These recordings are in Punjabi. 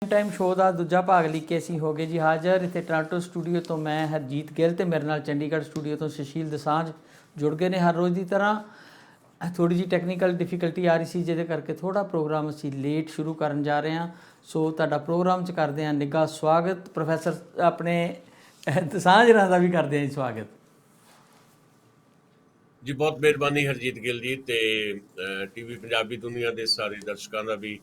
ਟਾਈਮ ਸ਼ੋਅ ਦਾ ਦੂਜਾ ਭਾਗ ਲੈ ਕੇ ਅਸੀਂ ਹੋ ਗਏ ਜੀ ਹਾਜ਼ਰ। ਇੱਥੇ ਟੋਰਾਂਟੋ ਸਟੂਡੀਓ ਤੋਂ ਮੈਂ ਹਰਜੀਤ ਗਿੱਲ ਅਤੇ ਮੇਰੇ ਨਾਲ ਚੰਡੀਗੜ੍ਹ ਸਟੂਡੀਓ ਤੋਂ ਸੁਸ਼ੀਲ ਦਸਾਂਝ ਜੁੜ ਗਏ ਨੇ ਹਰ ਰੋਜ਼ ਦੀ ਤਰ੍ਹਾਂ। ਥੋੜ੍ਹੀ ਜਿਹੀ ਟੈਕਨੀਕਲ ਡਿਫੀਕਲਟੀ ਆ ਰਹੀ ਸੀ, ਜਿਹਦੇ ਕਰਕੇ ਥੋੜ੍ਹਾ ਪ੍ਰੋਗਰਾਮ ਅਸੀਂ ਲੇਟ ਸ਼ੁਰੂ ਕਰਨ ਜਾ ਰਹੇ ਹਾਂ। ਸੋ ਤੁਹਾਡਾ ਪ੍ਰੋਗਰਾਮ 'ਚ ਕਰਦੇ ਹਾਂ ਨਿੱਘਾ ਸਵਾਗਤ। ਪ੍ਰੋਫੈਸਰ ਆਪਣੇ ਦਸਾਂਝ ਰਾਂ ਦਾ ਵੀ ਕਰਦੇ ਹਾਂ ਜੀ ਸਵਾਗਤ ਜੀ। ਬਹੁਤ ਮਿਹਰਬਾਨੀ ਹਰਜੀਤ ਗਿੱਲ ਜੀ, ਤੇ ਟੀਵੀ ਪੰਜਾਬੀ ਦੁਨੀਆ ਦੇ ਸਾਰੇ ਦਰਸ਼ਕਾਂ ਦਾ ਵੀ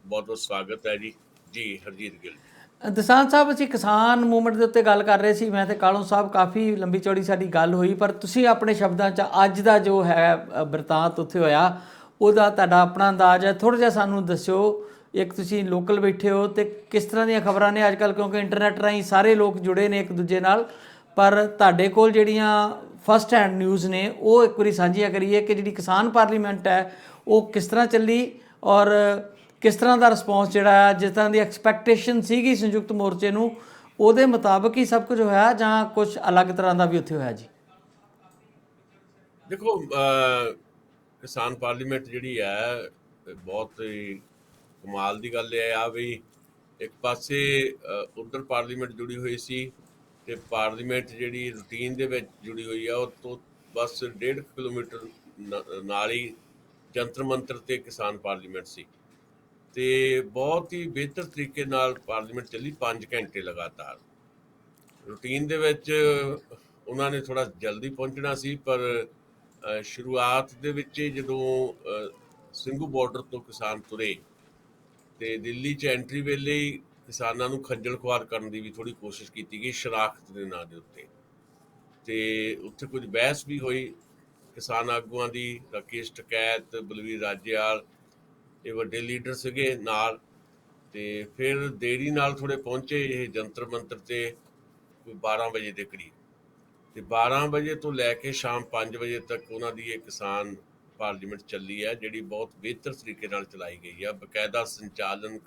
ਬਹੁਤ ਬਹੁਤ ਸਵਾਗਤ ਹੈ ਜੀ। ਜੀ ਹਰਜੀਤ ਗਿੱਲ ਜੀ। ਦਸਾਂਝ ਸਾਹਿਬ, ਅਸੀਂ ਕਿਸਾਨ ਮੂਵਮੈਂਟ ਦੇ ਉੱਤੇ ਗੱਲ ਕਰ ਰਹੇ ਸੀ, ਮੈਂ ਤੇ ਕਾਲੋਂ ਸਾਹਿਬ, ਕਾਫੀ ਲੰਬੀ ਚੌੜੀ ਸਾਡੀ ਗੱਲ ਹੋਈ, ਪਰ ਤੁਸੀਂ ਆਪਣੇ ਸ਼ਬਦਾਂ 'ਚ ਅੱਜ ਦਾ ਜੋ ਹੈ ਬਿਰਤਾਂਤ ਉੱਥੇ ਹੋਇਆ ਉਹਦਾ ਤੁਹਾਡਾ ਆਪਣਾ ਅੰਦਾਜ਼ ਹੈ, ਥੋੜ੍ਹਾ ਜਿਹਾ ਸਾਨੂੰ ਦੱਸਿਓ। ਇੱਕ ਤੁਸੀਂ ਲੋਕਲ ਬੈਠੇ ਹੋ ਅਤੇ ਕਿਸ ਤਰ੍ਹਾਂ ਦੀਆਂ ਖਬਰਾਂ ਨੇ ਅੱਜ ਕੱਲ੍ਹ, ਕਿਉਂਕਿ ਇੰਟਰਨੈਟ ਰਾਹੀਂ ਸਾਰੇ ਲੋਕ ਜੁੜੇ ਨੇ ਇੱਕ ਦੂਜੇ ਨਾਲ, ਪਰ ਤੁਹਾਡੇ ਕੋਲ ਜਿਹੜੀਆਂ ਫਸਟ ਹੈਂਡ ਨਿਊਜ਼ ਨੇ ਉਹ ਇੱਕ ਵਾਰੀ ਸਾਂਝੀਆਂ ਕਰੀਏ ਕਿ ਜਿਹੜੀ ਕਿਸਾਨ ਪਾਰਲੀਮੈਂਟ ਹੈ ਉਹ ਕਿਸ ਤਰ੍ਹਾਂ ਚੱਲੀ ਔਰ ਕਿਸ ਤਰ੍ਹਾਂ ਦਾ ਰਿਸਪੌਂਸ ਜਿਹੜਾ ਹੈ, ਜਿਸ ਤਰ੍ਹਾਂ ਦੀ ਐਕਸਪੈਕਟੇਸ਼ਨ ਸੀਗੀ ਸੰਯੁਕਤ ਮੋਰਚੇ ਨੂੰ, ਉਹਦੇ ਮੁਤਾਬਕ ਹੀ ਸਭ ਕੁਝ ਹੋਇਆ ਜਾਂ ਕੁਝ ਅਲੱਗ ਤਰ੍ਹਾਂ ਦਾ ਵੀ ਉੱਥੇ ਹੋਇਆ ਜੀ? ਦੇਖੋ, ਕਿਸਾਨ ਪਾਰਲੀਮੈਂਟ ਜਿਹੜੀ ਹੈ ਬਹੁਤ ਹੀ ਕਮਾਲ ਦੀ ਗੱਲ ਇਹ ਆ ਵੀ ਇੱਕ ਪਾਸੇ ਉੱਧਰ ਪਾਰਲੀਮੈਂਟ ਜੁੜੀ ਹੋਈ ਸੀ, ਤੇ ਪਾਰਲੀਮੈਂਟ ਜਿਹੜੀ ਰੂਟੀਨ ਦੇ ਵਿੱਚ ਜੁੜੀ ਹੋਈ ਆ ਉਹ ਤੋਂ ਬਸ 1.5 ਕਿਲੋਮੀਟਰ ਨਾਲ ਹੀ ਜੰਤਰ ਮੰਤਰ ਤੇ ਕਿਸਾਨ ਪਾਰਲੀਮੈਂਟ ਸੀ, ਤੇ ਬਹੁਤ ਹੀ ਬਿਹਤਰ ਤਰੀਕੇ ਨਾਲ ਪਾਰਲੀਮੈਂਟ ਚੱਲੀ 5 ਘੰਟੇ ਲਗਾਤਾਰ। ਰੂਟੀਨ ਦੇ ਵਿੱਚ ਉਹਨਾਂ ਨੇ ਥੋੜ੍ਹਾ ਜਲਦੀ ਪਹੁੰਚਣਾ ਸੀ, ਪਰ ਸ਼ੁਰੂਆਤ ਦੇ ਵਿੱਚ ਜਦੋਂ ਸਿੰਘੂ ਬਾਰਡਰ ਤੋਂ ਕਿਸਾਨ ਤੁਰੇ ਤੇ ਦਿੱਲੀ 'ਚ ਐਂਟਰੀ ਵੇਲੇ ਹੀ ਕਿਸਾਨਾਂ ਨੂੰ ਖੱਜਲ ਖੁਆਰ ਕਰਨ ਦੀ ਵੀ ਥੋੜ੍ਹੀ ਕੋਸ਼ਿਸ਼ ਕੀਤੀ ਗਈ ਸ਼ਨਾਖਤ ਦੇ ਨਾਂ ਦੇ ਉੱਤੇ, ਤੇ ਉੱਥੇ ਕੁਝ ਬਹਿਸ ਵੀ ਹੋਈ ਕਿਸਾਨ ਆਗੂਆਂ ਦੀ। ਰਾਕੇਸ਼ ਟਕੈਤ, ਬਲਵੀਰ ਰਾਜੇਵਾਲ, ਇਹ ਵੱਡੇ ਲੀਡਰ ਸੀਗੇ ਨਾਲ, ਤੇ ਫਿਰ ਦੇਰੀ ਨਾਲ ਥੋੜ੍ਹੇ ਪਹੁੰਚੇ ਇਹ ਜੰਤਰ ਮੰਤਰ ਤੇ ਕੋਈ 12 ਵਜੇ ਦੇ ਕਰੀਬ, ਤੇ 12 ਵਜੇ ਤੋਂ ਲੈ ਕੇ ਸ਼ਾਮ 5 ਵਜੇ ਤੱਕ ਉਹਨਾਂ ਦੀ ਇਹ ਕਿਸਾਨ ਪਾਰਲੀਮੈਂਟ ਚੱਲੀ ਹੈ, ਜਿਹੜੀ ਬਹੁਤ ਬਿਹਤਰ ਤਰੀਕੇ ਨਾਲ ਚਲਾਈ ਗਈ ਆ। ਬਕਾਇਦਾ ਸੰਚਾਲਨ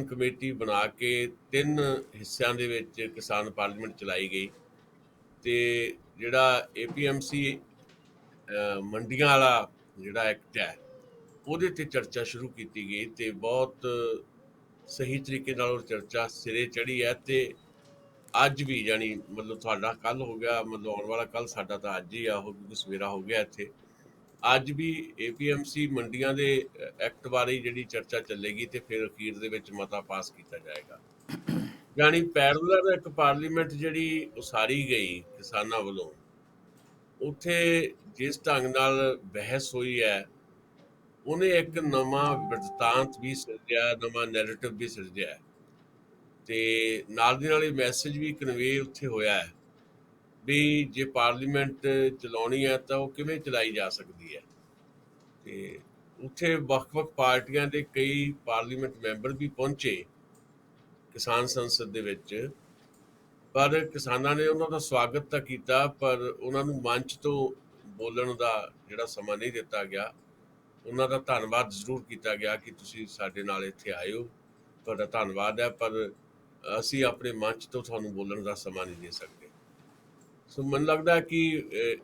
ਕਮੇਟੀ ਬਣਾ ਕੇ 3 ਹਿੱਸਿਆਂ ਦੇ ਵਿੱਚ ਕਿਸਾਨ ਪਾਰਲੀਮੈਂਟ ਚਲਾਈ ਗਈ, ਤੇ ਜਿਹੜਾ APMC ਮੰਡੀਆਂ ਵਾਲਾ ਜਿਹੜਾ ਐਕਟ ਹੈ ਉਹਦੇ ਤੇ ਚਰਚਾ ਸ਼ੁਰੂ ਕੀਤੀ ਗਈ, ਤੇ ਬਹੁਤ ਸਹੀ ਤਰੀਕੇ ਨਾਲ ਉਹ ਚਰਚਾ ਸਿਰੇ ਚੜ੍ਹੀ ਹੈ। ਤੇ ਅੱਜ ਵੀ ਜਾਣੀ ਮਤਲਬ ਤੁਹਾਡਾ ਕੱਲ ਹੋ ਗਿਆ, ਮਤਲਬ ਆਉਣ ਵਾਲਾ ਕੱਲ, ਸਾਡਾ ਤਾਂ ਅੱਜ ਹੀ ਆ, ਉਹ ਕਿਉਂਕਿ ਸਵੇਰਾ ਹੋ ਗਿਆ ਇੱਥੇ। ਅੱਜ ਵੀ APMC ਮੰਡੀਆਂ ਦੇ ਐਕਟ ਬਾਰੇ ਜਿਹੜੀ ਚਰਚਾ ਚੱਲੇਗੀ, ਤੇ ਫਿਰ ਅਖੀਰ ਦੇ ਵਿੱਚ ਮਤਾ ਪਾਸ ਕੀਤਾ ਜਾਏਗਾ। ਜਾਣੀ ਪੈਰਲਲ ਇੱਕ ਪਾਰਲੀਮੈਂਟ ਜਿਹੜੀ ਉਸਾਰੀ ਗਈ ਕਿਸਾਨਾਂ ਵੱਲੋਂ, ਉੱਥੇ ਜਿਸ ਢੰਗ ਨਾਲ ਬਹਿਸ ਹੋਈ ਹੈ ਉਹਨੇ ਇੱਕ ਨਵਾਂ ਬਿਰਤਾਂਤ ਵੀ ਸਿਰਜਿਆ, ਨਵਾਂ ਨੈਰੇਟਿਵ ਵੀ ਸਿਰਜਿਆ, ਤੇ ਨਾਲ ਦੀ ਨਾਲ ਇਹ ਮੈਸੇਜ ਵੀ ਕਨਵੇ ਉੱਥੇ ਹੋਇਆ ਹੈ ਵੀ ਜੇ ਪਾਰਲੀਮੈਂਟ ਚਲਾਉਣੀ ਹੈ ਤਾਂ ਉਹ ਕਿਵੇਂ ਚਲਾਈ ਜਾ ਸਕਦੀ ਹੈ। ਤੇ ਉੱਥੇ ਵੱਖ-ਵੱਖ ਪਾਰਟੀਆਂ ਦੇ ਕਈ ਪਾਰਲੀਮੈਂਟ ਮੈਂਬਰ ਵੀ ਪਹੁੰਚੇ ਕਿਸਾਨ ਸੰਸਦ ਦੇ ਵਿੱਚ, ਪਰ ਕਿਸਾਨਾਂ ਨੇ ਉਹਨਾਂ ਦਾ ਸਵਾਗਤ ਤਾਂ ਕੀਤਾ, ਪਰ ਉਹਨਾਂ ਨੂੰ ਮੰਚ ਤੋਂ ਬੋਲਣ ਦਾ ਜਿਹੜਾ ਸਮਾਂ ਨਹੀਂ ਦਿੱਤਾ ਗਿਆ। ਉਹਨਾਂ ਦਾ ਧੰਨਵਾਦ ਜ਼ਰੂਰ ਕੀਤਾ ਗਿਆ ਕਿ ਤੁਸੀਂ ਸਾਡੇ ਨਾਲ ਇੱਥੇ ਆਏ ਹੋ, ਤੁਹਾਡਾ ਧੰਨਵਾਦ ਹੈ, ਪਰ ਅਸੀਂ ਆਪਣੇ ਮੰਚ ਤੋਂ ਤੁਹਾਨੂੰ ਬੋਲਣ ਦਾ ਸਮਾਂ ਨਹੀਂ ਦੇ ਸਕਦੇ। ਸੋ ਮੈਨੂੰ ਲੱਗਦਾ ਕਿ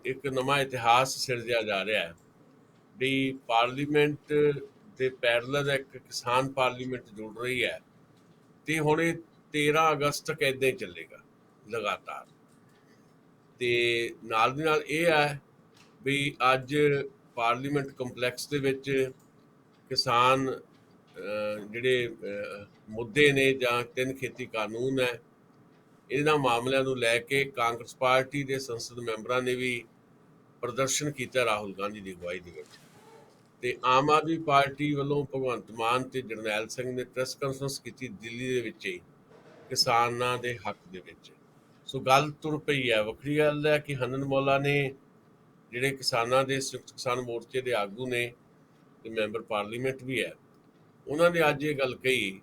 ਇੱਕ ਨਵਾਂ ਇਤਿਹਾਸ ਸਿਰਜਿਆ ਜਾ ਰਿਹਾ ਹੈ ਵੀ ਪਾਰਲੀਮੈਂਟ ਦੇ ਪੈਰਲਲ ਇੱਕ ਕਿਸਾਨ ਪਾਰਲੀਮੈਂਟ ਜੁੜ ਰਹੀ ਹੈ, ਤੇ ਹੁਣ ਇਹ 13 ਅਗਸਤ ਤੱਕ ਇੱਦਾਂ ਹੀ ਚੱਲੇਗਾ ਲਗਾਤਾਰ। ਤੇ ਨਾਲ ਦੀ ਨਾਲ ਇਹ ਹੈ ਵੀ ਅੱਜ ਪਾਰਲੀਮੈਂਟ ਕੰਪਲੈਕਸ ਦੇ ਵਿੱਚ ਕਿਸਾਨ ਜਿਹੜੇ ਮੁੱਦੇ ਨੇ ਜਾਂ 3 ਖੇਤੀ ਕਾਨੂੰਨ ਹੈ, ਇਹਨਾਂ ਮਾਮਲਿਆਂ ਨੂੰ ਲੈ ਕੇ ਕਾਂਗਰਸ ਪਾਰਟੀ ਦੇ ਸੰਸਦ ਮੈਂਬਰਾਂ ਨੇ ਵੀ ਪ੍ਰਦਰਸ਼ਨ ਕੀਤਾ ਰਾਹੁਲ ਗਾਂਧੀ ਦੀ ਅਗਵਾਈ ਦੇ ਵਿੱਚ, ਤੇ ਆਮ ਆਦਮੀ ਪਾਰਟੀ ਵੱਲੋਂ ਭਗਵੰਤ ਮਾਨ ਤੇ ਜਰਨੈਲ ਸਿੰਘ ਨੇ ਪ੍ਰੈਸ ਕਾਨਫਰੰਸ ਕੀਤੀ ਦਿੱਲੀ ਦੇ ਵਿੱਚ ਹੀ ਕਿਸਾਨਾਂ ਦੇ ਹੱਕ ਦੇ ਵਿੱਚ। ਸੋ ਗੱਲ ਤੁਰ ਪਈ ਹੈ। ਵੱਖਰੀ ਗੱਲ ਹੈ ਕਿ ਹਨਨ ਮੌਲਾ ਨੇ, ਜਿਹੜੇ ਕਿਸਾਨਾਂ ਦੇ ਸੰਯੁਕਤ ਕਿਸਾਨ ਮੋਰਚੇ ਦੇ ਆਗੂ ਨੇ ਤੇ ਮੈਂਬਰ ਪਾਰਲੀਮੈਂਟ ਵੀ ਹੈ, ਉਹਨਾਂ ਨੇ ਅੱਜ ਇਹ ਗੱਲ ਕਹੀ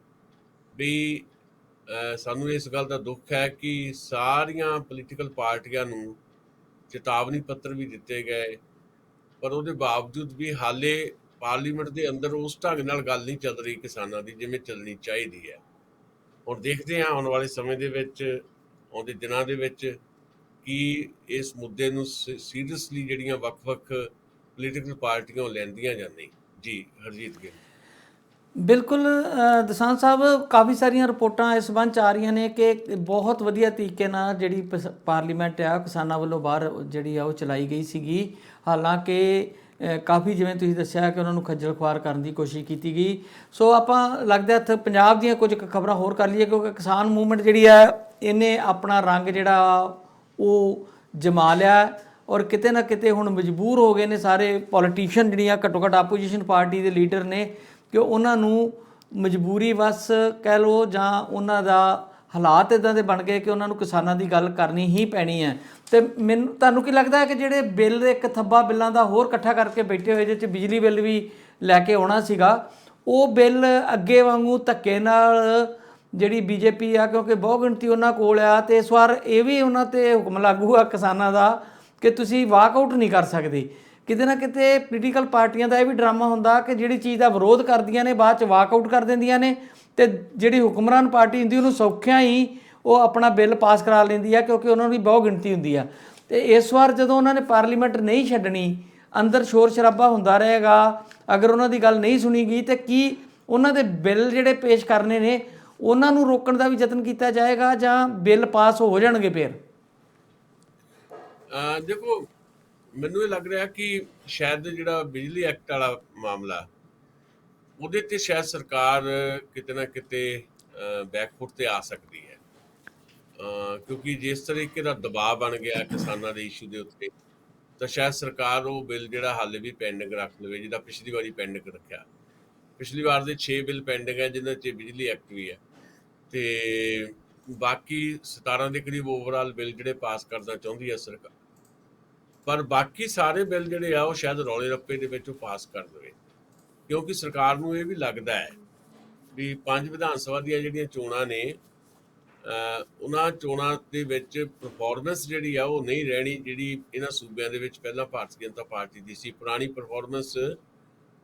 ਵੀ ਸਾਨੂੰ ਇਸ ਗੱਲ ਦਾ ਦੁੱਖ ਹੈ ਕਿ ਸਾਰੀਆਂ ਪੋਲੀਟੀਕਲ ਪਾਰਟੀਆਂ ਨੂੰ ਚੇਤਾਵਨੀ ਪੱਤਰ ਵੀ ਦਿੱਤੇ ਗਏ, ਪਰ ਉਹਦੇ ਬਾਵਜੂਦ ਵੀ ਹਾਲੇ ਪਾਰਲੀਮੈਂਟ ਦੇ ਅੰਦਰ ਉਸ ਢੰਗ ਨਾਲ ਗੱਲ ਨਹੀਂ ਚੱਲ ਰਹੀ ਕਿਸਾਨਾਂ ਦੀ ਜਿਵੇਂ ਚੱਲਣੀ ਚਾਹੀਦੀ ਹੈ। ਹੁਣ ਦੇਖਦੇ ਹਾਂ ਆਉਣ ਵਾਲੇ ਸਮੇਂ ਦੇ ਵਿੱਚ, ਆਉਂਦੇ ਦਿਨਾਂ ਦੇ ਵਿੱਚ, ਕਿ ਇਸ ਮੁੱਦੇ ਨੂੰ ਸੀਰੀਅਸਲੀ ਜਿਹੜੀਆਂ ਵੱਖ-ਵੱਖ ਪੋਲੀਟੀਕਲ ਪਾਰਟੀਆਂ ਲੈਂਦੀਆਂ ਜਾਂ ਨਹੀਂ। ਜੀ ਹਰਜੀਤ ਗਿੱਲ। ਬਿਲਕੁਲ ਦਸਾਂਝ ਸਾਹਿਬ, ਕਾਫੀ ਸਾਰੀਆਂ ਰਿਪੋਰਟਾਂ ਇਸ ਸੰਬੰਧ 'ਚ ਆ ਰਹੀਆਂ ਨੇ ਕਿ ਬਹੁਤ ਵਧੀਆ ਤਰੀਕੇ ਨਾਲ ਜਿਹੜੀ ਪਾਰਲੀਮੈਂਟ ਆ ਕਿਸਾਨਾਂ ਵੱਲੋਂ ਬਾਹਰ ਜਿਹੜੀ ਆ ਉਹ ਚਲਾਈ ਗਈ ਸੀਗੀ। ਹਾਲਾਂਕਿ ਕਾਫੀ, ਜਿਵੇਂ ਤੁਸੀਂ ਦੱਸਿਆ, ਕਿ ਉਹਨਾਂ ਨੂੰ ਖੱਜਲ ਖੁਆਰ ਕਰਨ ਦੀ ਕੋਸ਼ਿਸ਼ ਕੀਤੀ ਗਈ। ਸੋ ਆਪਾਂ ਲੱਗਦਾ ਇੱਥੇ ਪੰਜਾਬ ਦੀਆਂ ਕੁਝ ਖਬਰਾਂ ਹੋਰ ਕਰ ਲਈਏ, ਕਿਉਂਕਿ ਕਿਸਾਨ ਮੂਵਮੈਂਟ ਜਿਹੜੀ ਆ ਇਹਨੇ ਆਪਣਾ ਰੰਗ ਜਿਹੜਾ ਉਹ ਜਮਾ ਲਿਆ, ਔਰ ਕਿਤੇ ਨਾ ਕਿਤੇ ਹੁਣ ਮਜਬੂਰ ਹੋ ਗਏ ਨੇ ਸਾਰੇ ਪੋਲੀਟੀਸ਼ੀਅਨ, ਜਿਹੜੀਆਂ ਘੱਟੋ ਘੱਟ ਆਪੋਜੀਸ਼ਨ ਪਾਰਟੀ ਦੇ ਲੀਡਰ ਨੇ, ਕਿ ਉਹਨਾਂ ਨੂੰ ਮਜਬੂਰੀ ਬਸ ਕਹਿ ਲਓ, ਜਾਂ ਉਹਨਾਂ ਦਾ ਹਾਲਾਤ ਇੱਦਾਂ ਦੇ ਬਣ ਗਏ ਕਿ ਉਹਨਾਂ ਨੂੰ ਕਿਸਾਨਾਂ ਦੀ ਗੱਲ ਕਰਨੀ ਹੀ ਪੈਣੀ ਹੈ। ਅਤੇ ਤੁਹਾਨੂੰ ਕੀ ਲੱਗਦਾ ਹੈ ਕਿ ਜਿਹੜੇ ਬਿੱਲ, ਇੱਕ ਥੱਬਾ ਬਿੱਲਾਂ ਦਾ ਹੋਰ ਇਕੱਠਾ ਕਰਕੇ ਬੈਠੇ ਹੋਏ, ਜਿਹਦੇ 'ਚ ਬਿਜਲੀ ਬਿੱਲ ਵੀ ਲੈ ਕੇ ਆਉਣਾ ਸੀਗਾ, ਉਹ ਬਿੱਲ ਅੱਗੇ ਵਾਂਗੂ ਧੱਕੇ ਨਾਲ ਜਿਹੜੀ ਬੀਜੇਪੀ ਆ, ਕਿਉਂਕਿ ਬਹੁ ਗਿਣਤੀ ਉਹਨਾਂ ਕੋਲ ਆ, ਅਤੇ ਇਸ ਵਾਰ ਇਹ ਵੀ ਉਹਨਾਂ 'ਤੇ ਹੁਕਮ ਲਾਗੂ ਆ ਕਿਸਾਨਾਂ ਦਾ ਕਿ ਤੁਸੀਂ ਵਾਕਆਊਟ ਨਹੀਂ ਕਰ ਸਕਦੇ। ਕਿਤੇ ਨਾ ਕਿਤੇ ਪੋਲੀਟੀਕਲ ਪਾਰਟੀਆਂ ਦਾ ਇਹ ਵੀ ਡਰਾਮਾ ਹੁੰਦਾ ਕਿ ਜਿਹੜੀ ਚੀਜ਼ ਦਾ ਵਿਰੋਧ ਕਰਦੀਆਂ ਨੇ ਬਾਅਦ 'ਚ ਵਾਕਆਊਟ ਕਰ ਦਿੰਦੀਆਂ ਨੇ, ਅਤੇ ਜਿਹੜੀ ਹੁਕਮਰਾਨ ਪਾਰਟੀ ਹੁੰਦੀ ਉਹਨੂੰ ਸੌਖਿਆਂ ਹੀ ਉਹ ਆਪਣਾ ਬਿੱਲ ਪਾਸ ਕਰਾ ਲੈਂਦੀ ਆ, ਕਿਉਂਕਿ ਉਹਨਾਂ ਦੀ ਬਹੁਤ ਗਿਣਤੀ ਹੁੰਦੀ ਆ। ਅਤੇ ਇਸ ਵਾਰ ਜਦੋਂ ਉਹਨਾਂ ਨੇ ਪਾਰਲੀਮੈਂਟ ਨਹੀਂ ਛੱਡਣੀ, ਅੰਦਰ ਸ਼ੋਰ ਸ਼ਰਾਬਾ ਹੁੰਦਾ ਰਹੇਗਾ, ਅਗਰ ਉਹਨਾਂ ਦੀ ਗੱਲ ਨਹੀਂ ਸੁਣੀ ਗਈ, ਤਾਂ ਕੀ ਉਹਨਾਂ ਦੇ ਬਿੱਲ ਜਿਹੜੇ ਪੇਸ਼ ਕਰਨੇ ਨੇ ਉਹਨਾਂ ਨੂੰ ਰੋਕਣ ਦਾ ਵੀ ਯਤਨ ਕੀਤਾ ਜਾਏਗਾ, ਜਾਂ ਬਿੱਲ ਪਾਸ ਹੋ ਜਾਣਗੇ ਫਿਰ? ਦੇਖੋ, ਮੈਨੂੰ ਇਹ ਲੱਗ ਰਿਹਾ ਕਿ ਸ਼ਾਇਦ ਜਿਹੜਾ ਬਿਜਲੀ ਐਕਟ ਵਾਲਾ ਮਾਮਲਾ, ਉਹਦੇ ਤੇ ਸ਼ਾਇਦ ਸਰਕਾਰ ਕਿਤੇ ਨਾ ਕਿਤੇ ਬੈਕਫੁੱਟ ਤੇ ਆ ਸਕਦੀ ਹੈ, ਕਿਉਂਕਿ ਜਿਸ ਤਰੀਕੇ ਦਾ ਦਬਾਅ ਬਣ ਗਿਆ ਕਿਸਾਨਾਂ ਦੇ ਇਸ਼ੂ ਦੇ ਉੱਤੇ, ਤਾਂ ਸ਼ਾਇਦ ਸਰਕਾਰ ਉਹ ਬਿੱਲ ਜਿਹੜਾ ਹਾਲੇ ਵੀ ਪੈਂਡਿੰਗ ਰੱਖ ਲਵੇ, ਜਿਹਦਾ ਪਿਛਲੀ ਵਾਰੀ ਪੈਂਡਿੰਗ ਰੱਖਿਆ। ਪਿਛਲੀ ਵਾਰ ਦੇ 6 ਬਿੱਲ ਪੈਂਡਿੰਗ ਹੈ, ਜਿਹਨਾਂ 'ਚ ਬਿਜਲੀ ਐਕਟ ਵੀ ਹੈ, ਤੇ ਬਾਕੀ 17 ਦੇ ਕਰੀਬ ਓਵਰਆਲ ਬਿੱਲ ਜਿਹੜੇ ਪਾਸ ਕਰਨਾ ਚਾਹੁੰਦੀ ਹੈ ਸਰਕਾਰ। ਪਰ ਬਾਕੀ ਸਾਰੇ ਬਿੱਲ ਜਿਹੜੇ ਆ ਉਹ ਸ਼ਾਇਦ ਰੌਲੇ ਰੱਪੇ ਦੇ ਵਿੱਚ ਉਹ ਪਾਸ ਕਰ ਦੇਵੇ, ਕਿਉਂਕਿ ਸਰਕਾਰ ਨੂੰ ਇਹ ਵੀ ਲੱਗਦਾ ਹੈ ਵੀ 5 ਵਿਧਾਨ ਸਭਾ ਦੀਆਂ ਜਿਹੜੀਆਂ ਚੋਣਾਂ ਨੇ, ਉਹਨਾਂ ਚੋਣਾਂ ਦੇ ਵਿੱਚ ਪਰਫਾਰਮੈਂਸ ਜਿਹੜੀ ਆ ਉਹ ਨਹੀਂ ਰਹਿਣੀ, ਜਿਹੜੀ ਇਹਨਾਂ ਸੂਬਿਆਂ ਦੇ ਵਿੱਚ ਪਹਿਲਾਂ ਭਾਰਤੀ ਜਨਤਾ ਪਾਰਟੀ ਦੀ ਸੀ। ਪੁਰਾਣੀ ਪਰਫਾਰਮੈਂਸ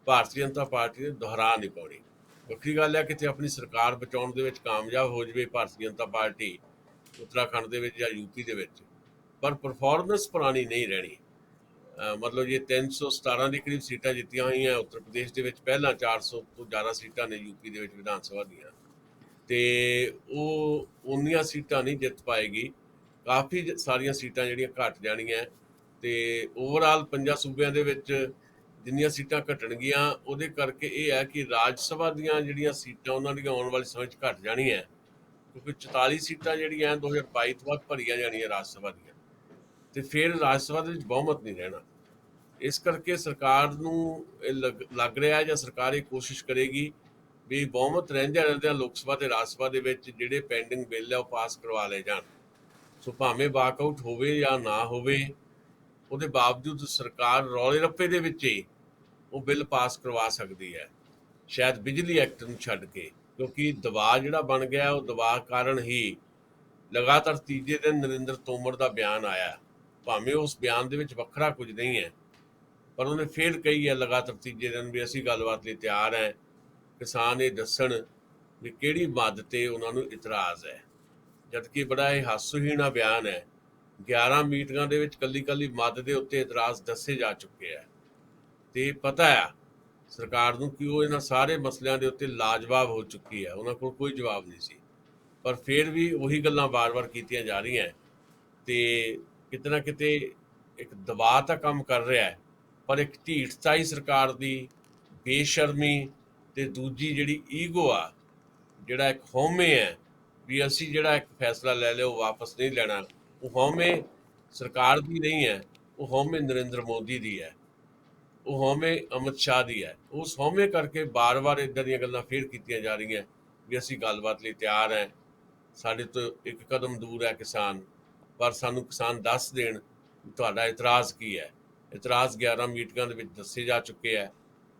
ਭਾਰਤੀ ਜਨਤਾ ਪਾਰਟੀ ਨੇ ਦੁਹਰਾ ਨਹੀਂ ਪਾਉਣੀ। ਵੱਖਰੀ ਗੱਲ ਹੈ ਕਿਤੇ ਆਪਣੀ ਸਰਕਾਰ ਬਚਾਉਣ ਦੇ ਵਿੱਚ ਕਾਮਯਾਬ ਹੋ ਜਾਵੇ ਭਾਰਤੀ ਜਨਤਾ ਪਾਰਟੀ ਉੱਤਰਾਖੰਡ ਦੇ ਵਿੱਚ ਜਾਂ ਯੂਪੀ ਦੇ ਵਿੱਚ, ਪਰ ਪਰਫਾਰਮੈਂਸ ਪੁਰਾਣੀ ਨਹੀਂ ਰਹਿਣੀ। ਮਤਲਬ ਜੇ 317 ਦੇ ਕਰੀਬ ਸੀਟਾਂ ਜਿੱਤੀਆਂ ਹੋਈਆਂ ਉੱਤਰ ਪ੍ਰਦੇਸ਼ ਦੇ ਵਿੱਚ, ਪਹਿਲਾਂ 400 ਤੋਂ ਜ਼ਿਆਦਾ ਸੀਟਾਂ ਨੇ ਯੂਪੀ ਦੇ ਵਿੱਚ ਵਿਧਾਨ ਸਭਾ ਦੀਆਂ, ਤੇ ਉਹ ਉਨੀਆਂ ਸੀਟਾਂ ਨਹੀਂ ਜਿੱਤ ਪਾਏਗੀ। ਕਾਫੀ ਸਾਰੀਆਂ ਸੀਟਾਂ ਜਿਹੜੀਆਂ ਘਟ ਜਾਣੀਆਂ, ਤੇ ਓਵਰਆਲ 5 ਸੂਬਿਆਂ ਦੇ ਵਿੱਚ ਜਿੰਨੀਆਂ ਸੀਟਾਂ ਘਟਣਗੀਆਂ, ਉਹਦੇ ਕਰਕੇ ਇਹ ਹੈ ਕਿ ਰਾਜ ਸਭਾ ਦੀਆਂ ਜਿਹੜੀਆਂ ਸੀਟਾਂ ਉਹਨਾਂ ਦੀਆਂ ਆਉਣ ਵਾਲੇ ਸਮੇਂ 'ਚ ਘਟ ਜਾਣੀਆਂ, ਕਿਉਂਕਿ 44 ਸੀਟਾਂ ਜਿਹੜੀਆਂ 2022 ਤੋਂ ਬਾਅਦ ਭਰੀਆਂ ਜਾਣੀਆਂ ਰਾਜ ਸਭਾ ਦੀਆਂ, ਤੇ ਫਿਰ ਰਾਜ ਸਭਾ ਦੇ ਵਿੱਚ ਬਹੁਮਤ ਨਹੀਂ ਰਹਿਣਾ। ਇਸ ਕਰਕੇ ਸਰਕਾਰ ਨੂੰ ਇਹ ਲੱਗ ਰਿਹਾ, ਜਾਂ ਸਰਕਾਰ ਇਹ ਕੋਸ਼ਿਸ਼ ਕਰੇਗੀ ਵੀ ਬਹੁਮਤ ਰਹਿੰਦਿਆਂ ਲੋਕ ਸਭਾ ਤੇ ਰਾਜ ਸਭਾ ਦੇ ਵਿੱਚ ਜਿਹੜੇ ਪੈਂਡਿੰਗ ਬਿੱਲ ਹੈ ਉਹ ਪਾਸ ਕਰਵਾ ਲਏ ਜਾਣ। ਸੋ ਭਾਵੇਂ ਵਾਕਆਊਟ ਹੋਵੇ ਜਾਂ ਨਾ ਹੋਵੇ, ਉਹਦੇ ਬਾਵਜੂਦ ਸਰਕਾਰ ਰੌਲੇ ਰੱਪੇ ਦੇ ਵਿੱਚ ਹੀ ਉਹ ਬਿੱਲ ਪਾਸ ਕਰਵਾ ਸਕਦੀ ਹੈ, ਸ਼ਾਇਦ ਬਿਜਲੀ ਐਕਟ ਨੂੰ ਛੱਡ ਕੇ, ਕਿਉਂਕਿ ਦਬਾਅ ਜਿਹੜਾ ਬਣ ਗਿਆ, ਉਹ ਦਬਾਅ ਕਾਰਨ ਹੀ ਲਗਾਤਾਰ ਤੀਜੇ ਦਿਨ ਨਰਿੰਦਰ ਤੋਮਰ ਦਾ ਬਿਆਨ ਆਇਆ। ਭਾਵੇਂ ਉਸ ਬਿਆਨ ਦੇ ਵਿੱਚ ਵੱਖਰਾ ਕੁਝ ਨਹੀਂ ਹੈ, ਪਰ ਉਹਨੇ ਫੇਰ ਕਹੀ ਹੈ ਲਗਾਤਾਰ ਤੀਜੇ ਦਿਨ ਵੀ ਅਸੀਂ ਗੱਲਬਾਤ ਲਈ ਤਿਆਰ ਹੈ। ਕਿਸਾਨ ਇਹ ਦੱਸਣ ਵੀ ਕਿਹੜੀ ਮੱਦ ਤੇ ਉਹਨਾਂ ਨੂੰ ਇਤਰਾਜ਼ ਹੈ, ਜਦਕਿ ਬੜਾ ਇਹ ਹਾਸੋਹੀਣਾ ਬਿਆਨ ਹੈ। 11 ਮੀਟਿੰਗਾਂ ਦੇ ਵਿੱਚ ਕੱਲੀ ਮੱਦ ਦੇ ਉੱਤੇ ਇਤਰਾਜ਼ ਦੱਸੇ ਜਾ ਚੁੱਕੇ ਹੈ, ਤੇ ਪਤਾ ਹੈ ਸਰਕਾਰ ਨੂੰ ਕਿ ਉਹ ਇਹਨਾਂ ਸਾਰੇ ਮਸਲਿਆਂ ਦੇ ਉੱਤੇ ਲਾਜਵਾਬ ਹੋ ਚੁੱਕੀ ਹੈ, ਉਹਨਾਂ ਕੋਲ ਕੋਈ ਜਵਾਬ ਨਹੀਂ ਸੀ, ਪਰ ਫਿਰ ਵੀ ਉਹੀ ਗੱਲਾਂ ਵਾਰ-ਵਾਰ ਕੀਤੀਆਂ ਜਾ ਰਹੀਆਂ, ਤੇ ਕਿਤੇ ਨਾ ਕਿਤੇ ਇੱਕ ਦਬਾਅ ਤਾਂ ਕੰਮ ਕਰ ਰਿਹਾ ਹੈ, ਪਰ ਇੱਕ ਢੀਠਤਾਈ ਸਰਕਾਰ ਦੀ, ਬੇਸ਼ਰਮੀ, ਤੇ ਦੂਜੀ ਜਿਹੜੀ ਈਗੋ ਆ, ਜਿਹੜਾ ਇੱਕ ਹਉਮੈ ਹੈ ਵੀ ਅਸੀਂ ਜਿਹੜਾ ਇੱਕ ਫੈਸਲਾ ਲੈ ਲਿਆ ਉਹ ਵਾਪਸ ਨਹੀਂ ਲੈਣਾ, ਉਹ ਹਉਮੈ ਸਰਕਾਰ ਦੀ ਨਹੀਂ ਹੈ, ਉਹ ਹਉਮੈ ਨਰਿੰਦਰ ਮੋਦੀ ਦੀ ਹੈ, ਉਹ ਹਉਮੈ ਅਮਿਤ ਸ਼ਾਹ ਦੀ ਹੈ। ਉਸ ਹਉਮੈ ਕਰਕੇ ਬਾਰ-ਬਾਰ ਇੱਦਾਂ ਦੀਆਂ ਗੱਲਾਂ ਫੇਰ ਕੀਤੀਆਂ ਜਾ ਰਹੀਆਂ ਵੀ ਅਸੀਂ ਗੱਲਬਾਤ ਲਈ ਤਿਆਰ ਹੈ, ਸਾਡੇ ਤੋਂ ਇੱਕ ਕਦਮ ਦੂਰ ਹੈ ਕਿਸਾਨ, ਪਰ ਸਾਨੂੰ ਕਿਸਾਨ ਦੱਸ ਦੇਣ ਤੁਹਾਡਾ ਇਤਰਾਜ਼ ਕੀ ਹੈ। ਇਤਰਾਜ਼ 11 ਮੀਟਿੰਗਾਂ ਦੇ ਵਿੱਚ ਦੱਸੇ ਜਾ ਚੁੱਕੇ ਹੈ,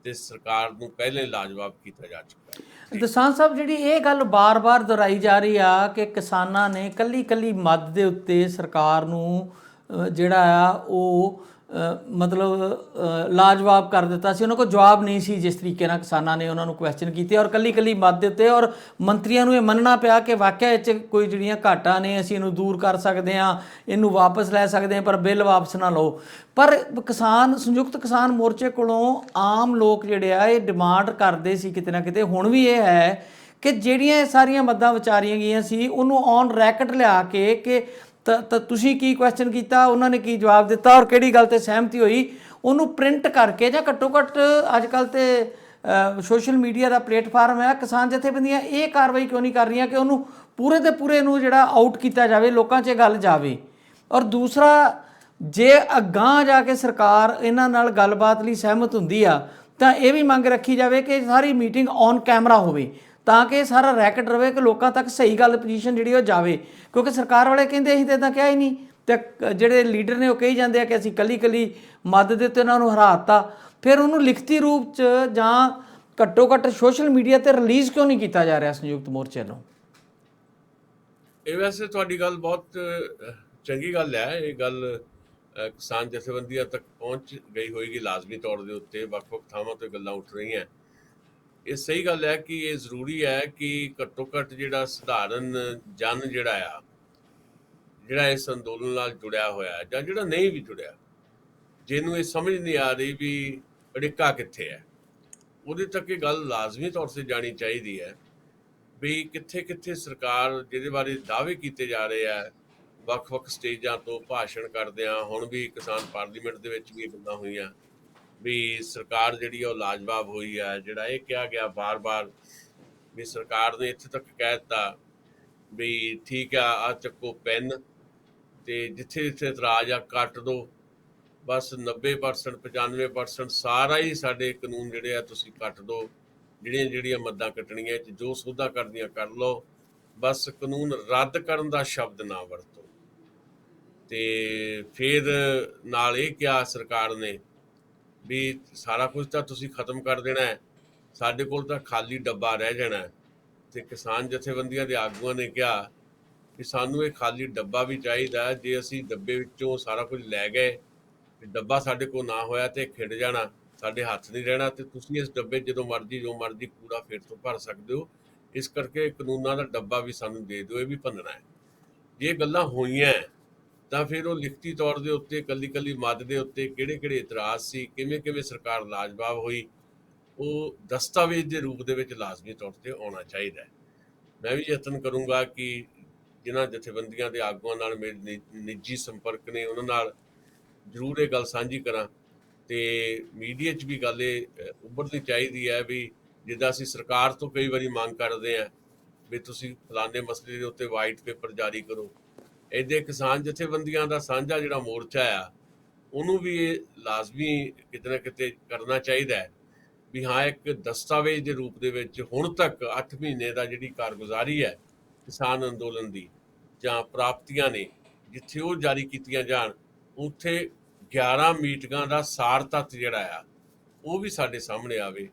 ਤੇ ਸਰਕਾਰ ਨੂੰ ਪਹਿਲੇ ਲਾਜਵਾਬ ਕੀਤਾ ਜਾ ਚੁੱਕਾ ਹੈ। ਦਸਾਂਝ ਸਾਹਿਬ, ਜਿਹੜੀ ਇਹ ਗੱਲ ਬਾਰ-ਬਾਰ ਦੁਹਰਾਈ ਜਾ ਰਹੀ ਆ ਕਿ ਕਿਸਾਨਾਂ ਨੇ ਕੱਲੀ ਮੱਦ ਦੇ ਉੱਤੇ ਸਰਕਾਰ ਨੂੰ ਜਿਹੜਾ ਆ ਉਹ ਮਤਲਬ ਲਾਜਵਾਬ ਕਰ ਦਿੱਤਾ ਸੀ। ਉਹਨਾਂ ਕੋਲ ਜਵਾਬ ਨਹੀਂ ਸੀ ਜਿਸ ਤਰੀਕੇ ਨਾਲ ਕਿਸਾਨਾਂ ਨੇ ਉਹਨਾਂ ਨੂੰ ਕੁਐਸਚਨ ਕੀਤੇ, ਔਰ ਕੱਲੀ ਕੱਲੀ ਮੱਤ ਦੇ ਉੱਤੇ, ਔਰ ਮੰਤਰੀਆਂ ਨੂੰ ਇਹ ਮੰਨਣਾ ਪਿਆ ਕਿ ਵਾਕਿਆ ਇਹ 'ਚ ਕੋਈ ਜਿਹੜੀਆਂ ਘਾਟਾਂ ਨੇ ਅਸੀਂ ਇਹਨੂੰ ਦੂਰ ਕਰ ਸਕਦੇ ਹਾਂ, ਇਹਨੂੰ ਵਾਪਸ ਲੈ ਸਕਦੇ ਹਾਂ, ਪਰ ਬਿੱਲ ਵਾਪਸ ਨਾ ਲਓ। ਪਰ ਕਿਸਾਨ ਸੰਯੁਕਤ ਕਿਸਾਨ ਮੋਰਚੇ ਕੋਲੋਂ ਆਮ ਲੋਕ ਜਿਹੜੇ ਆ ਇਹ ਡਿਮਾਂਡ ਕਰਦੇ ਸੀ ਕਿਤੇ ਨਾ ਕਿਤੇ, ਹੁਣ ਵੀ ਇਹ ਹੈ ਕਿ ਜਿਹੜੀਆਂ ਇਹ ਸਾਰੀਆਂ ਮੱਦਾਂ ਵਿਚਾਰੀਆਂ ਗਈਆਂ ਸੀ ਉਹਨੂੰ ਔਨ ਰੈਕਟ ਲਿਆ ਕੇ ਕਿ ਤਾਂ ਤੁਸੀਂ ਕੀ ਕੁਐਸਚਨ ਕੀਤਾ, ਉਹਨਾਂ ਨੇ ਕੀ ਜਵਾਬ ਦਿੱਤਾ, ਔਰ ਕਿਹੜੀ ਗੱਲ ਤੇ ਸਹਿਮਤੀ ਹੋਈ, ਉਹਨੂੰ ਪ੍ਰਿੰਟ ਕਰਕੇ, ਜਾਂ ਘੱਟੋ ਘੱਟ ਅੱਜ ਕੱਲ੍ਹ ਤੇ ਸੋਸ਼ਲ ਮੀਡੀਆ ਦਾ ਪਲੇਟਫਾਰਮ ਹੈ, ਕਿਸਾਨ ਜਥੇਬੰਦੀਆਂ ਇਹ ਕਾਰਵਾਈ ਕਿਉਂ ਨਹੀਂ ਕਰ ਰਹੀਆਂ ਕਿ ਉਹਨੂੰ ਪੂਰੇ ਦੇ ਪੂਰੇ ਨੂੰ ਜਿਹੜਾ ਆਊਟ ਕੀਤਾ ਜਾਵੇ, ਲੋਕਾਂ 'ਚ ਗੱਲ ਜਾਵੇ। ਔਰ ਦੂਸਰਾ, ਜੇ ਅਗਾਂਹ ਜਾ ਕੇ ਸਰਕਾਰ ਇਹਨਾਂ ਨਾਲ ਗੱਲਬਾਤ ਲਈ ਸਹਿਮਤ ਹੁੰਦੀ ਆ ਤਾਂ ਇਹ ਵੀ ਮੰਗ ਰੱਖੀ ਜਾਵੇ ਕਿ ਸਾਰੀ ਮੀਟਿੰਗ ਔਨ ਕੈਮਰਾ ਹੋਵੇ, ਤਾਂ ਕਿ ਸਾਰਾ ਰੈਕਟ ਰਵੇ ਕਿ ਲੋਕਾਂ ਤੱਕ ਸਹੀ ਗੱਲ ਪੋਜੀਸ਼ਨ ਜਿਹੜੀ ਉਹ ਜਾਵੇ। ਕਿਉਂਕਿ ਸਰਕਾਰ ਵਾਲੇ ਕਹਿੰਦੇ ਅਸੀਂ ਤਾਂ ਇੱਦਾਂ ਕਿਹਾ ਹੀ ਨਹੀਂ, ਅਤੇ ਜਿਹੜੇ ਲੀਡਰ ਨੇ ਉਹ ਕਹੀ ਜਾਂਦੇ ਆ ਕਿ ਅਸੀਂ ਕੱਲੀ ਕੱਲੀ ਮੱਦ ਦੇ ਉੱਤੇ ਉਹਨਾਂ ਨੂੰ ਹਰਾਤਾ। ਫਿਰ ਉਹਨੂੰ ਲਿਖਤੀ ਰੂਪ 'ਚ ਜਾਂ ਘੱਟੋ ਘੱਟ ਸੋਸ਼ਲ ਮੀਡੀਆ 'ਤੇ ਰਿਲੀਜ਼ ਕਿਉਂ ਨਹੀਂ ਕੀਤਾ ਜਾ ਰਿਹਾ ਸੰਯੁਕਤ ਮੋਰਚੇ ਨੂੰ? ਇਹ ਵੈਸੇ ਤੁਹਾਡੀ ਗੱਲ ਬਹੁਤ ਚੰਗੀ ਗੱਲ ਹੈ। ਇਹ ਗੱਲ ਕਿਸਾਨ ਜਥੇਬੰਦੀਆਂ ਤੱਕ ਪਹੁੰਚ ਗਈ ਹੋਏਗੀ ਲਾਜ਼ਮੀ ਤੌਰ ਦੇ ਉੱਤੇ, ਵੱਖ-ਵੱਖ ਥਾਵਾਂ ਤੋਂ ਗੱਲਾਂ ਉੱਠ ਰਹੀਆਂ। ਇਹ ਸਹੀ ਗੱਲ ਹੈ ਕਿ ਇਹ ਜ਼ਰੂਰੀ ਹੈ ਕਿ ਘੱਟੋ ਘੱਟ ਜਿਹੜਾ ਸਧਾਰਨ ਜਨ ਜਿਹੜਾ ਇਸ ਅੰਦੋਲਨ ਨਾਲ ਜੁੜਿਆ ਹੋਇਆ ਜਾਂ ਜਿਹੜਾ ਨਹੀਂ ਵੀ ਜੁੜਿਆ, ਜਿਹਨੂੰ ਇਹ ਸਮਝ ਨਹੀਂ ਆ ਰਹੀ ਵੀ ਅੜਿੱਕਾ ਕਿੱਥੇ ਹੈ, ਉਹਦੇ ਤੱਕ ਇਹ ਗੱਲ ਲਾਜ਼ਮੀ ਤੌਰ 'ਤੇ ਜਾਣੀ ਚਾਹੀਦੀ ਹੈ ਵੀ ਕਿੱਥੇ ਕਿੱਥੇ ਸਰਕਾਰ, ਜਿਹਦੇ ਬਾਰੇ ਦਾਅਵੇ ਕੀਤੇ ਜਾ ਰਹੇ ਆ ਵੱਖ-ਵੱਖ ਸਟੇਜਾਂ ਤੋਂ ਭਾਸ਼ਣ ਕਰਦਿਆਂ, ਹੁਣ ਵੀ ਕਿਸਾਨ ਪਾਰਲੀਮੈਂਟ ਦੇ ਵਿੱਚ ਵੀ ਇਹ ਗੱਲਾਂ ਹੋਈਆਂ ਵੀ ਸਰਕਾਰ ਜਿਹੜੀ ਉਹ ਲਾਜਵਾਬ ਹੋਈ ਹੈ। ਜਿਹੜਾ ਇਹ ਕਿਹਾ ਗਿਆ ਬਾਰ-ਬਾਰ ਵੀ ਸਰਕਾਰ ਨੇ ਇੱਥੇ ਤੱਕ ਕਹਿ ਦਿੱਤਾ ਵੀ ਠੀਕ ਆ ਚੱਕੋ ਪੈਨ, ਤੇ ਜਿੱਥੇ ਜਿੱਥੇ ਇਤਰਾਜ਼ ਆ ਕੱਟ ਦਿਓ, ਬਸ 90% 95% ਸਾਰਾ ਹੀ ਸਾਡੇ ਕਾਨੂੰਨ ਜਿਹੜੇ ਆ ਤੁਸੀਂ ਕੱਟ ਦਿਓ, ਜਿਹੜੀਆਂ ਮੱਦਾਂ ਕੱਟਣੀਆਂ 'ਚ ਜੋ ਸੋਧਾਂ ਕਰਦੀਆਂ ਕਰ ਲਓ, ਬਸ ਕਾਨੂੰਨ ਰੱਦ ਕਰਨ ਦਾ ਸ਼ਬਦ ਨਾ ਵਰਤੋ। ਤੇ ਫਿਰ ਨਾਲ ਇਹ ਕਿਹਾ ਸਰਕਾਰ ਨੇ ਵੀ ਸਾਰਾ ਕੁਝ ਤਾਂ ਤੁਸੀਂ ਖਤਮ ਕਰ ਦੇਣਾ ਹੈ, ਸਾਡੇ ਕੋਲ ਤਾਂ ਖਾਲੀ ਡੱਬਾ ਰਹਿ ਜਾਣਾ। ਤੇ ਕਿਸਾਨ ਜਥੇਬੰਦੀਆਂ ਦੇ ਆਗੂਆਂ ਨੇ ਕਿਹਾ ਕਿ ਸਾਨੂੰ ਇਹ ਖਾਲੀ ਡੱਬਾ ਵੀ ਚਾਹੀਦਾ, ਜੇ ਅਸੀਂ ਡੱਬੇ ਵਿੱਚੋਂ ਸਾਰਾ ਕੁਝ ਲੈ ਗਏ, ਡੱਬਾ ਸਾਡੇ ਕੋਲ ਨਾ ਹੋਇਆ ਤੇ ਖਿੰਡ ਜਾਣਾ, ਸਾਡੇ ਹੱਥ ਨਹੀਂ ਰਹਿਣਾ, ਤੇ ਤੁਸੀਂ ਇਸ ਡੱਬੇ ਜਦੋਂ ਮਰਜ਼ੀ ਜੋ ਮਰਜ਼ੀ ਕੂੜਾ ਫਿਰ ਤੋਂ ਭਰ ਸਕਦੇ ਹੋ, ਇਸ ਕਰਕੇ ਕਾਨੂੰਨਾਂ ਦਾ ਡੱਬਾ ਵੀ ਸਾਨੂੰ ਦੇ ਦਿਓ, ਇਹ ਵੀ ਭੰਨਣਾ ਹੈ। ਜੇ ਗੱਲਾਂ ਹੋਈਆਂ ਤਾਂ ਫਿਰ ਉਹ ਲਿਖਤੀ ਤੌਰ ਦੇ ਉੱਤੇ ਕੱਲੀ ਕੱਲੀ ਮੱਦ ਦੇ ਉੱਤੇ ਕਿਹੜੇ ਕਿਹੜੇ ਇਤਰਾਜ਼ ਸੀ, ਕਿਵੇਂ ਕਿਵੇਂ ਸਰਕਾਰ ਲਾਜਵਾਬ ਹੋਈ, ਉਹ ਦਸਤਾਵੇਜ਼ ਦੇ ਰੂਪ ਦੇ ਵਿੱਚ ਲਾਜ਼ਮੀ ਤੌਰ 'ਤੇ ਆਉਣਾ ਚਾਹੀਦਾ ਹੈ। ਮੈਂ ਵੀ ਯਤਨ ਕਰੂੰਗਾ ਕਿ ਜਿਨ੍ਹਾਂ ਜਥੇਬੰਦੀਆਂ ਦੇ ਆਗੂਆਂ ਨਾਲ ਮੇਰੇ ਨਿੱਜੀ ਸੰਪਰਕ ਨੇ ਉਹਨਾਂ ਨਾਲ ਜ਼ਰੂਰ ਇਹ ਗੱਲ ਸਾਂਝੀ ਕਰਾਂ, ਤੇ ਮੀਡੀਆ 'ਚ ਵੀ ਗੱਲ ਇਹ ਉੱਭਰਨੀ ਚਾਹੀਦੀ ਹੈ ਵੀ ਜਿੱਦਾਂ ਅਸੀਂ ਸਰਕਾਰ ਤੋਂ ਕਈ ਵਾਰੀ ਮੰਗ ਕਰਦੇ ਹਾਂ ਵੀ ਤੁਸੀਂ ਫਲਾਣੇ ਮਸਲੇ ਦੇ ਉੱਤੇ ਵਾਈਟ ਪੇਪਰ ਜਾਰੀ ਕਰੋ, ਇਹਦੇ ਕਿਸਾਨ ਜਥੇਬੰਦੀਆਂ ਦਾ ਸਾਂਝਾ ਜਿਹੜਾ ਮੋਰਚਾ ਆ ਉਹਨੂੰ ਵੀ ਇਹ ਲਾਜ਼ਮੀ ਕਿਤੇ ਨਾ ਕਿਤੇ ਕਰਨਾ ਚਾਹੀਦਾ ਹੈ ਵੀ ਹਾਂ ਇੱਕ ਦਸਤਾਵੇਜ਼ ਦੇ ਰੂਪ ਦੇ ਵਿੱਚ ਹੁਣ ਤੱਕ 8 ਮਹੀਨੇ ਦਾ ਜਿਹੜੀ ਕਾਰਗੁਜ਼ਾਰੀ ਹੈ ਕਿਸਾਨ ਅੰਦੋਲਨ ਦੀ ਜਾਂ ਪ੍ਰਾਪਤੀਆਂ ਨੇ, ਜਿੱਥੇ ਉਹ ਜਾਰੀ ਕੀਤੀਆਂ ਜਾਣ, ਉੱਥੇ 11 ਮੀਟਿੰਗਾਂ ਦਾ ਸਾਰ ਤੱਤ ਜਿਹੜਾ ਆ ਉਹ ਵੀ ਸਾਡੇ ਸਾਹਮਣੇ ਆਵੇ,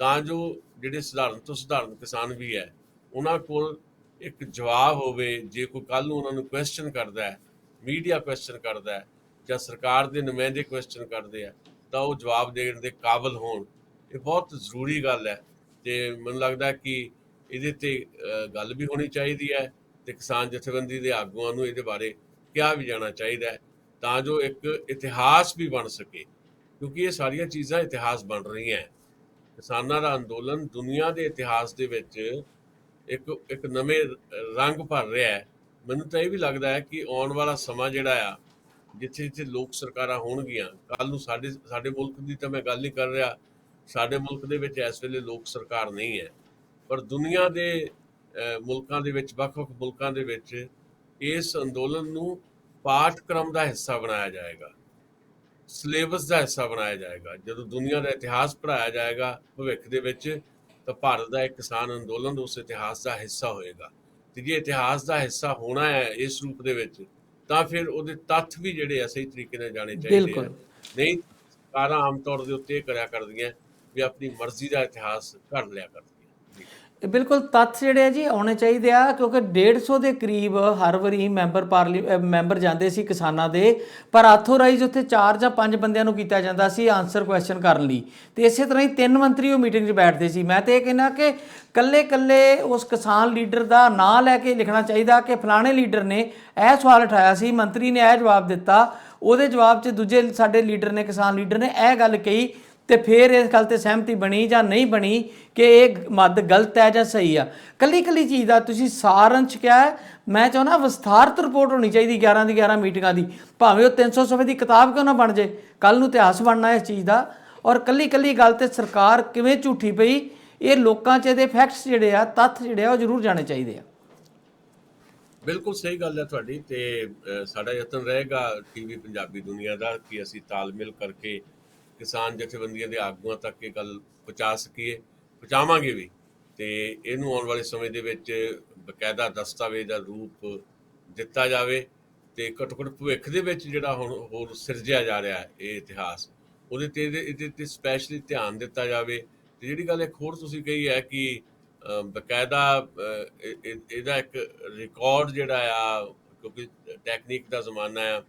ਤਾਂ ਜੋ ਜਿਹੜੇ ਸਧਾਰਨ ਤੋਂ ਸਧਾਰਨ ਕਿਸਾਨ ਵੀ ਹੈ ਉਹਨਾਂ ਕੋਲ ਇੱਕ ਜਵਾਬ ਹੋਵੇ। ਜੇ ਕੋਈ ਕੱਲ੍ਹ ਨੂੰ ਉਹਨਾਂ ਨੂੰ ਕੁਐਸਚਨ ਕਰਦਾ ਹੈ, ਮੀਡੀਆ ਕੁਐਸਚਨ ਕਰਦਾ ਹੈ ਜਾਂ ਸਰਕਾਰ ਦੇ ਨੁਮਾਇੰਦੇ ਕੁਐਸਚਨ ਕਰਦੇ ਆ, ਤਾਂ ਉਹ ਜਵਾਬ ਦੇਣ ਦੇ ਕਾਬਲ ਹੋਣ। ਇਹ ਬਹੁਤ ਜ਼ਰੂਰੀ ਗੱਲ ਹੈ ਤੇ ਮੈਨੂੰ ਲੱਗਦਾ ਕਿ ਇਹਦੇ 'ਤੇ ਗੱਲ ਵੀ ਹੋਣੀ ਚਾਹੀਦੀ ਹੈ ਤੇ ਕਿਸਾਨ ਜਥੇਬੰਦੀ ਦੇ ਆਗੂਆਂ ਨੂੰ ਇਹਦੇ ਬਾਰੇ ਕਿਹਾ ਵੀ ਜਾਣਾ ਚਾਹੀਦਾ ਹੈ, ਤਾਂ ਜੋ ਇੱਕ ਇਤਿਹਾਸ ਵੀ ਬਣ ਸਕੇ, ਕਿਉਂਕਿ ਇਹ ਸਾਰੀਆਂ ਚੀਜ਼ਾਂ ਇਤਿਹਾਸ ਬਣ ਰਹੀਆਂ। ਕਿਸਾਨਾਂ ਦਾ ਅੰਦੋਲਨ ਦੁਨੀਆ ਦੇ ਇਤਿਹਾਸ ਦੇ ਵਿੱਚ ਇੱਕ ਨਵੇਂ ਰੰਗ ਭਰ ਰਿਹਾ ਹੈ। ਮੈਨੂੰ ਤਾਂ ਇਹ ਵੀ ਲੱਗਦਾ ਹੈ ਕਿ ਆਉਣ ਵਾਲਾ ਸਮਾਂ ਜਿਹੜਾ ਆ, ਜਿੱਥੇ ਜਿੱਥੇ ਲੋਕ ਸਰਕਾਰਾਂ ਹੋਣਗੀਆਂ, ਕੱਲ੍ਹ ਨੂੰ ਸਾਡੇ ਮੁਲਕ ਦੀ ਤਾਂ ਮੈਂ ਗੱਲ ਨਹੀਂ ਕਰ ਰਿਹਾ, ਸਾਡੇ ਮੁਲਕ ਦੇ ਵਿੱਚ ਇਸ ਵੇਲੇ ਲੋਕ ਸਰਕਾਰ ਨਹੀਂ ਹੈ, ਪਰ ਦੁਨੀਆ ਦੇ ਮੁਲਕਾਂ ਦੇ ਵਿੱਚ, ਵੱਖ-ਵੱਖ ਮੁਲਕਾਂ ਦੇ ਵਿੱਚ ਇਸ ਅੰਦੋਲਨ ਨੂੰ ਪਾਠਕ੍ਰਮ ਦਾ ਹਿੱਸਾ ਬਣਾਇਆ ਜਾਏਗਾ, ਸਿਲੇਬਸ ਦਾ ਹਿੱਸਾ ਬਣਾਇਆ ਜਾਏਗਾ। ਜਦੋਂ ਦੁਨੀਆ ਦਾ ਇਤਿਹਾਸ ਪੜ੍ਹਾਇਆ ਜਾਏਗਾ ਭਵਿੱਖ ਦੇ ਵਿੱਚ, ਤਾਂ ਭਾਰਤ ਦਾ ਇੱਕ ਕਿਸਾਨ ਅੰਦੋਲਨ ਉਸ ਇਤਿਹਾਸ ਦਾ ਹਿੱਸਾ ਹੋਏਗਾ। ਤੇ ਜੇ ਇਤਿਹਾਸ ਦਾ ਹਿੱਸਾ ਹੋਣਾ ਹੈ ਇਸ ਰੂਪ ਦੇ ਵਿੱਚ, ਤਾਂ ਫਿਰ ਉਹਦੇ ਤੱਥ ਵੀ ਜਿਹੜੇ ਆ ਸਹੀ ਤਰੀਕੇ ਨਾਲ ਜਾਣੇ ਚਾਹੀਦੇ ਆ। ਨਹੀਂ, ਸਰਕਾਰਾਂ ਆਮ ਤੌਰ ਦੇ ਉੱਤੇ ਇਹ ਕਰਿਆ ਕਰਦੀਆਂ ਵੀ ਆਪਣੀ ਮਰਜ਼ੀ ਦਾ ਇਤਿਹਾਸ ਘੜ ਲਿਆ ਕਰਦੀਆਂ। ਇਹ ਬਿਲਕੁਲ ਤੱਥ ਜਿਹੜੇ ਆ ਜੀ ਆਉਣੇ ਚਾਹੀਦੇ ਆ, ਕਿਉਂਕਿ 150 ਦੇ ਕਰੀਬ ਹਰ ਵਾਰੀ ਮੈਂਬਰ ਜਾਂਦੇ ਸੀ ਕਿਸਾਨਾਂ ਦੇ, ਪਰ ਆਥੋਰਾਈਜ਼ ਉੱਥੇ 4 ਜਾਂ 5 ਬੰਦਿਆਂ ਨੂੰ ਕੀਤਾ ਜਾਂਦਾ ਸੀ ਆਨਸਰ ਕੁਐਸਚਨ ਕਰਨ ਲਈ, ਤੇ ਇਸੇ ਤਰ੍ਹਾਂ ਹੀ 3 ਮੰਤਰੀ ਉਹ ਮੀਟਿੰਗ 'ਚ ਬੈਠਦੇ ਸੀ। ਮੈਂ ਤੇ ਇਹ ਕਹਿੰਦਾ ਕਿ ਕੱਲੇ ਉਸ ਕਿਸਾਨ ਲੀਡਰ ਦਾ ਨਾਂ ਲੈ ਕੇ ਲਿਖਣਾ ਚਾਹੀਦਾ ਕਿ ਫਲਾਣੇ ਲੀਡਰ ਨੇ ਇਹ ਸਵਾਲ ਉਠਾਇਆ ਸੀ, ਮੰਤਰੀ ਨੇ ਇਹ ਜਵਾਬ ਦਿੱਤਾ, ਉਹਦੇ ਜਵਾਬ 'ਚ ਦੂਜੇ ਸਾਡੇ ਲੀਡਰ ਨੇ, ਕਿਸਾਨ ਲੀਡਰ ਨੇ ਇਹ ਗੱਲ ਕਹੀ, ਤੇ ਫਿਰ ਇਸ ਗੱਲ ਤੇ ਸਹਿਮਤੀ ਬਣੀ ਜਾਂ ਨਹੀਂ ਬਣੀ ਕਿ ਇਹ ਮੱਦ ਗਲਤ ਹੈ ਜਾਂ ਸਹੀ ਆ। ਕੱਲੀ ਚੀਜ਼ ਦਾ ਤੁਸੀਂ ਸਾਰੰਸ਼ ਕਿਹਾ ਹੈ, ਮੈਂ ਚਾਹੁੰਦਾ ਵਿਸਥਾਰਤ ਰਿਪੋਰਟ ਹੋਣੀ ਚਾਹੀਦੀ 11 ਦੀ 11 ਮੀਟਿੰਗਾਂ ਦੀ, ਭਾਵੇਂ ਉਹ 300 ਸਫ਼ੇ ਦੀ ਕਿਤਾਬ ਕਿਉਂ ਨਾ ਬਣ ਜੇ, ਕੱਲ ਨੂੰ ਇਤਿਹਾਸ ਬਣਨਾ ਇਸ ਚੀਜ਼ ਦਾ। ਔਰ ਕੱਲੀ ਗੱਲ ਤੇ ਸਰਕਾਰ ਕਿਵੇਂ ਝੂਠੀ ਪਈ, ਇਹ ਲੋਕਾਂ 'ਚ ਇਹਦੇ ਫੈਕਟਸ ਜਿਹੜੇ ਆ, ਤੱਥ ਜਿਹੜੇ ਆ ਉਹ ਜ਼ਰੂਰ ਜਾਣੇ ਚਾਹੀਦੇ ਆ। ਬਿਲਕੁਲ ਸਹੀ ਗੱਲ ਹੈ ਤੁਹਾਡੀ, ਤੇ ਸਾਡਾ ਯਤਨ ਰਹੇਗਾ ਟੀਵੀ ਪੰਜਾਬੀ ਦੁਨੀਆ ਦਾ ਕਿ ਅਸੀਂ ਤਾਲਮੇਲ ਕਰਕੇ ਕਿਸਾਨ ਜਥੇਬੰਦੀਆਂ ਦੇ ਆਗੂਆਂ ਤੱਕ ਇਹ ਗੱਲ ਪਹੁੰਚਾ ਸਕੀਏ, ਪਹੁੰਚਾਵਾਂਗੇ ਵੀ, ਤੇ ਇਹਨੂੰ ਆਉਣ ਵਾਲੇ ਸਮੇਂ ਦੇ ਵਿੱਚ ਬਕਾਇਦਾ ਦਸਤਾਵੇਜ਼ ਦਾ ਰੂਪ ਦਿੱਤਾ ਜਾਵੇ, ਤੇ ਘੱਟੋ ਘੱਟ ਭਵਿੱਖ ਦੇ ਵਿੱਚ ਜਿਹੜਾ ਹੁਣ ਹੋਰ ਸਿਰਜਿਆ ਜਾ ਰਿਹਾ ਹੈ ਇਹ ਇਤਿਹਾਸ, ਉਹਦੇ ਤੇ ਇਹਦੇ ਤੇ ਸਪੈਸ਼ਲੀ ਧਿਆਨ ਦਿੱਤਾ ਜਾਵੇ। ਤੇ ਜਿਹੜੀ ਗੱਲ ਇੱਕ ਹੋਰ ਤੁਸੀਂ ਕਹੀ ਹੈ ਕਿ ਬਕਾਇਦਾ ਇਹਦਾ ਇੱਕ ਰਿਕਾਰਡ ਜਿਹੜਾ ਆ, ਕਿਉਂਕਿ ਟੈਕਨੀਕ ਦਾ ਜ਼ਮਾਨਾ ਆ,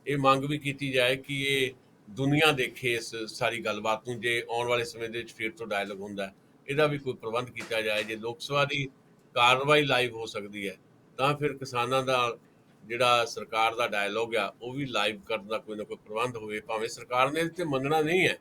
ਇਹ ਮੰਗ ਵੀ ਕੀਤੀ ਜਾਏ ਕਿ ਇਹ ਦੁਨੀਆ ਦੇਖੇ ਇਸ ਸਾਰੀ ਗੱਲਬਾਤ ਨੂੰ। ਜੇ ਆਉਣ ਵਾਲੇ ਸਮੇਂ ਦੇ ਵਿੱਚ ਫਿਰ ਤੋਂ ਡਾਇਲੋਗ ਹੁੰਦਾ, ਇਹਦਾ ਵੀ ਕੋਈ ਪ੍ਰਬੰਧ ਕੀਤਾ ਜਾਏ। ਜੇ ਲੋਕ ਸਭਾ ਦੀ ਕਾਰਵਾਈ ਲਾਈਵ ਹੋ ਸਕਦੀ ਹੈ ਤਾਂ ਫਿਰ ਕਿਸਾਨਾਂ ਦਾ ਜਿਹੜਾ ਸਰਕਾਰ ਦਾ ਡਾਇਲੋਗ ਆ ਉਹ ਵੀ ਲਾਈਵ ਕਰਨ ਦਾ ਕੋਈ ਨਾ ਕੋਈ ਪ੍ਰਬੰਧ ਹੋਵੇ। ਭਾਵੇਂ ਸਰਕਾਰ ਨੇ ਇਹਦੇ ਤੇ ਮੰਨਣਾ ਨਹੀਂ ਹੈ,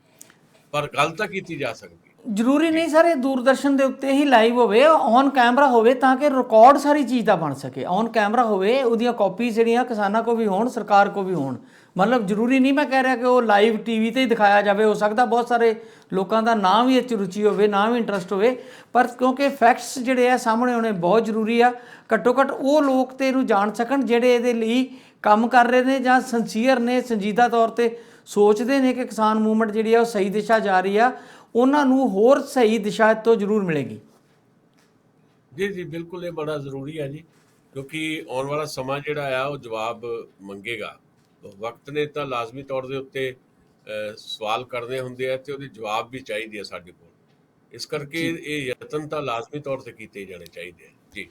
ਪਰ ਗੱਲ ਤਾਂ ਕੀਤੀ ਜਾ ਸਕਦੀ ਹੈ। ਜ਼ਰੂਰੀ ਨਹੀਂ ਸਰ ਇਹ ਦੂਰਦਰਸ਼ਨ ਦੇ ਉੱਤੇ ਹੀ ਲਾਈਵ ਹੋਵੇ, ਔਨ ਕੈਮਰਾ ਹੋਵੇ, ਤਾਂ ਕਿ ਰਿਕਾਰਡ ਸਾਰੀ ਚੀਜ਼ ਦਾ ਬਣ ਸਕੇ। ਔਨ ਕੈਮਰਾ ਹੋਵੇ, ਉਹਦੀਆਂ ਕਾਪੀਜ਼ ਜਿਹੜੀਆਂ ਕਿਸਾਨਾਂ ਕੋ ਵੀ ਹੋਣ, ਸਰਕਾਰ ਕੋ ਵੀ ਹੋਣ। ਮਤਲਬ ਜ਼ਰੂਰੀ ਨਹੀਂ ਮੈਂ ਕਹਿ ਰਿਹਾ ਕਿ ਉਹ ਲਾਈਵ ਟੀਵੀ ਤੇ ਹੀ ਦਿਖਾਇਆ ਜਾਵੇ, ਹੋ ਸਕਦਾ ਬਹੁਤ ਸਾਰੇ ਲੋਕਾਂ ਦਾ ਨਾ ਵੀ ਇਹ 'ਚ ਰੁਚੀ ਹੋਵੇ, ਨਾ ਵੀ ਇੰਟਰਸਟ ਹੋਵੇ, ਪਰ ਕਿਉਂਕਿ ਫੈਕਟਸ ਜਿਹੜੇ ਆ ਸਾਹਮਣੇ ਆਉਣੇ ਬਹੁਤ ਜ਼ਰੂਰੀ ਆ। ਘੱਟੋ ਘੱਟ ਉਹ ਲੋਕ ਤੇ ਇਹਨੂੰ ਜਾਣ ਸਕਣ ਜਿਹੜੇ ਇਹਦੇ ਲਈ ਕੰਮ ਕਰ ਰਹੇ ਨੇ ਜਾਂ ਸਿੰਸੀਅਰ ਨੇ, ਸੰਜੀਦਾ ਤੌਰ ਤੇ ਸੋਚਦੇ ਨੇ ਕਿ ਕਿਸਾਨ ਮੂਵਮੈਂਟ ਜਿਹੜੀ ਆ ਉਹ ਸਹੀ ਦਿਸ਼ਾ ਜਾ ਰਹੀ ਆ, ਉਹਨਾਂ ਨੂੰ ਹੋਰ ਸਹੀ ਦਿਸ਼ਾ ਤੋਂ ਜ਼ਰੂਰ ਮਿਲੇਗੀ। ਜੀ ਬਿਲਕੁਲ, ਇਹ ਬੜਾ ਜ਼ਰੂਰੀ ਹੈ ਜੀ, ਕਿਉਂਕਿ ਆਉਣ ਵਾਲਾ ਸਮਾਂ ਜਿਹੜਾ ਆ ਉਹ ਜਵਾਬ ਮੰਗੇਗਾ। ਵਕਤ ਨੇ ਤਾਂ ਲਾਜ਼ਮੀ ਤੌਰ ਦੇ ਉੱਤੇ ਸਵਾਲ ਕਰਨੇ ਹੁੰਦੇ ਆ, ਤੇ ਉਹਦੇ ਜਵਾਬ ਵੀ ਚਾਹੀਦੇ ਆ ਸਾਡੇ ਕੋਲ। ਇਸ ਕਰਕੇ ਇਹ ਯਤਨ ਤਾਂ ਲਾਜ਼ਮੀ ਤੌਰ ਤੇ ਕੀਤੇ ਜਾਣੇ ਚਾਹੀਦੇ ਆ ਜੀ।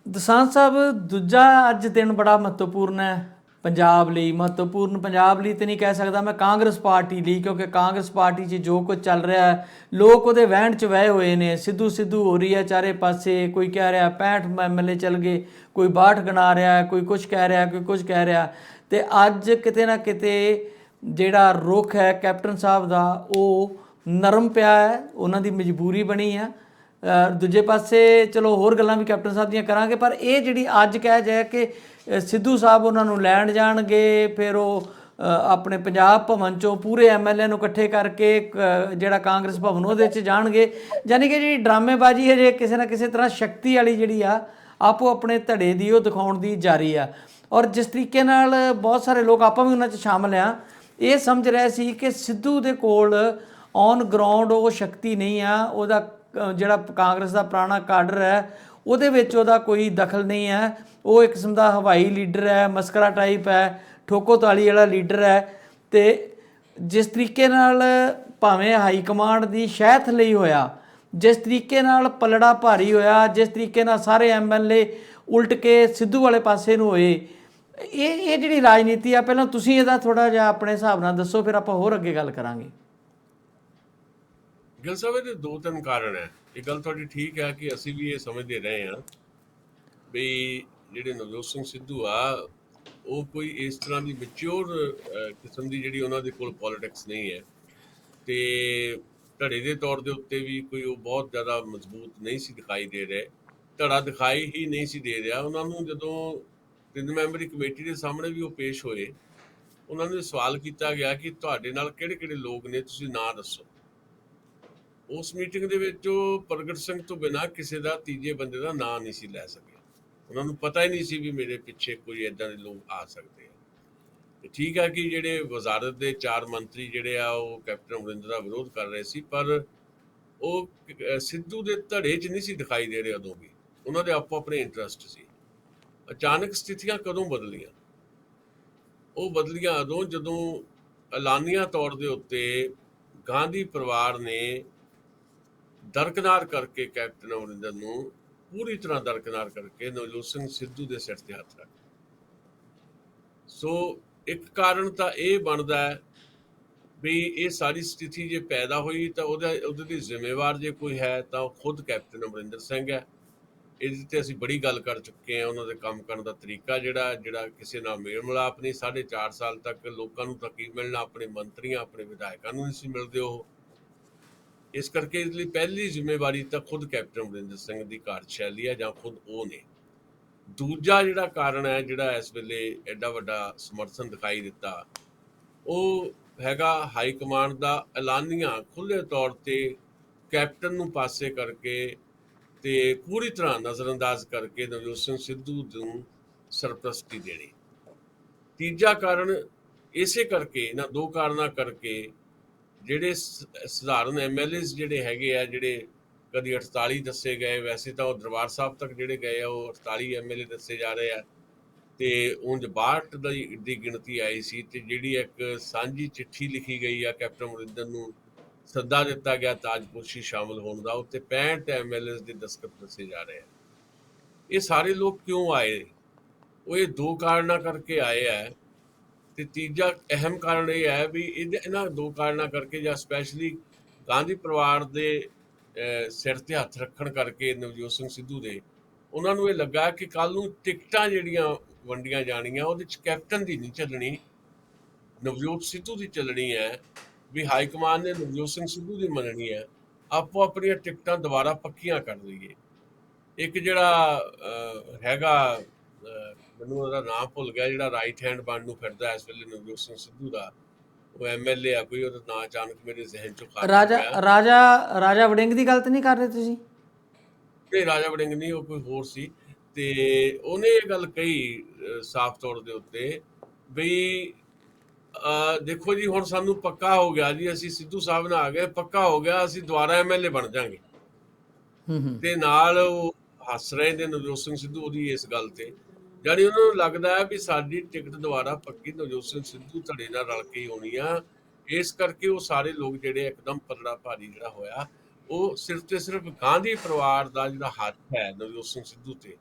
ਦਸਾਂਝ ਸਾਹਿਬ, ਦੂਜਾ ਅੱਜ ਦਿਨ ਬੜਾ ਮਹੱਤਵਪੂਰਨ ਹੈ ਪੰਜਾਬ ਲਈ। ਮਹੱਤਵਪੂਰਨ ਪੰਜਾਬ ਲਈ ਤੇ ਨਹੀਂ ਕਹਿ ਸਕਦਾ ਮੈਂ, ਕਾਂਗਰਸ ਪਾਰਟੀ ਲਈ, ਕਿਉਂਕਿ ਕਾਂਗਰਸ ਪਾਰਟੀ 'ਚ ਜੋ ਕੁਝ ਚੱਲ ਰਿਹਾ ਹੈ, ਲੋਕ ਉਹਦੇ ਵਹਿਣ 'ਚ ਵਹਿ ਹੋਏ ਨੇ। ਸਿੱਧੂ ਹੋ ਰਹੀ ਹੈ ਚਾਰੇ ਪਾਸੇ, ਕੋਈ ਕਹਿ ਰਿਹਾ 65 MLA ਚੱਲ ਗਏ, ਕੋਈ 62 ਗਿਣਾ ਰਿਹਾ, ਕੋਈ ਕੁਝ ਕਹਿ ਰਿਹਾ, ਕੋਈ ਕੁਝ ਕਹਿ ਰਿਹਾ। ਤੇ ਅੱਜ ਕਿਤੇ ਨਾ ਕਿਤੇ ਜਿਹੜਾ ਰੁਖ ਹੈ ਕੈਪਟਨ ਸਾਹਿਬ ਦਾ ਉਹ ਨਰਮ ਪਿਆ ਹੈ, ਉਹਨਾਂ ਦੀ ਮਜਬੂਰੀ ਬਣੀ ਆ। ਦੂਜੇ ਪਾਸੇ ਚਲੋ ਹੋਰ ਗੱਲਾਂ ਵੀ ਕੈਪਟਨ ਸਾਹਿਬ ਦੀਆਂ ਕਰਾਂਗੇ, ਪਰ ਇਹ ਜਿਹੜੀ ਅੱਜ ਕਹਿ ਜਾਏ ਕਿ ਸਿੱਧੂ ਸਾਹਿਬ ਉਹਨਾਂ ਨੂੰ ਲੈਣ ਜਾਣਗੇ, ਫਿਰ ਉਹ ਆਪਣੇ ਪੰਜਾਬ ਭਵਨ 'ਚੋਂ ਪੂਰੇ MLA ਨੂੰ ਇਕੱਠੇ ਕਰਕੇ ਜਿਹੜਾ ਕਾਂਗਰਸ ਭਵਨ ਉਹਦੇ 'ਚ ਜਾਣਗੇ, ਯਾਨੀ ਕਿ ਜਿਹੜੀ ਡਰਾਮੇਬਾਜ਼ੀ ਹੈ ਜੇ ਕਿਸੇ ਨਾ ਕਿਸੇ ਤਰ੍ਹਾਂ ਸ਼ਕਤੀ ਵਾਲੀ ਜਿਹੜੀ ਆ ਆਪੋ ਆਪਣੇ ਧੜੇ ਦੀ ਉਹ ਦਿਖਾਉਣ ਦੀ ਜਾਰੀ ਆ। ਔਰ ਜਿਸ ਤਰੀਕੇ ਨਾਲ ਬਹੁਤ ਸਾਰੇ ਲੋਕ, ਆਪਾਂ ਵੀ ਉਹਨਾਂ 'ਚ ਸ਼ਾਮਲ ਆ, ਇਹ ਸਮਝ ਰਹੇ ਸੀ ਕਿ ਸਿੱਧੂ ਦੇ ਕੋਲ ਔਨ ਗਰਾਊਂਡ ਉਹ ਸ਼ਕਤੀ ਨਹੀਂ ਆ, ਉਹਦਾ ਜਿਹੜਾ ਕਾਂਗਰਸ ਦਾ ਪੁਰਾਣਾ ਕਾਡਰ ਹੈ ਉਹਦੇ ਵਿੱਚ ਉਹਦਾ ਕੋਈ ਦਖਲ ਨਹੀਂ ਹੈ, ਉਹ ਇੱਕ ਕਿਸਮ ਦਾ ਹਵਾਈ ਲੀਡਰ ਹੈ, ਮਸਕਰਾ ਟਾਈਪ ਹੈ, ਠੋਕੋ ਤਾਲੀ ਵਾਲਾ ਲੀਡਰ ਹੈ। ਤੇ ਜਿਸ ਤਰੀਕੇ ਨਾਲ ਭਾਵੇਂ ਹਾਈ ਕਮਾਂਡ ਦੀ ਸ਼ਹਿ ਥੱਲੇ ਹੋਇਆ, ਜਿਸ ਤਰੀਕੇ ਨਾਲ ਪਲੜਾ ਭਾਰੀ ਹੋਇਆ, ਜਿਸ ਤਰੀਕੇ ਨਾਲ ਸਾਰੇ MLA ਉਲਟ ਕੇ ਸਿੱਧੂ ਵਾਲੇ ਪਾਸੇ ਨੂੰ ਹੋਏ, ਇਹ ਜਿਹੜੀ ਰਾਜਨੀਤੀ ਆ, ਪਹਿਲਾਂ ਤੁਸੀਂ ਇਹਦਾ ਥੋੜ੍ਹਾ ਜਿਹਾ ਆਪਣੇ ਹਿਸਾਬ ਨਾਲ ਦੱਸੋ, ਫਿਰ ਆਪਾਂ ਹੋਰ ਅੱਗੇ ਗੱਲ ਕਰਾਂਗੇ। ਗਿੱਲ ਸਾਹਿਬ, ਇਹਦੇ 2-3 ਕਾਰਨ ਹੈ। ਇਹ ਗੱਲ ਤੁਹਾਡੀ ਠੀਕ ਹੈ ਕਿ ਅਸੀਂ ਵੀ ਇਹ ਸਮਝਦੇ ਰਹੇ ਹਾਂ ਵੀ ਜਿਹੜੇ ਨਵਜੋਤ ਸਿੰਘ ਸਿੱਧੂ ਆ ਉਹ ਕੋਈ ਇਸ ਤਰ੍ਹਾਂ ਦੀ ਮੈਚਿਓਰ ਕਿਸਮ ਦੀ ਜਿਹੜੀ ਉਹਨਾਂ ਦੇ ਕੋਲ ਪੋਲਿਟਿਕਸ ਨਹੀਂ ਹੈ, ਤੇ ਧੜੇ ਦੇ ਤੌਰ ਦੇ ਉੱਤੇ ਵੀ ਕੋਈ ਉਹ ਬਹੁਤ ਜ਼ਿਆਦਾ ਮਜ਼ਬੂਤ ਨਹੀਂ ਸੀ ਦਿਖਾਈ ਦੇ ਰਿਹਾ, ਧੜਾ ਦਿਖਾਈ ਹੀ ਨਹੀਂ ਸੀ ਦੇ ਰਿਹਾ ਉਹਨਾਂ ਨੂੰ। ਜਦੋਂ 3 ਮੈਂਬਰੀ ਕਮੇਟੀ ਦੇ ਸਾਹਮਣੇ ਵੀ ਉਹ ਪੇਸ਼ ਹੋਏ, ਉਹਨਾਂ ਨੂੰ ਸਵਾਲ ਕੀਤਾ ਗਿਆ ਕਿ ਤੁਹਾਡੇ ਨਾਲ ਕਿਹੜੇ ਕਿਹੜੇ ਲੋਕ ਨੇ, ਤੁਸੀਂ ਨਾਂ ਦੱਸੋ। ਉਸ ਮੀਟਿੰਗ ਦੇ ਵਿੱਚ ਉਹ ਪ੍ਰਗਟ ਸਿੰਘ ਤੋਂ ਬਿਨਾਂ ਕਿਸੇ ਦਾ ਤੀਜੇ ਬੰਦੇ ਦਾ ਨਾਂ ਨਹੀਂ ਸੀ ਲੈ ਸਕੇ। ਉਹਨਾਂ ਨੂੰ ਪਤਾ ਹੀ ਨਹੀਂ ਸੀ ਵੀ ਮੇਰੇ ਪਿੱਛੇ ਕੋਈ ਇੱਦਾਂ ਦੇ ਲੋਕ ਆ ਸਕਦੇ ਆ। ਤੇ ਠੀਕ ਹੈ ਕਿ ਜਿਹੜੇ ਵਜ਼ਾਰਤ ਦੇ 4 ਮੰਤਰੀ ਜਿਹੜੇ ਆ ਉਹ ਕੈਪਟਨ ਅਮਰਿੰਦਰ ਦਾ ਵਿਰੋਧ ਕਰ ਰਹੇ ਸੀ, ਪਰ ਉਹ ਸਿੱਧੂ ਦੇ ਧੜੇ 'ਚ ਨਹੀਂ ਸੀ ਦਿਖਾਈ ਦੇ ਰਹੇ ਉਦੋਂ ਵੀ, ਉਹਨਾਂ ਦੇ ਆਪੋ ਆਪਣੇ ਇੰਟਰਸਟ ਸੀ। ਅਚਾਨਕ ਸਥਿਤੀਆਂ ਕਦੋਂ ਬਦਲੀਆਂ? ਉਹ ਬਦਲੀਆਂ ਉਦੋਂ ਜਦੋਂ ਐਲਾਨੀਆ ਤੌਰ ਦੇ ਉੱਤੇ ਗਾਂਧੀ ਪਰਿਵਾਰ ਨੇ ਦਰਕਨਾਰ ਕਰਕੇ ਕੈਪਟਨ ਅਮਰਿੰਦਰ ਨੂੰ ਪੂਰੀ ਤਰ੍ਹਾਂ ਦਰਕਨਾਰ ਕਰਕੇ ਨਵਜੋਤ ਸਿੰਘ ਸਿੱਧੂ ਦੇ ਸਿਰ ਤੇ ਹੱਥ ਰੱਖ। ਸੋ ਇੱਕ ਕਾਰਨ ਤਾਂ ਇਹ ਬਣਦਾ ਹੈ ਵੀ ਇਹ ਸਾਰੀ ਸਥਿਤੀ ਜੇ ਪੈਦਾ ਹੋਈ ਤਾਂ ਉਹਦੇ ਦੀ ਜ਼ਿੰਮੇਵਾਰ ਜੇ ਕੋਈ ਹੈ ਤਾਂ ਉਹ ਖੁਦ ਕੈਪਟਨ ਅਮਰਿੰਦਰ ਸਿੰਘ ਹੈ। ਇਹਦੇ ਤੇ ਅਸੀਂ ਬੜੀ ਗੱਲ ਕਰ ਚੁੱਕੇ ਹਾਂ। ਉਹਨਾਂ ਦੇ ਕੰਮ ਕਰਨ ਦਾ ਤਰੀਕਾ ਜਿਹੜਾ ਕਿਸੇ ਨਾਲ ਮੇਲ ਮਿਲਾਪ ਨਹੀਂ। 4.5 ਸਾਲ ਤੱਕ ਲੋਕਾਂ ਨੂੰ ਤਾਂ ਕੀ ਮਿਲਣਾ, ਆਪਣੇ ਮੰਤਰੀਆਂ ਆਪਣੇ ਵਿਧਾਇਕਾਂ ਨੂੰ ਨਹੀਂ ਸੀ ਮਿਲਦੇ ਉਹ। ਇਸ ਕਰਕੇ ਇਸ ਲਈ ਪਹਿਲੀ ਜ਼ਿੰਮੇਵਾਰੀ ਤਾਂ ਖੁਦ ਕੈਪਟਨ ਅਮਰਿੰਦਰ ਸਿੰਘ ਦੀ ਕਾਰਜਸ਼ੈਲੀ ਹੈ ਜਾਂ ਖੁਦ ਉਹ ਨੇ। ਦੂਜਾ ਜਿਹੜਾ ਕਾਰਨ ਹੈ ਜਿਹੜਾ ਇਸ ਵੇਲੇ ਐਡਾ ਵੱਡਾ ਸਮਰਥਨ ਦਿਖਾਈ ਦਿੱਤਾ, ਉਹ ਹੈਗਾ ਹਾਈ ਕਮਾਂਡ ਦਾ ਐਲਾਨੀਆਂ ਖੁੱਲ੍ਹੇ ਤੌਰ ਤੇ ਕੈਪਟਨ ਨੂੰ ਪਾਸੇ ਕਰਕੇ ਤੇ ਪੂਰੀ ਤਰ੍ਹਾਂ ਨਜ਼ਰਅੰਦਾਜ਼ ਕਰਕੇ ਨਵਜੋਤ ਸਿੰਘ ਸਿੱਧੂ ਨੂੰ ਸਰਪ੍ਰਸਤੀ ਦੇਣੀ। ਤੀਜਾ ਕਾਰਨ ਇਸੇ ਕਰਕੇ, ਇਹਨਾਂ ਦੋ ਕਾਰਨਾਂ ਕਰਕੇ ਜਿਹੜੇ ਸਧਾਰਨ MLAs ਜਿਹੜੇ ਹੈਗੇ ਆ, ਜਿਹੜੇ ਕਦੀ 48 ਦੱਸੇ ਗਏ, ਵੈਸੇ ਤਾਂ ਉਹ ਦਰਬਾਰ ਸਾਹਿਬ ਤੱਕ ਜਿਹੜੇ ਗਏ ਆ ਉਹ 48 MLA ਦੱਸੇ ਜਾ ਰਹੇ ਆ, ਤੇ ਉਂਝ 62 ਦੀ ਗਿਣਤੀ ਆਈ ਸੀ। ਤੇ ਜਿਹੜੀ ਇੱਕ ਸਾਂਝੀ ਚਿੱਠੀ ਲਿਖੀ ਗਈ ਆ ਕੈਪਟਨ ਅਮਰਿੰਦਰ ਨੂੰ ਸੱਦਾ ਦਿੱਤਾ ਗਿਆ ਤਾਜਪੁਰਸ਼ੀ ਸ਼ਾਮਲ ਹੋਣ ਦਾ, ਉੱਤੇ 65 MLAs ਦੇ ਦਸਤਖਤ ਦੱਸੇ ਜਾ ਰਹੇ ਆ। ਇਹ ਸਾਰੇ ਲੋਕ ਕਿਉਂ ਆਏ? ਉਹ ਇਹ ਦੋ ਕਾਰਨਾਂ ਕਰਕੇ ਆਏ ਆ। ਤੇ ਤੀਜਾ ਅਹਿਮ ਕਾਰਨ ਇਹ ਹੈ ਵੀ ਇਹਨਾਂ ਦੋ ਕਾਰਨਾਂ ਕਰਕੇ, ਜਾਂ ਸਪੈਸ਼ਲੀ ਗਾਂਧੀ ਪਰਿਵਾਰ ਦੇ ਸਿਰ ਤੇ ਹੱਥ ਰੱਖਣ ਕਰਕੇ ਨਵਜੋਤ ਸਿੰਘ ਸਿੱਧੂ ਦੇ, ਉਹਨਾਂ ਨੂੰ ਇਹ ਲੱਗਾ ਕਿ ਕੱਲ ਨੂੰ ਟਿਕਟਾਂ ਜਿਹੜੀਆਂ ਵੰਡੀਆਂ ਜਾਣੀਆਂ ਉਹਦੇ 'ਚ ਕੈਪਟਨ ਦੀ ਨਹੀਂ ਚੱਲਣੀ, ਨਵਜੋਤ ਸਿੱਧੂ ਦੀ ਚੱਲਣੀ ਹੈ। ਵੀ ਹਾਈ ਕਮਾਨ ਨੇ ਨਵਜੋਤ ਸਿੰਘ ਸਿੱਧੂ ਦੀ ਮੰਨਣੀ ਹੈ, ਆਪੋ ਆਪਣੀਆਂ ਟਿਕਟਾਂ ਦੁਬਾਰਾ ਪੱਕੀਆਂ ਕਰ ਲਈਏ। ਇੱਕ ਜਿਹੜਾ ਹੈਗਾ, ਮੈਨੂੰ ਉਹਦਾ ਨਾਮ ਭੁੱਲ ਗਿਆ, ਜਿਹੜਾ ਰਾਈਟ ਹੈਂਡ ਬਣਨ ਨੂੰ ਫਿਰਦਾ ਇਸ ਵੇਲੇ ਨਵਜੋਤ ਸਿੰਘ ਸਿੱਧੂ ਦਾ, ਉਹ MLA ਆ ਕੋਈ, ਉਹਦਾ ਨਾਂ ਅਚਾਨਕ ਮੇਰੇ ਜ਼ਿਹਨ ਚੋਂ ਖਾਤਾ ਰਾਜਾ ਵੜਿੰਗ ਦੀ ਗੱਲ ਤਾਂ ਨਹੀਂ ਕਰ ਰਹੇ ਤੁਸੀਂ? ਨਹੀਂ, ਰਾਜਾ ਵੜਿੰਗ ਨਹੀਂ, ਉਹ ਕੋਈ ਹੋਰ ਸੀ। ਤੇ ਉਹਨੇ ਇਹ ਗੱਲ ਕਹੀ ਸਾਫ਼ ਤੌਰ ਦੇ ਉੱਤੇ ਵੀ ਦੇਖੋ ਜੀ, ਹੁਣ ਸਾਨੂੰ ਪੱਕਾ ਹੋ ਗਿਆ ਜੀ, ਅਸੀਂ ਸਿੱਧੂ ਸਾਹਿਬ ਨਾਲ ਆ ਗਏ, ਪੱਕਾ ਹੋ ਗਿਆ, ਅਸੀਂ ਦੁਬਾਰਾ MLA ਬਣ ਜਾਾਂਗੇ। ਤੇ ਨਾਲ ਉਹ ਹੱਸ ਰਹੇ ਨੇ ਨਵਜੋਤ ਸਿੰਘ ਸਿੱਧੂ ਉਹਦੀ ਇਸ ਗੱਲ ਤੇ, ਜਾਨੀ ਉਹਨਾਂ ਨੂੰ ਲੱਗਦਾ ਹੈ ਵੀ ਸਾਡੀ ਟਿਕਟ ਦੁਬਾਰਾ ਪੱਕੀ ਨਵਜੋਤ ਸਿੰਘ ਸਿੱਧੂ ਧੜੇ ਨਾਲ ਰਲ ਕੇ ਹੀ ਹੋਣੀ ਆ। ਇਸ ਕਰਕੇ ਉਹ ਸਾਰੇ ਲੋਕ ਜਿਹੜੇ ਇੱਕਦਮ ਪਲੜਾ ਭਾਰੀ ਜਿਹੜਾ ਹੋਇਆ, ਉਹ ਸਿਰਫ ਤੇ ਸਿਰਫ ਗਾਂਧੀ ਪਰਿਵਾਰ ਦਾ ਜਿਹੜਾ ਹੱਥ ਹੈ ਨਵਜੋਤ ਸਿੰਘ ਸਿੱਧੂ ਤੇ,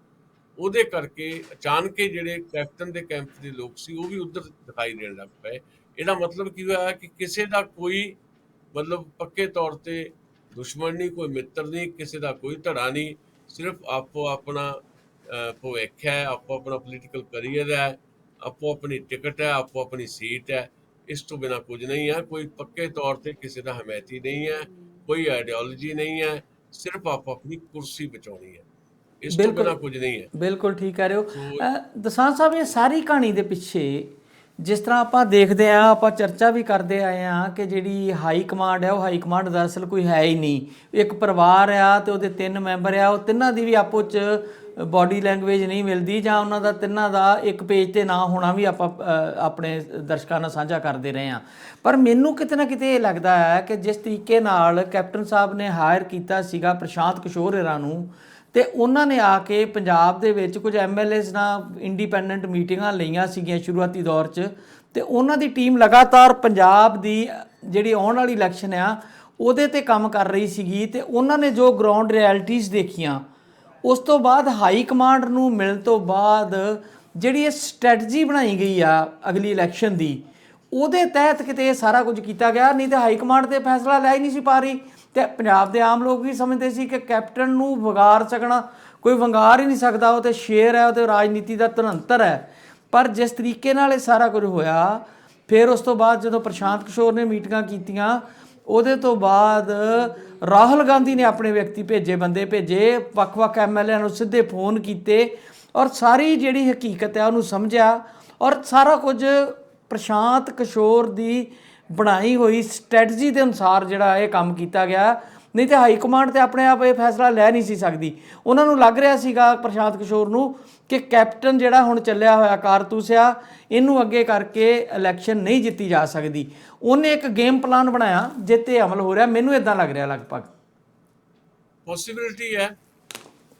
ਉਹਦੇ ਕਰਕੇ ਅਚਾਨਕ ਹੀ ਜਿਹੜੇ ਕੈਪਟਨ ਦੇ ਕੈਂਪ ਦੇ ਲੋਕ ਸੀ ਉਹ ਵੀ ਉੱਧਰ ਦਿਖਾਈ ਦੇਣ ਲੱਗ ਪਏ। ਇਹਦਾ ਮਤਲਬ ਕੀ ਹੋਇਆ ਕਿ ਕਿਸੇ ਦਾ ਕੋਈ ਮਤਲਬ ਪੱਕੇ ਤੌਰ ਤੇ ਦੁਸ਼ਮਣ ਨਹੀਂ, ਕੋਈ ਮਿੱਤਰ ਨਹੀਂ, ਕਿਸੇ ਦਾ ਕੋਈ ਧੜਾ ਨਹੀਂ, ਸਿਰਫ ਆਪੋ ਆਪਣਾ ਭਵਿੱਖ ਹੈ, ਆਪੋ ਆਪਣਾ ਪੋਲੀਟੀਕਲ ਕਰੀਅਰ ਹੈ, ਆਪੋ ਆਪਣੀ ਟਿਕਟ ਹੈ, ਆਪੋ ਆਪਣੀ ਸੀਟ ਹੈ। ਇਸ ਤੋਂ ਬਿਨਾਂ ਕੁਝ ਨਹੀਂ ਹੈ। ਕੋਈ ਪੱਕੇ ਤੌਰ ਤੇ ਕਿਸੇ ਦਾ ਹਮਾਇਤੀ ਨਹੀਂ ਹੈ, ਕੋਈ ਆਈਡੀਓਲੋਜੀ ਨਹੀਂ ਹੈ, ਸਿਰਫ ਆਪੋ ਆਪਣੀ ਕੁਰਸੀ ਬਚਾਉਣੀ ਹੈ, ਇਸ ਤੋਂ ਬਿਨਾਂ ਕੁਝ ਨਹੀਂ ਹੈ। ਬਿਲਕੁਲ ਠੀਕ ਕਹਿ ਰਹੇ ਹੋ ਦਸਾਂਝ ਸਾਹਿਬ। ਇਹ ਸਾਰੀ ਕਹਾਣੀ ਦੇ ਪਿੱਛੇ ਜਿਸ ਤਰ੍ਹਾਂ ਆਪਾਂ ਦੇਖਦੇ ਆ, ਆਪਾਂ ਚਰਚਾ ਵੀ ਕਰਦੇ ਆਏ ਆ ਕਿ ਜਿਹੜੀ ਹਾਈ ਕਮਾਂਡ ਹੈ, ਉਹ ਹਾਈ ਕਮਾਂਡ ਦਰਅਸਲ ਕੋਈ ਹੈ ਹੀ ਨਹੀਂ। ਇੱਕ ਪਰਿਵਾਰ ਆ ਤੇ ਉਹਦੇ 3 ਮੈਂਬਰ ਆ, ਉਹ ਤਿੰਨਾਂ ਦੀ ਵੀ ਆਪੋ 'ਚ ਬਾਡੀ ਲੈਂਗੁਏਜ ਨਹੀਂ ਮਿਲਦੀ, ਜਾਂ ਉਹਨਾਂ ਦਾ ਤਿੰਨਾਂ ਦਾ ਇੱਕ ਪੇਜ ਤੇ ਨਾ ਹੋਣਾ ਵੀ ਆਪਾਂ ਆਪਣੇ ਦਰਸ਼ਕਾਂ ਨਾਲ ਸਾਂਝਾ ਕਰਦੇ ਰਹੇ ਹਾਂ। ਪਰ ਮੈਨੂੰ ਕਿਤੇ ਨਾ ਕਿਤੇ ਇਹ ਲੱਗਦਾ ਹੈ ਕਿ ਜਿਸ ਤਰੀਕੇ ਨਾਲ ਕੈਪਟਨ ਸਾਹਿਬ ਨੇ ਹਾਇਰ ਕੀਤਾ ਸੀਗਾ ਪ੍ਰਸ਼ਾਂਤ ਕਿਸ਼ੋਰ ਹੋਰਾਂ ਨੂੰ, ਤੇ ਉਹਨਾਂ ਨੇ ਆ ਕੇ ਪੰਜਾਬ ਦੇ ਵਿੱਚ ਕੁਝ MLAs ਨਾਲ ਇੰਡੀਪੈਂਡੈਂਟ ਮੀਟਿੰਗਾਂ ਲਈਆਂ ਸੀਗੀਆਂ ਸ਼ੁਰੂਆਤੀ ਦੌਰ 'ਚ, ਤੇ ਉਹਨਾਂ ਦੀ ਟੀਮ ਲਗਾਤਾਰ ਪੰਜਾਬ ਦੀ ਜਿਹੜੀ ਆਉਣ ਵਾਲੀ ਇਲੈਕਸ਼ਨ ਆ ਉਹਦੇ ਤੇ ਕੰਮ ਕਰ ਰਹੀ ਸੀਗੀ। ਤੇ ਉਹਨਾਂ ਨੇ ਜੋ ਗਰਾਊਂਡ ਰਿਐਲਿਟੀਜ਼ ਦੇਖੀਆਂ, ਉਸ ਤੋਂ ਬਾਅਦ ਹਾਈ ਕਮਾਂਡ ਨੂੰ ਮਿਲਣ ਤੋਂ ਬਾਅਦ ਜਿਹੜੀ ਇਹ ਸਟ੍ਰੈਟਜੀ ਬਣਾਈ ਗਈ ਆ ਅਗਲੀ ਇਲੈਕਸ਼ਨ ਦੀ, ਉਹਦੇ ਤਹਿਤ ਕਿਤੇ ਇਹ ਸਾਰਾ ਕੁਝ ਕੀਤਾ ਗਿਆ। ਨਹੀਂ ਤਾਂ ਹਾਈ ਕਮਾਂਡ ਤੇ ਫੈਸਲਾ ਲੈ ਹੀ ਨਹੀਂ ਸੀ ਪਾ ਰਹੀ, ਤੇ ਪੰਜਾਬ ਦੇ ਆਮ ਲੋਕ ਵੀ ਸਮਝਦੇ ਸੀ ਕਿ ਕੈਪਟਨ ਨੂੰ ਵਿਗਾੜ ਸਕਣਾ, ਕੋਈ ਵੰਗਾਰ ਹੀ ਨਹੀਂ ਸਕਦਾ, ਉਹ ਤੇ ਸ਼ੇਰ ਹੈ, ਉਹ ਤੇ ਰਾਜਨੀਤੀ ਦਾ ਧੁਰੰਤਰ ਹੈ। ਪਰ ਜਿਸ ਤਰੀਕੇ ਨਾਲ ਇਹ ਸਾਰਾ ਕੁਝ ਹੋਇਆ, ਫਿਰ ਉਸ ਤੋਂ ਬਾਅਦ ਜਦੋਂ ਪ੍ਰਸ਼ਾਂਤ ਕਿਸ਼ੋਰ ਨੇ ਮੀਟਿੰਗਾਂ ਕੀਤੀਆਂ, ਉਹਦੇ ਤੋਂ ਬਾਅਦ ਰਾਹੁਲ ਗਾਂਧੀ ਨੇ ਆਪਣੇ ਵਿਅਕਤੀ ਭੇਜੇ, ਬੰਦੇ ਭੇਜੇ, ਵੱਖ-ਵੱਖ MLA ਨੂੰ ਸਿੱਧੇ ਫੋਨ ਕੀਤੇ, ਔਰ ਸਾਰੀ ਜਿਹੜੀ ਹਕੀਕਤ ਹੈ ਉਹਨੂੰ ਸਮਝਿਆ, ਔਰ ਸਾਰਾ ਕੁਝ ਪ੍ਰਸ਼ਾਂਤ ਕਿਸ਼ੋਰ ਦੀ ਬਣਾਈ ਹੋਈ ਸਟ੍ਰੈਟਜੀ ਦੇ ਅਨੁਸਾਰ ਜਿਹੜਾ ਇਹ ਕੰਮ ਕੀਤਾ ਗਿਆ। ਨਹੀਂ ਤਾਂ ਹਾਈ ਕਮਾਂਡ ਤੇ ਆਪਣੇ ਆਪ ਇਹ ਫੈਸਲਾ ਲੈ ਨਹੀਂ ਸੀ ਸਕਦੀ। ਉਹਨਾਂ ਨੂੰ ਲੱਗ ਰਿਹਾ ਸੀਗਾ ਪ੍ਰਸ਼ਾਂਤ ਕਿਸ਼ੋਰ ਨੂੰ ਕਿ ਕੈਪਟਨ ਜਿਹੜਾ ਹੁਣ ਚੱਲਿਆ ਹੋਇਆ ਕਾਰਤੂਸ ਆ, ਇਹਨੂੰ ਅੱਗੇ ਕਰਕੇ ਇਲੈਕਸ਼ਨ ਨਹੀਂ ਜਿੱਤੀ ਜਾ ਸਕਦੀ। ਉਹਨੇ ਇੱਕ ਗੇਮ ਪਲਾਨ ਬਣਾਇਆ ਜਿਸ 'ਤੇ ਅਮਲ ਹੋ ਰਿਹਾ, ਮੈਨੂੰ ਇਦਾਂ ਲੱਗ ਰਿਹਾ ਲਗਭਗ ਪੋਸੀਬਿਲਿਟੀ ਹੈ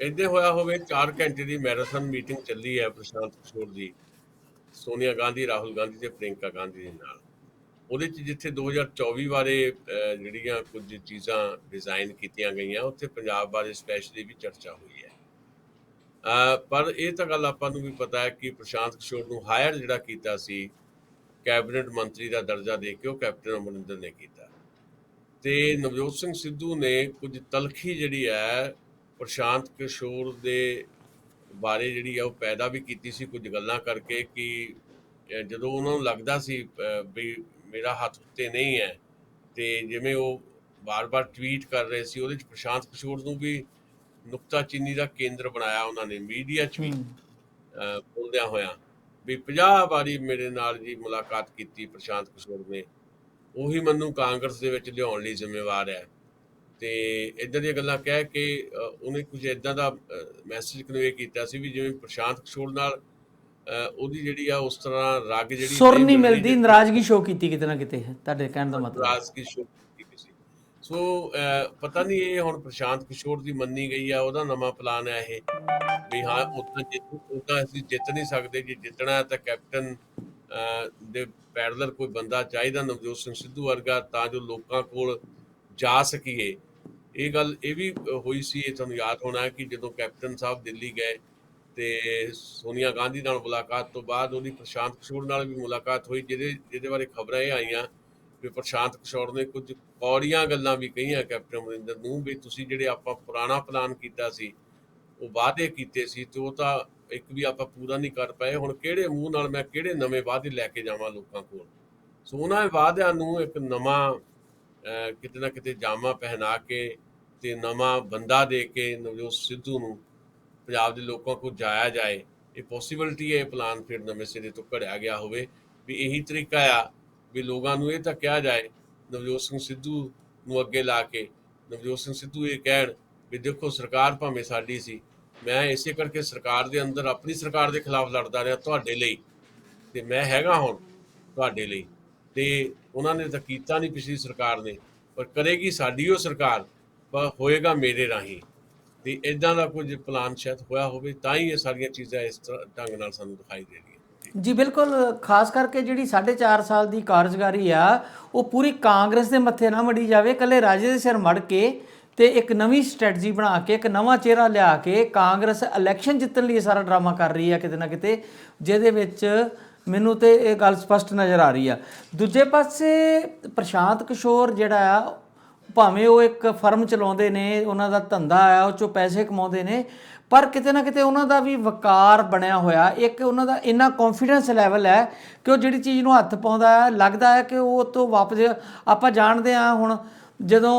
ਇੱਦਾਂ ਹੋਇਆ ਹੋਵੇ। 4 ਘੰਟੇ ਦੀ ਮੈਰਾਥਨ ਮੀਟਿੰਗ ਚੱਲੀ ਹੈ ਪ੍ਰਸ਼ਾਂਤ ਕਿਸ਼ੋਰ ਦੀ, ਸੋਨੀਆ ਗਾਂਧੀ, ਰਾਹੁਲ ਗਾਂਧੀ ਤੇ ਪ੍ਰਿੰਕਾ ਗਾਂਧੀ ਦੇ ਨਾਲ। ਉਹਦੇ 'ਚ ਜਿੱਥੇ 2024 ਬਾਰੇ ਜਿਹੜੀਆਂ ਕੁਝ ਚੀਜ਼ਾਂ ਡਿਜ਼ਾਈਨ ਕੀਤੀਆਂ ਗਈਆਂ, ਉੱਥੇ ਪੰਜਾਬ ਬਾਰੇ ਸਪੈਸ਼ਲੀ ਵੀ ਚਰਚਾ ਹੋਈ ਹੈ। ਪਰ ਇਹ ਤਾਂ ਗੱਲ ਆਪਾਂ ਨੂੰ ਵੀ ਪਤਾ ਹੈ ਕਿ ਪ੍ਰਸ਼ਾਂਤ ਕਿਸ਼ੋਰ ਨੂੰ ਹਾਇਰ ਜਿਹੜਾ ਕੀਤਾ ਸੀ ਕੈਬਨਿਟ ਮੰਤਰੀ ਦਾ ਦਰਜਾ ਦੇ ਕੇ, ਉਹ ਕੈਪਟਨ ਅਮਰਿੰਦਰ ਨੇ ਕੀਤਾ। ਤੇ ਨਵਜੋਤ ਸਿੰਘ ਸਿੱਧੂ ਨੇ ਕੁਝ ਤਲਖੀ ਜਿਹੜੀ ਹੈ ਪ੍ਰਸ਼ਾਂਤ ਕਿਸ਼ੋਰ ਦੇ ਬਾਰੇ ਜਿਹੜੀ ਆ ਉਹ ਪੈਦਾ ਵੀ ਕੀਤੀ ਸੀ, ਕੁਝ ਗੱਲਾਂ ਕਰਕੇ ਕਿ ਜਦੋਂ ਉਹਨਾਂ ਨੂੰ ਲੱਗਦਾ ਸੀ ਵੀ ਮੇਰਾ ਹੱਥ ਉੱਤੇ ਨਹੀਂ ਹੈ, ਤੇ ਜਿਵੇਂ ਉਹ ਬਾਰ-ਬਾਰ ਟਵੀਟ ਕਰ ਰਹੇ ਸੀ, ਉਹਦੇ 'ਚ ਪ੍ਰਸ਼ਾਂਤ ਕਿਸ਼ੋਰ ਨੂੰ ਵੀ ਨੁਕਤਾਚੀਨੀ ਦਾ ਕੇਂਦਰ ਬਣਾਇਆ ਉਹਨਾਂ ਨੇ, ਮੀਡੀਆ 'ਚ ਵੀ ਬੋਲਦਿਆਂ ਹੋਇਆਂ ਵੀ 50 ਵਾਰੀ ਮੇਰੇ ਨਾਲ ਜੀ ਮੁਲਾਕਾਤ ਕੀਤੀ ਪ੍ਰਸ਼ਾਂਤ ਕਿਸ਼ੋਰ ਨੇ, ਉਹੀ ਮੈਨੂੰ ਕਾਂਗਰਸ ਦੇ ਵਿੱਚ ਲਿਆਉਣ ਲਈ ਜ਼ਿੰਮੇਵਾਰ ਹੈ। ਤੇ ਇੱਦਾਂ ਦੀਆਂ ਗੱਲਾਂ ਕਹਿ ਕੇ ਉਹਨੇ ਕੁਝ ਇੱਦਾਂ ਦਾ ਮੈਸੇਜ ਕਨਵੇ ਕੀਤਾ ਸੀ ਵੀ ਜਿਵੇਂ ਪ੍ਰਸ਼ਾਂਤ ਕਿਸ਼ੋਰ ਨਾਲ ਉਹਦੀ ਜਿਹੜੀ ਆ ਉਸ ਤਰ੍ਹਾਂ ਰਗ ਜਿਹੜੀ ਸੁਰ ਨਹੀਂ ਮਿਲਦੀ, ਨਾਰਾਜ਼ਗੀ ਸ਼ੋਅ ਕੀਤੀ ਕਿਤੇ ਨਾ ਕਿਤੇ, ਤੁਹਾਡੇ ਕਹਿਣ ਦਾ ਮਤਲਬ ਨਾਰਾਜ਼ਗੀ ਸ਼ੋਅ ਕੀਤੀ ਸੀ। ਸੋ ਪਤਾ ਨਹੀਂ ਇਹ ਹੁਣ ਪ੍ਰਸ਼ਾਂਤ ਕਿਸ਼ੋਰ ਦੀ ਮੰਨੀ ਗਈ ਆ, ਉਹਦਾ ਨਵਾਂ ਪਲਾਨ ਹੈ ਇਹ ਵੀ ਹਾਂ ਉੱਦਾਂ ਅਸੀਂ ਜਿੱਤ ਨਹੀਂ ਸਕਦੇ, ਜੇ ਜਿੱਤਣਾ ਤਾਂ ਕੈਪਟਨ ਦੇ ਪੈਰਲਰ ਕੋਈ ਬੰਦਾ ਚਾਹੀਦਾ ਨਵਜੋਤ ਸਿੰਘ ਸਿੱਧੂ ਵਰਗਾ, ਤਾਂ ਜੋ ਲੋਕਾਂ ਕੋਲ ਜਾ ਸਕੀਏ। ਇਹ ਗੱਲ ਇਹ ਵੀ ਹੋਈ ਸੀ, ਇਹ ਤੁਹਾਨੂੰ ਯਾਦ ਹੋਣਾ ਕਿ ਜਦੋਂ ਕੈਪਟਨ ਸਾਹਿਬ ਦਿੱਲੀ ਗਏ ਤੇ ਸੋਨੀਆ ਗਾਂਧੀ ਨਾਲ ਮੁਲਾਕਾਤ ਤੋਂ ਬਾਅਦ ਉਹਦੀ ਪ੍ਰਸ਼ਾਂਤ ਕਿਸ਼ੋਰ ਨਾਲ ਵੀ ਮੁਲਾਕਾਤ ਹੋਈ, ਜਿਹਦੇ ਬਾਰੇ ਖਬਰਾਂ ਇਹ ਆਈਆਂ ਵੀ ਪ੍ਰਸ਼ਾਂਤ ਕਿਸ਼ੋਰ ਨੇ ਕੁਝ ਕੌੜੀਆਂ ਗੱਲਾਂ ਵੀ ਕਹੀਆਂ ਕੈਪਟਨ ਅਮਰਿੰਦਰ ਨੂੰ ਵੀ ਤੁਸੀਂ ਜਿਹੜੇ ਆਪਾਂ ਪੁਰਾਣਾ ਪਲਾਨ ਕੀਤਾ ਸੀ, ਉਹ ਵਾਅਦੇ ਕੀਤੇ ਸੀ, ਤੇ ਉਹ ਤਾਂ ਇੱਕ ਵੀ ਆਪਾਂ ਪੂਰਾ ਨਹੀਂ ਕਰ ਪਏ, ਹੁਣ ਕਿਹੜੇ ਮੂੰਹ ਨਾਲ ਮੈਂ ਕਿਹੜੇ ਨਵੇਂ ਵਾਅਦੇ ਲੈ ਕੇ ਜਾਵਾਂ ਲੋਕਾਂ ਕੋਲ। ਸੋ ਉਹਨਾਂ ਵਾਅਦਿਆਂ ਨੂੰ ਇੱਕ ਨਵਾਂ ਕਿਤੇ ਨਾ ਕਿਤੇ ਜਾਮਾ ਪਹਿਨਾ ਕੇ ਤੇ ਨਵਾਂ ਬੰਦਾ ਦੇ ਕੇ ਨਵਜੋਤ ਸਿੱਧੂ ਨੂੰ ਪੰਜਾਬ ਦੇ ਲੋਕਾਂ ਕੋਲ ਜਾਇਆ ਜਾਏ। ਇਹ ਪੋਸੀਬਿਲਿਟੀ ਹੈ, ਇਹ ਪਲਾਨ ਫਿਰ ਨਵੇਂ ਸਿਰੇ ਤੋਂ ਘੜਿਆ ਗਿਆ ਹੋਵੇ ਵੀ ਇਹੀ ਤਰੀਕਾ ਆ ਵੀ ਲੋਕਾਂ ਨੂੰ ਇਹ ਤਾਂ ਕਿਹਾ ਜਾਏ ਨਵਜੋਤ ਸਿੰਘ ਸਿੱਧੂ ਨੂੰ ਅੱਗੇ ਲਾ ਕੇ, ਨਵਜੋਤ ਸਿੰਘ ਸਿੱਧੂ ਇਹ ਕਹਿਣ ਵੀ ਦੇਖੋ ਸਰਕਾਰ ਭਾਵੇਂ ਸਾਡੀ ਸੀ, ਮੈਂ ਇਸੇ ਕਰਕੇ ਸਰਕਾਰ ਦੇ ਅੰਦਰ ਆਪਣੀ ਸਰਕਾਰ ਦੇ ਖਿਲਾਫ ਲੜਦਾ ਰਿਹਾ ਤੁਹਾਡੇ ਲਈ, ਤੇ ਮੈਂ ਹੈਗਾ ਹੁਣ ਤੁਹਾਡੇ ਲਈ। ਤੇ ਉਹਨਾਂ ਨੇ ਤਾਂ ਕੀਤਾ ਨਹੀਂ ਪਿਛਲੀ ਸਰਕਾਰ ਨੇ, ਪਰ ਕਰੇਗੀ ਸਾਡੀ ਉਹ ਸਰਕਾਰ, ਪਰ ਹੋਏਗਾ ਮੇਰੇ ਰਾਹੀਂ। ਤੇ ਇਦਾਂ ਦਾ ਕੁਝ ਪਲਾਨ ਸ਼ਾਇਦ ਹੋਇਆ ਹੋਵੇ, ਤਾਂ ਹੀ ਇਹ ਸਾਰੀਆਂ ਚੀਜ਼ਾਂ ਇਸ ਤਰ੍ਹਾਂ ਢੰਗ ਨਾਲ ਸਾਨੂੰ ਦਿਖਾਈ ਦੇ ਰਹੀਆਂ। ਜੀ ਬਿਲਕੁਲ, ਖਾਸ ਕਰਕੇ ਜਿਹੜੀ 4.5 ਸਾਲ ਦੀ ਕਾਰਜਕਾਰੀ ਆ ਉਹ ਪੂਰੀ ਕਾਂਗਰਸ ਦੇ ਮੱਥੇ ਨਾ ਮੜੀ ਜਾਵੇ, ਇਕੱਲੇ ਰਾਜੇ ਦੇ ਸਿਰ ਮੜ ਕੇ ਤੇ ਇੱਕ ਨਵੀਂ ਸਟ੍ਰੈਟਜੀ ਬਣਾ ਕੇ, ਇੱਕ ਨਵਾਂ ਚਿਹਰਾ ਲਿਆ ਕੇ ਕਾਂਗਰਸ ਇਲੈਕਸ਼ਨ ਜਿੱਤਣ ਲਈ ਸਾਰਾ ਡਰਾਮਾ ਕਰ ਰਹੀ ਆ ਕਿਤੇ ਨਾ ਕਿਤੇ, ਜਿਹਦੇ ਵਿੱਚ ਮੈਨੂੰ ਤੇ ਇਹ ਗੱਲ ਸਪਸ਼ਟ ਨਜ਼ਰ ਆ ਰਹੀ ਆ। ਦੂਜੇ ਪਾਸੇ ਪ੍ਰਸ਼ਾਂਤ ਕਿਸ਼ੋਰ ਜਿਹੜਾ ਆ, ਭਾਵੇਂ ਉਹ ਇੱਕ ਫਰਮ ਚਲਾਉਂਦੇ ਨੇ, ਉਹਨਾਂ ਦਾ ਧੰਦਾ ਆ, ਉਹ 'ਚੋਂ ਪੈਸੇ ਕਮਾਉਂਦੇ ਨੇ, ਪਰ ਕਿਤੇ ਨਾ ਕਿਤੇ ਉਹਨਾਂ ਦਾ ਵੀ ਵਕਾਰ ਬਣਿਆ ਹੋਇਆ, ਇੱਕ ਉਹਨਾਂ ਦਾ ਇੰਨਾ ਕੌਨਫੀਡੈਂਸ ਲੈਵਲ ਹੈ ਕਿ ਉਹ ਜਿਹੜੀ ਚੀਜ਼ ਨੂੰ ਹੱਥ ਪਾਉਂਦਾ ਹੈ ਲੱਗਦਾ ਹੈ ਕਿ ਉਹ ਤੋਂ ਵਾਪਸ। ਆਪਾਂ ਜਾਣਦੇ ਹਾਂ ਹੁਣ ਜਦੋਂ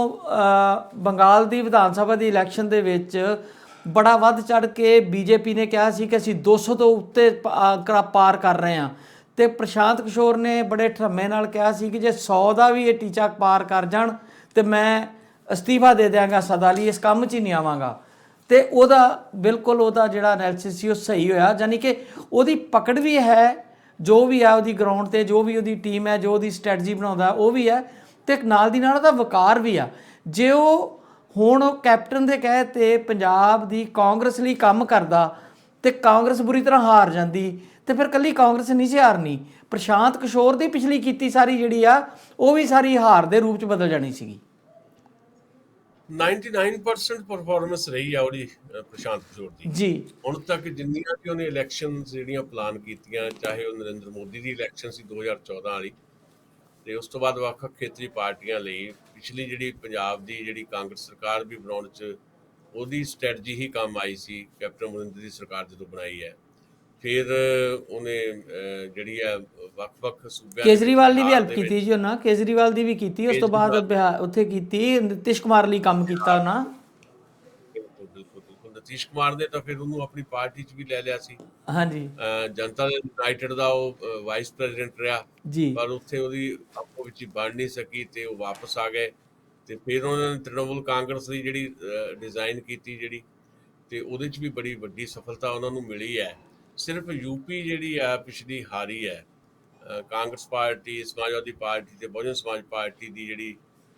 ਬੰਗਾਲ ਦੀ ਵਿਧਾਨ ਸਭਾ ਦੀ ਇਲੈਕਸ਼ਨ ਦੇ ਵਿੱਚ ਬੜਾ ਵੱਧ ਚੜ ਕੇ ਬੀਜੇਪੀ ਨੇ ਕਿਹਾ ਸੀ ਕਿ ਅਸੀਂ 200 ਤੋਂ ਉੱਤੇ ਪਾਰ ਕਰ ਰਹੇ ਹਾਂ, ਤੇ ਪ੍ਰਸ਼ਾਂਤ ਕਿਸ਼ੋਰ ਨੇ ਬੜੇ ਠਰਮੇ ਨਾਲ ਕਿਹਾ ਸੀ ਕਿ ਜੇ 100 ਦਾ ਵੀ ਇਹ ਟੀਚਾ ਪਾਰ ਕਰ ਜਾਣ ਤੇ ਮੈਂ ਅਸਤੀਫਾ ਦੇ ਦਿਆਂਗਾ, ਸਦਾ ਲਈ ਇਸ ਕੰਮ 'ਚ ਹੀ ਨਹੀਂ ਆਵਾਂਗਾ। ਤੇ ਉਹਦਾ ਬਿਲਕੁਲ ਉਹਦਾ ਜਿਹੜਾ ਐਨਾਲਿਸਿਸ ਸੀ ਉਹ ਸਹੀ ਹੋਇਆ, ਯਾਨੀ ਕਿ ਉਹਦੀ ਪਕੜ ਵੀ ਹੈ, ਜੋ ਵੀ ਆ ਉਹਦੀ ਗਰਾਊਂਡ ਤੇ ਜੋ ਵੀ ਉਹਦੀ ਟੀਮ ਹੈ, ਜੋ ਉਹਦੀ ਸਟ੍ਰੈਟਜੀ ਬਣਾਉਂਦਾ ਉਹ ਵੀ ਹੈ, ਤੇ ਨਾਲ ਦੀ ਨਾਲ ਉਹਦਾ ਵਕਾਰ ਵੀ ਆ। ਜੇ ਉਹ ਹੁਣ ਉਹ ਕੈਪਟਨ ਦੇ ਕਹੇ ਤੇ ਪੰਜਾਬ ਦੀ ਕਾਂਗਰਸ ਲਈ ਕੰਮ ਕਰਦਾ ਤੇ ਕਾਂਗਰਸ ਬੁਰੀ ਤਰ੍ਹਾਂ ਹਾਰ ਜਾਂਦੀ, ਤੇ ਫਿਰ ਕੱਲੀ ਕਾਂਗਰਸ ਨਹੀਂ ਸੀ ਹਾਰਨੀ, ਪ੍ਰਸ਼ਾਂਤ ਕਿਸ਼ੋਰ ਦੀ ਪਿਛਲੀ ਕੀਤੀ ਸਾਰੀ ਜਿਹੜੀ ਆ ਉਹ ਵੀ ਸਾਰੀ ਹਾਰ ਦੇ ਰੂਪ 'ਚ ਬਦਲ ਜਾਣੀ ਸੀਗੀ। 99% ਪਰਫਾਰਮੈਂਸ ਰਹੀ ਆ ਉਹਦੀ ਪ੍ਰਸ਼ਾਂਤ ਕਿਸ਼ੋਰ ਦੀ ਜੀ। ਹੁਣ ਤੱਕ ਜਿੰਨੀਆਂ ਕਿ ਉਹਨੇ ਇਲੈਕਸ਼ਨ ਜਿਹੜੀਆਂ ਪਲਾਨ ਕੀਤੀਆਂ, ਚਾਹੇ ਉਹ ਨਰਿੰਦਰ ਮੋਦੀ ਦੀ ਇਲੈਕਸ਼ਨ ਸੀ 2014 ਵਾਲੀ, ਤੇ ਉਸ ਤੋਂ ਬਾਅਦ ਵੱਖ-ਵੱਖ ਖੇਤਰੀ ਪਾਰਟੀਆਂ ਲਈ ਪਿਛਲੀ ਜਿਹੜੀ ਪੰਜਾਬ ਦੀ ਜਿਹੜੀ ਕਾਂਗਰਸ ਸਰਕਾਰ ਵੀ ਬਣਾਉਣ 'ਚ ਉਹਦੀ ਸਟ੍ਰੈਟਜੀ ਹੀ ਕੰਮ ਆਈ ਸੀ। ਕੈਪਟਨ ਅਮਰਿੰਦਰ ਦੀ ਸਰਕਾਰ ਜਦੋਂ ਬਣਾਈ ਹੈ, ਫਿਰ ਉਹਨੇ ਜਿਹੜੀ ਹੈ ਵੱਖ-ਵੱਖ ਸੂਬਿਆਂ ਕੇਜਰੀਵਾਲ ਦੀ ਵੀ ਹੈਲਪ ਕੀਤੀ ਜੀ ਉਹਨਾਂ, ਕੇਜਰੀਵਾਲ ਦੀ ਵੀ ਕੀਤੀ, ਉਸ ਤੋਂ ਬਾਅਦ ਉੱਥੇ ਕੀਤੀ, ਨਿਤਿਸ਼ ਕੁਮਾਰ ਲਈ ਕੰਮ ਕੀਤਾ ਉਹਨਾਂ। ਬਿਲਕੁਲ ਨਿਤਿਸ਼ ਕੁਮਾਰ ਨੇ ਤਾਂ ਫਿਰ ਉਹਨੂੰ ਆਪਣੀ ਪਾਰਟੀ 'ਚ ਵੀ ਲੈ ਲਿਆ ਸੀ। ਹਾਂਜੀ। ਜਨਤਾ ਦਲ ਯੂਨਾਈਟਿਡ ਦਾ ਉਹ ਵਾਈਸ ਪ੍ਰੈਜ਼ੀਡੈਂਟ ਰਿਹਾ ਜੀ, ਪਰ ਉੱਥੇ ਉਹਦੀ ਆਪੋ ਵਿੱਚ ਹੀ ਬਣ ਨਹੀਂ ਸਕੀ ਤੇ ਉਹ ਵਾਪਸ ਆ ਗਏ। ਤੇ ਫਿਰ ਉਹਨਾਂ ਨੇ ਤ੍ਰਿਣਮੂਲ ਕਾਂਗਰਸ ਦੀ ਜਿਹੜੀ ਡਿਜ਼ਾਈਨ ਕੀਤੀ ਜਿਹੜੀ, ਤੇ ਉਹਦੇ 'ਚ ਵੀ ਬੜੀ ਵੱਡੀ ਸਫਲਤਾ ਉਹਨਾਂ ਨੂੰ ਮਿਲੀ ਹੈ। ਸਿਰਫ ਯੂਪੀ ਜਿਹੜੀ ਆ ਪਿਛਲੀ ਹਾਰੀ ਹੈ। ਕਾਂਗਰਸ ਪਾਰਟੀ, ਸਮਾਜਵਾਦੀ ਪਾਰਟੀ ਤੇ ਬਹੁਜਨ ਸਮਾਜ ਪਾਰਟੀ ਦੀ ਜਿਹੜੀ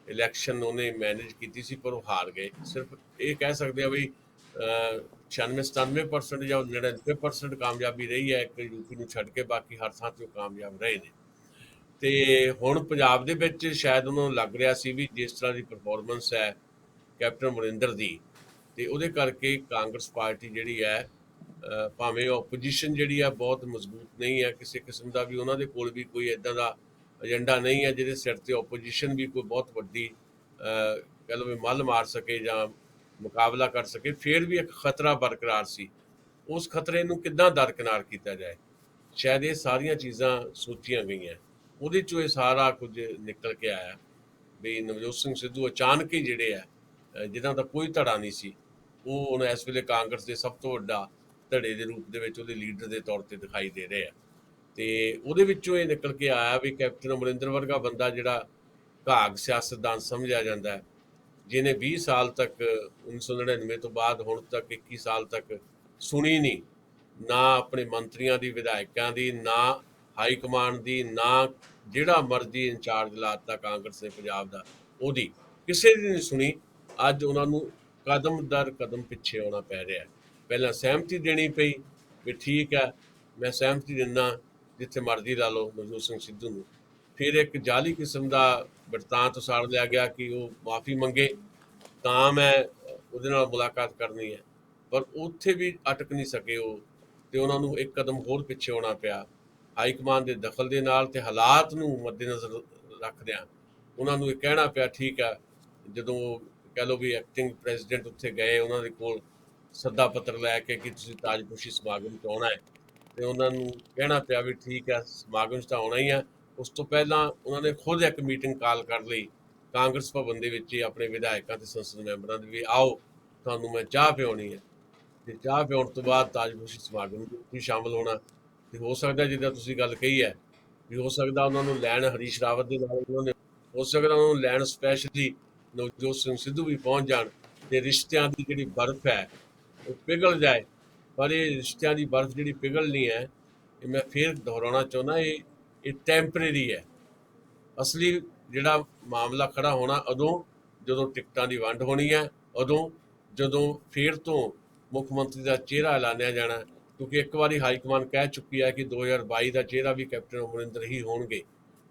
ਇਲੈਕਸ਼ਨ ਉਹਨੇ ਮੈਨੇਜ ਕੀਤੀ ਸੀ, ਪਰ ਉਹ ਹਾਰ ਗਏ। ਸਿਰਫ ਇਹ ਕਹਿ ਸਕਦੇ ਆ ਵੀ 96-97% ਜਾਂ 99% ਕਾਮਯਾਬੀ ਰਹੀ ਹੈ ਇੱਕ ਯੂਪੀ ਨੂੰ ਛੱਡ ਕੇ, ਬਾਕੀ ਹਰ ਥਾਂ 'ਤੇ ਉਹ ਕਾਮਯਾਬ ਰਹੇ ਨੇ। ਤੇ ਹੁਣ ਪੰਜਾਬ ਦੇ ਵਿੱਚ ਸ਼ਾਇਦ ਉਹਨਾਂ ਨੂੰ ਲੱਗ ਰਿਹਾ ਸੀ ਵੀ ਜਿਸ ਤਰ੍ਹਾਂ ਦੀ ਪਰਫਾਰਮੈਂਸ ਹੈ ਕੈਪਟਨ ਅਮਰਿੰਦਰ ਦੀ, ਤੇ ਉਹਦੇ ਕਰਕੇ ਕਾਂਗਰਸ ਪਾਰਟੀ ਜਿਹੜੀ ਹੈ ਭਾਵੇਂ ਆਪੋਜੀਸ਼ਨ ਜਿਹੜੀ ਆ ਬਹੁਤ ਮਜ਼ਬੂਤ ਨਹੀਂ ਹੈ ਕਿਸੇ ਕਿਸਮ ਦਾ ਵੀ, ਉਹਨਾਂ ਦੇ ਕੋਲ ਵੀ ਕੋਈ ਇਦਾਂ ਦਾ ਏਜੰਡਾ ਨਹੀਂ ਹੈ ਜਿਹਦੇ ਸਿਰ ਤੇ ਆਪੋਜੀਸ਼ਨ ਵੀ ਕੋਈ ਬਹੁਤ ਵੱਡੀ ਕਹਿ ਲਓ ਵੀ ਮੱਲ ਮਾਰ ਸਕੇ ਜਾਂ ਮੁਕਾਬਲਾ ਕਰ ਸਕੇ, ਫਿਰ ਵੀ ਇੱਕ ਖਤਰਾ ਬਰਕਰਾਰ ਸੀ। ਉਸ ਖਤਰੇ ਨੂੰ ਕਿੱਦਾਂ ਦਰਕਿਨਾਰ ਕੀਤਾ ਜਾਏ, ਸ਼ਾਇਦ ਇਹ ਸਾਰੀਆਂ ਚੀਜ਼ਾਂ ਸੋਚੀਆਂ ਗਈਆਂ, ਉਹਦੇ ਚੋਂ ਇਹ ਸਾਰਾ ਕੁਝ ਨਿਕਲ ਕੇ ਆਇਆ ਵੀ ਨਵਜੋਤ ਸਿੰਘ ਸਿੱਧੂ ਅਚਾਨਕ ਹੀ ਜਿਹੜੇ ਆ ਜਿਨ੍ਹਾਂ ਦਾ ਕੋਈ ਧੜਾ ਨਹੀਂ ਸੀ, ਉਹ ਹੁਣ ਇਸ ਵੇਲੇ ਕਾਂਗਰਸ ਦੇ ਸਭ ਤੋਂ ਵੱਡਾ ਧੜੇ ਦੇ ਰੂਪ ਦੇ ਵਿੱਚ ਉਹਦੇ ਲੀਡਰ ਦੇ ਤੌਰ ਤੇ ਦਿਖਾਈ ਦੇ ਰਹੇ ਆ। ਤੇ ਉਹਦੇ ਵਿੱਚੋਂ ਇਹ ਨਿਕਲ ਕੇ ਆਇਆ ਵੀ ਕੈਪਟਨ ਅਮਰਿੰਦਰ ਵਰਗਾ ਬੰਦਾ ਜਿਹੜਾ ਘਾਗ ਸਿਆਸਤਦਾਨ ਸਮਝਿਆ ਜਾਂਦਾ ਹੈ, ਜਿਹਨੇ 20 ਸਾਲ ਤੱਕ 1999 ਤੋਂ ਬਾਅਦ ਹੁਣ ਤੱਕ 21 ਸਾਲ ਤੱਕ ਸੁਣੀ ਨਹੀਂ, ਨਾ ਆਪਣੇ ਮੰਤਰੀਆਂ ਦੀ, ਵਿਧਾਇਕਾਂ ਦੀ, ਨਾ ਹਾਈ ਕਮਾਂਡ ਦੀ, ਨਾ ਜਿਹੜਾ ਮਰਜ਼ੀ ਇੰਚਾਰਜ ਲਾਤਾ ਕਾਂਗਰਸ ਨੇ ਪੰਜਾਬ ਦਾ ਉਹਦੀ ਕਿਸੇ ਦੀ ਨਹੀਂ ਸੁਣੀ। ਅੱਜ ਉਹਨਾਂ ਨੂੰ ਕਦਮ ਦਰ ਕਦਮ ਪਿੱਛੇ ਆਉਣਾ ਪੈ ਰਿਹਾ। ਪਹਿਲਾਂ ਸਹਿਮਤੀ ਦੇਣੀ ਪਈ ਵੀ ਠੀਕ ਹੈ ਮੈਂ ਸਹਿਮਤੀ ਦਿੰਦਾ ਜਿੱਥੇ ਮਰਜ਼ੀ ਲਾ ਲਓ ਨਵਜੋਤ ਸਿੰਘ ਸਿੱਧੂ ਨੂੰ, ਫਿਰ ਇੱਕ ਜਾਲੀ ਕਿਸਮ ਦਾ ਬਿਰਤਾਂਤ ਉਸਾਰ ਲਿਆ ਗਿਆ ਕਿ ਉਹ ਮਾਫੀ ਮੰਗੇ ਤਾਂ ਮੈਂ ਉਹਦੇ ਨਾਲ ਮੁਲਾਕਾਤ ਕਰਨੀ ਹੈ, ਪਰ ਉੱਥੇ ਵੀ ਅਟਕ ਨਹੀਂ ਸਕੇ ਉਹ, ਤੇ ਉਹਨਾਂ ਨੂੰ ਇੱਕ ਕਦਮ ਹੋਰ ਪਿੱਛੇ ਆਉਣਾ ਪਿਆ ਹਾਈ ਕਮਾਂਡ ਦੇ ਦਖਲ ਦੇ ਨਾਲ, ਤੇ ਹਾਲਾਤ ਨੂੰ ਮੱਦੇਨਜ਼ਰ ਰੱਖਦਿਆਂ ਉਹਨਾਂ ਨੂੰ ਇਹ ਕਹਿਣਾ ਪਿਆ ਠੀਕ ਹੈ। ਜਦੋਂ ਕਹਿ ਲਓ ਵੀ ਐਕਟਿੰਗ ਪ੍ਰੈਜ਼ੀਡੈਂਟ ਉੱਥੇ ਗਏ, ਉਹਨਾਂ ਦੇ ਕੋਲ ਸੱਦਾ ਪੱਤਰ ਲੈ ਕੇ ਕਿ ਤੁਸੀਂ ਤਾਜਪੋਸ਼ੀ ਸਮਾਗਮ 'ਚ ਆਉਣਾ ਹੈ, ਤੇ ਉਹਨਾਂ ਨੂੰ ਕਹਿਣਾ ਪਿਆ ਵੀ ਠੀਕ ਹੈ ਸਮਾਗਮ 'ਚ ਤਾਂ ਆਉਣਾ ਹੀ ਹੈ। ਉਸ ਤੋਂ ਪਹਿਲਾਂ ਉਹਨਾਂ ਨੇ ਖੁਦ ਇੱਕ ਮੀਟਿੰਗ ਕਾਲ ਕਰ ਲਈ ਕਾਂਗਰਸ ਭਵਨ ਦੇ ਵਿੱਚ ਹੀ ਆਪਣੇ ਵਿਧਾਇਕਾਂ ਤੇ ਸੰਸਦ ਮੈਂਬਰਾਂ ਦੀ ਵੀ ਆਓ ਤੁਹਾਨੂੰ ਮੈਂ ਚਾਹ ਪਿਆਉਣੀ ਹੈ, ਤੇ ਚਾਹ ਪਿਆਉਣ ਤੋਂ ਬਾਅਦ ਤਾਜਪੋਸ਼ੀ ਸਮਾਗਮ ਵਿੱਚ ਵੀ ਸ਼ਾਮਲ ਹੋਣਾ। ਤੇ ਹੋ ਸਕਦਾ ਜਿੱਦਾਂ ਤੁਸੀਂ ਗੱਲ ਕਹੀ ਹੈ ਵੀ ਹੋ ਸਕਦਾ ਉਹਨਾਂ ਨੂੰ ਲੈਣ ਹਰੀਸ਼ ਰਾਵਤ ਦੇ ਨਾਲ, ਉਹਨਾਂ ਨੇ ਹੋ ਸਕਦਾ ਉਹਨਾਂ ਨੂੰ ਲੈਣ ਸਪੈਸ਼ਲੀ ਨਵਜੋਤ ਸਿੰਘ ਸਿੱਧੂ ਵੀ ਪਹੁੰਚ ਜਾਣ ਤੇ ਰਿਸ਼ਤਿਆਂ ਦੀ ਜਿਹੜੀ ਬਰਫ਼ ਹੈ ਉਹ ਪਿਘਲ ਜਾਏ। ਪਰ ਇਹ ਰਿਸ਼ਤਿਆਂ ਦੀ ਬਰਫ਼ ਜਿਹੜੀ ਪਿਘਲਣੀ ਹੈ, ਇਹ ਮੈਂ ਫਿਰ ਦੁਹਰਾਉਣਾ ਚਾਹੁੰਦਾ, ਇਹ ਟੈਂਪਰੇਰੀ ਹੈ। ਅਸਲੀ ਜਿਹੜਾ ਮਾਮਲਾ ਖੜਾ ਹੋਣਾ ਉਦੋਂ ਜਦੋਂ ਟਿਕਟਾਂ ਦੀ ਵੰਡ ਹੋਣੀ ਹੈ, ਉਦੋਂ ਜਦੋਂ ਫਿਰ ਤੋਂ ਮੁੱਖ ਮੰਤਰੀ ਦਾ ਚਿਹਰਾ ਐਲਾਨਿਆ ਜਾਣਾ, ਕਿਉਂਕਿ ਇੱਕ ਵਾਰੀ ਹਾਈ ਕਮਾਂਡ ਕਹਿ ਚੁੱਕੀ ਹੈ ਕਿ 2022 ਦਾ ਚਿਹਰਾ ਵੀ ਕੈਪਟਨ ਅਮਰਿੰਦਰ ਹੀ ਹੋਣਗੇ,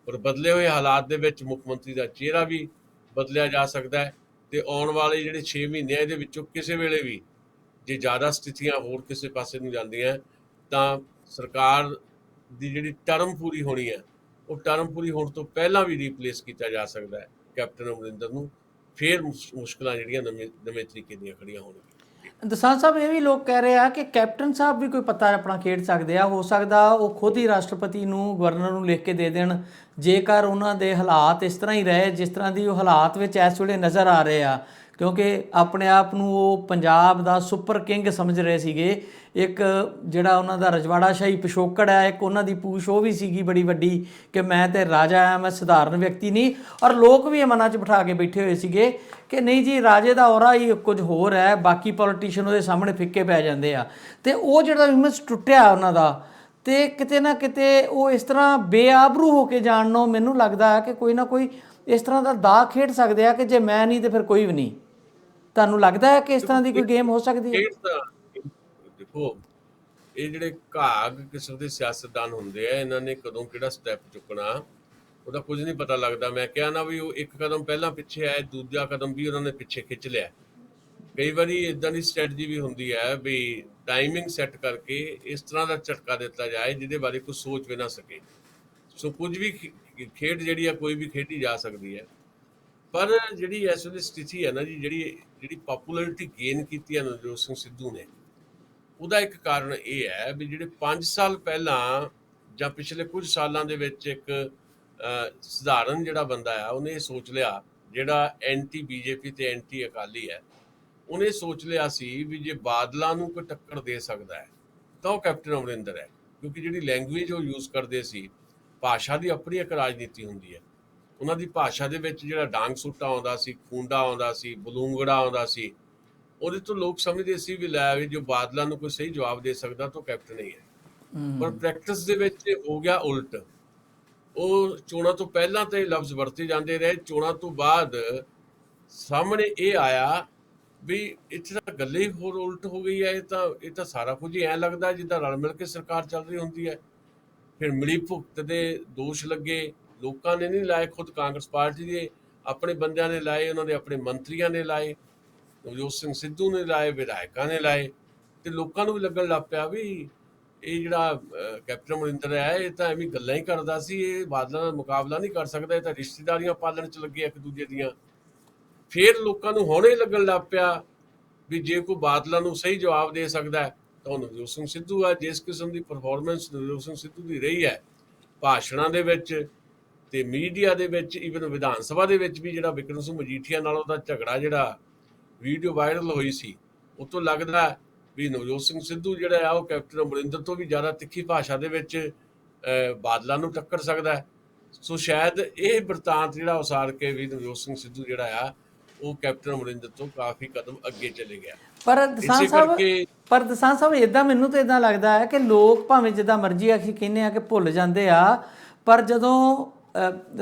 ਪਰ ਬਦਲੇ ਹੋਏ ਹਾਲਾਤ ਦੇ ਵਿੱਚ ਮੁੱਖ ਮੰਤਰੀ ਦਾ ਚਿਹਰਾ ਵੀ ਬਦਲਿਆ ਜਾ ਸਕਦਾ ਹੈ। ਤੇ ਆਉਣ ਵਾਲੇ ਜਿਹੜੇ 6 ਮਹੀਨੇ ਆ ਇਹਦੇ ਵਿੱਚੋਂ ਕਿਸੇ ਵੇਲੇ ਵੀ ਜੇ ਜ਼ਿਆਦਾ ਸਥਿਤੀਆਂ ਹੋਰ ਕਿਸੇ ਪਾਸੇ ਨੂੰ ਜਾਂਦੀਆਂ ਤਾਂ ਸਰਕਾਰ ਦੀ ਜਿਹੜੀ ਟਰਮ ਪੂਰੀ ਹੋਣੀ ਹੈ, ਉਹ ਟਰਮ ਪੂਰੀ ਹੋਣ ਤੋਂ ਪਹਿਲਾਂ ਵੀ ਰੀਪਲੇਸ ਕੀਤਾ ਜਾ ਸਕਦਾ ਹੈ ਕੈਪਟਨ ਅਮਰਿੰਦਰ ਨੂੰ। ਫਿਰ ਮੁਸ਼ਕਲਾਂ ਜਿਹੜੀਆਂ ਨਵੇਂ ਤਰੀਕੇ ਦੀਆਂ ਖੜੀਆਂ ਹੋਣਗੀਆਂ। ਦਸਾਂਝ ਸਾਹਿਬ, ਇਹ ਵੀ ਲੋਕ ਕਹਿ ਰਹੇ ਆ ਕਿ ਕੈਪਟਨ ਸਾਹਿਬ ਵੀ ਕੋਈ ਪੱਤਾ ਆਪਣਾ ਖੇਡ ਸਕਦੇ ਆ, ਹੋ ਸਕਦਾ ਉਹ ਖੁਦ ਹੀ ਰਾਸ਼ਟਰਪਤੀ ਨੂੰ, ਗਵਰਨਰ ਨੂੰ ਲਿਖ ਕੇ ਦੇ ਦੇਣ ਜੇਕਰ ਉਹਨਾਂ ਦੇ ਹਾਲਾਤ ਇਸ ਤਰ੍ਹਾਂ ਹੀ ਰਹੇ ਜਿਸ ਤਰ੍ਹਾਂ ਦੀ ਉਹ ਹਾਲਾਤ ਵਿੱਚ ਇਸ ਵੇਲੇ ਨਜ਼ਰ ਆ ਰਹੇ ਆ, ਕਿਉਂਕਿ ਆਪਣੇ ਆਪ ਨੂੰ ਉਹ ਪੰਜਾਬ ਦਾ ਸੁਪਰ ਕਿੰਗ ਸਮਝ ਰਹੇ ਸੀਗੇ। ਇੱਕ ਜਿਹੜਾ ਉਹਨਾਂ ਦਾ ਰਜਵਾੜਾ ਸ਼ਾਹੀ ਪਿਛੋਕੜ ਹੈ, ਇੱਕ ਉਹਨਾਂ ਦੀ ਪੂਛ ਉਹ ਵੀ ਸੀਗੀ ਬੜੀ ਵੱਡੀ ਕਿ ਮੈਂ ਤੇ ਰਾਜਾ ਆ, ਮੈਂ ਸਧਾਰਨ ਵਿਅਕਤੀ ਨਹੀਂ। ਔਰ ਲੋਕ ਵੀ ਇਹ ਮਨਾਂ 'ਚ ਬਿਠਾ ਕੇ ਬੈਠੇ ਹੋਏ ਸੀਗੇ ਕਿ ਨਹੀਂ ਜੀ ਰਾਜੇ ਦਾ ਔਰਾ ਹੀ ਕੁਝ ਹੋਰ ਹੈ, ਬਾਕੀ ਪੋਲੀਟੀਸ਼ੀਅਨ ਉਹਦੇ ਸਾਹਮਣੇ ਫਿੱਕੇ ਪੈ ਜਾਂਦੇ ਆ। ਤੇ ਉਹ ਜਿਹੜਾ ਇਮੇਜ ਟੁੱਟਿਆ ਉਹਨਾਂ ਦਾ, ਤੇ ਕਿਤੇ ਨਾ ਕਿਤੇ ਉਹ ਇਸ ਤਰ੍ਹਾਂ ਬੇਆਬਰੂ ਹੋ ਕੇ ਜਾਣ ਨੂੰ ਮੈਨੂੰ ਲੱਗਦਾ ਹੈ ਕਿ ਕੋਈ ਨਾ ਕੋਈ ਇਸ ਤਰ੍ਹਾਂ ਦਾ ਦਾਅ ਖੇਡ ਸਕਦੇ ਆ ਕਿ ਜੇ ਮੈਂ ਨਹੀਂ ਤੇ ਫਿਰ ਕੋਈ ਵੀ ਨਹੀਂ। ਤੁਹਾਨੂੰ ਲੱਗਦਾ ਹੈ ਕਿ ਇਸ ਤਰ੍ਹਾਂ ਦੀ ਕੋਈ ਗੇਮ ਹੋ ਸਕਦੀ ਹੈ? ਦੇਖੋ ਇਹ ਜਿਹੜੇ ਘਾਗ ਕਿਸਮ ਦੇ ਸਿਆਸਤਦਾਨ ਹੁੰਦੇ ਆ, ਇਹਨਾਂ ਨੇ ਕਦੋਂ ਕਿਹੜਾ ਸਟੈਪ ਚੁੱਕਣਾ ਉਹਦਾ ਕੁਝ ਨਹੀਂ ਪਤਾ ਲੱਗਦਾ। ਮੈਂ ਕਿਹਾ ਨਾ ਵੀ ਉਹ ਇੱਕ ਕਦਮ ਪਹਿਲਾਂ ਪਿੱਛੇ ਆਏ, ਦੂਜਾ ਕਦਮ ਵੀ ਉਹਨਾਂ ਨੇ ਪਿੱਛੇ ਖਿੱਚ ਲਿਆ। ਕਈ ਵਾਰੀ ਇਦਾਂ ਦੀ ਸਟ੍ਰੈਟਜੀ ਵੀ ਹੁੰਦੀ ਹੈ ਵੀ ਟਾਈਮਿੰਗ ਸੈੱਟ ਕਰਕੇ ਇਸ ਤਰ੍ਹਾਂ ਦਾ ਝਟਕਾ ਦਿੱਤਾ ਜਾਏ ਜਿਹਦੇ ਬਾਰੇ ਕੋਈ ਸੋਚ ਵੀ ਨਾ ਸਕੇ। ਸੋ ਕੁਝ ਵੀ ਖੇਡ ਜਿਹੜੀ ਆ ਕੋਈ ਵੀ ਖੇਡੀ ਜਾ ਸਕਦੀ ਹੈ, ਪਰ ਜਿਹੜੀ ਇਸ ਵੇਲੇ ਸਥਿਤੀ ਹੈ ਨਾ ਜੀ, ਜਿਹੜੀ ਪਪੂਲੈਰਿਟੀ ਗੇਨ ਕੀਤੀ ਹੈ ਨਵਜੋਤ ਸਿੰਘ ਸਿੱਧੂ ਨੇ, ਉਹਦਾ ਇੱਕ ਕਾਰਨ ਇਹ ਹੈ ਵੀ ਜਿਹੜੇ 5 ਸਾਲ ਪਹਿਲਾਂ ਜਾਂ ਪਿਛਲੇ ਕੁਝ ਸਾਲਾਂ ਦੇ ਵਿੱਚ ਇੱਕ ਸਧਾਰਨ ਜਿਹੜਾ ਬੰਦਾ ਆ ਉਹਨੇ ਇਹ ਸੋਚ ਲਿਆ, ਜਿਹੜਾ ਐਂਟੀ ਬੀਜੇਪੀ ਤੇ ਐਂਟੀ ਅਕਾਲੀ ਹੈ, ਉਹਨੇ ਸੋਚ ਲਿਆ ਸੀ ਵੀ ਜੇ ਬਾਦਲਾਂ ਨੂੰ ਕੋਈ ਟੱਕਰ ਦੇ ਸਕਦਾ ਹੈ ਤਾਂ ਉਹ ਕੈਪਟਨ ਅਮਰਿੰਦਰ ਹੈ। ਕਿਉਂਕਿ ਜਿਹੜੀ ਲੈਂਗੁਏਜ ਉਹ ਯੂਜ਼ ਕਰਦੇ ਸੀ, ਭਾਸ਼ਾ ਦੀ ਆਪਣੀ ਇੱਕ ਰਾਜਨੀਤੀ ਹੁੰਦੀ ਹੈ। ਉਹਨਾਂ ਦੀ ਭਾਸ਼ਾ ਦੇ ਵਿੱਚ ਜਿਹੜਾ ਡਾਂਗ ਸੂਟਾ ਆਉਂਦਾ ਸੀ, ਖੂੰਡਾ ਆਉਂਦਾ ਸੀ, ਬਲੂੰਗੜਾ ਆਉਂਦਾ ਸੀ, ਉਹਦੇ ਤੋਂ ਲੋਕ ਸਮਝਦੇ ਸੀ ਵੀ ਲੈ ਵੀ ਜੋ ਬਾਦਲਾਂ ਨੂੰ ਕੋਈ ਸਹੀ ਜਵਾਬ ਦੇ ਸਕਦਾ ਤਾਂ ਕੈਪਟਨ ਹੀ ਹੈ। ਪਰ ਪ੍ਰੈਕਟਿਸ ਦੇ ਵਿੱਚ ਹੋ ਗਿਆ ਉਲਟ। ਉਹ ਚੋਣਾਂ ਤੋਂ ਪਹਿਲਾਂ ਤਾਂ ਇਹ ਲਫ਼ਜ਼ ਵਰਤੇ ਜਾਂਦੇ ਰਹੇ, ਚੋਣਾਂ ਤੋਂ ਬਾਅਦ ਸਾਹਮਣੇ ਇਹ ਆਇਆ ਵੀ ਇੱਥੇ ਤਾਂ ਗੱਲ ਹੀ ਹੋਰ ਉਲਟ ਹੋ ਗਈ ਹੈ। ਇਹ ਤਾਂ ਸਾਰਾ ਕੁਝ ਹੀ ਐਂ ਲੱਗਦਾ ਜਿੱਦਾਂ ਰਲ ਮਿਲ ਕੇ ਸਰਕਾਰ ਚੱਲ ਰਹੀ ਹੁੰਦੀ ਹੈ। ਫਿਰ ਮਿਲੀ ਭੁਗਤ ਦੇ ਦੋਸ਼ ਲੱਗੇ ਲੋਕਾਂ ਨੇ ਨਹੀਂ ਲਾਏ, ਖੁਦ ਕਾਂਗਰਸ ਪਾਰਟੀ ਦੇ ਆਪਣੇ ਬੰਦਿਆਂ ਨੇ ਲਾਏ, ਉਹਨਾਂ ਦੇ ਆਪਣੇ ਮੰਤਰੀਆਂ ਨੇ ਲਾਏ, ਨਵਜੋਤ ਸਿੰਘ ਸਿੱਧੂ ਨੇ ਲਾਏ, ਵਿਧਾਇਕਾਂ ਨੇ ਲਾਏ, ਤੇ ਲੋਕਾਂ ਨੂੰ ਵੀ ਲੱਗਣ ਲੱਗ ਪਿਆ ਵੀ ਇਹ ਜਿਹੜਾ ਕੈਪਟਨ ਅਮਰਿੰਦਰ ਹੈ ਇਹ ਤਾਂ ਐਵੇਂ ਗੱਲਾਂ ਹੀ ਕਰਦਾ ਸੀ, ਇਹ ਬਾਦਲਾਂ ਦਾ ਮੁਕਾਬਲਾ ਨਹੀਂ ਕਰ ਸਕਦਾ, ਇਹ ਤਾਂ ਰਿਸ਼ਤੇਦਾਰੀਆਂ ਪਾਲਣ ਚ ਲੱਗੇ ਇੱਕ ਦੂਜੇ ਦੀਆਂ। ਫਿਰ ਲੋਕਾਂ ਨੂੰ ਹੁਣੇ ਲੱਗਣ ਲੱਗ ਪਿਆ ਵੀ ਜੇ ਕੋਈ ਬਾਦਲਾਂ ਨੂੰ ਸਹੀ ਜਵਾਬ ਦੇ ਸਕਦਾ ਹੈ ਤਾਂ ਉਹ ਨਵਜੋਤ ਸਿੰਘ ਸਿੱਧੂ ਹੈ। ਜਿਸ ਕਿਸਮ ਦੀ ਪਰਫਾਰਮੈਂਸ ਨਵਜੋਤ ਸਿੰਘ ਸਿੱਧੂ ਦੀ ਰਹੀ ਹੈ ਭਾਸ਼ਣਾਂ ਦੇ ਵਿੱਚ ਤੇ ਮੀਡੀਆ ਦੇ ਵਿੱਚ, ਈਵਨ ਵਿਧਾਨ ਸਭਾ ਦੇ ਵਿੱਚ ਵੀ ਜਿਹੜਾ ਵਿਕਰਮ ਸਿੰਘ ਮਜੀਠੀਆ ਨਾਲ ਉਹਦਾ ਝਗੜਾ ਜਿਹੜਾ ਵੀਡੀਓ ਵਾਇਰਲ ਹੋਈ ਸੀ, ਉਹ ਤੋਂ ਲੱਗਦਾ ਵੀ ਨਵਜੋਤ ਸਿੰਘ ਸਿੱਧੂ ਜਿਹੜਾ ਆ ਉਹ ਕੈਪਟਨ ਅਮਰਿੰਦਰ ਤੋਂ ਵੀ ਜ਼ਿਆਦਾ ਤਿੱਖੀ ਭਾਸ਼ਾ ਦੇ ਵਿੱਚ ਬਾਦਲਾਂ ਨੂੰ ਟੱਕਰ ਸਕਦਾ ਹੈ। ਸੋ ਸ਼ਾਇਦ ਇਹ ਬਿਰਤਾਂਤ ਜਿਹੜਾ ਉਸਾਰ ਕੇ ਵੀ ਨਵਜੋਤ ਸਿੰਘ ਸਿੱਧੂ ਜਿਹੜਾ ਆ ਉਹ ਕੈਪਟਨ ਅਮਰਿੰਦਰ ਤੋਂ ਕਾਫੀ ਕਦਮ ਅੱਗੇ ਚਲੇ ਗਿਆ। ਪਰ ਦਸਾਂਝ ਸਾਹਿਬ ਇਦਾਂ ਮੈਨੂੰ ਤਾਂ ਇਦਾਂ ਲੱਗਦਾ ਹੈ ਕਿ ਲੋਕ ਭਾਵੇਂ ਜਿੱਦਾਂ ਮਰਜ਼ੀ ਆਖੀ ਕਹਿੰਦੇ ਆ ਕਿ ਭੁੱਲ ਜਾਂਦੇ ਆ, ਪਰ ਜਦੋਂ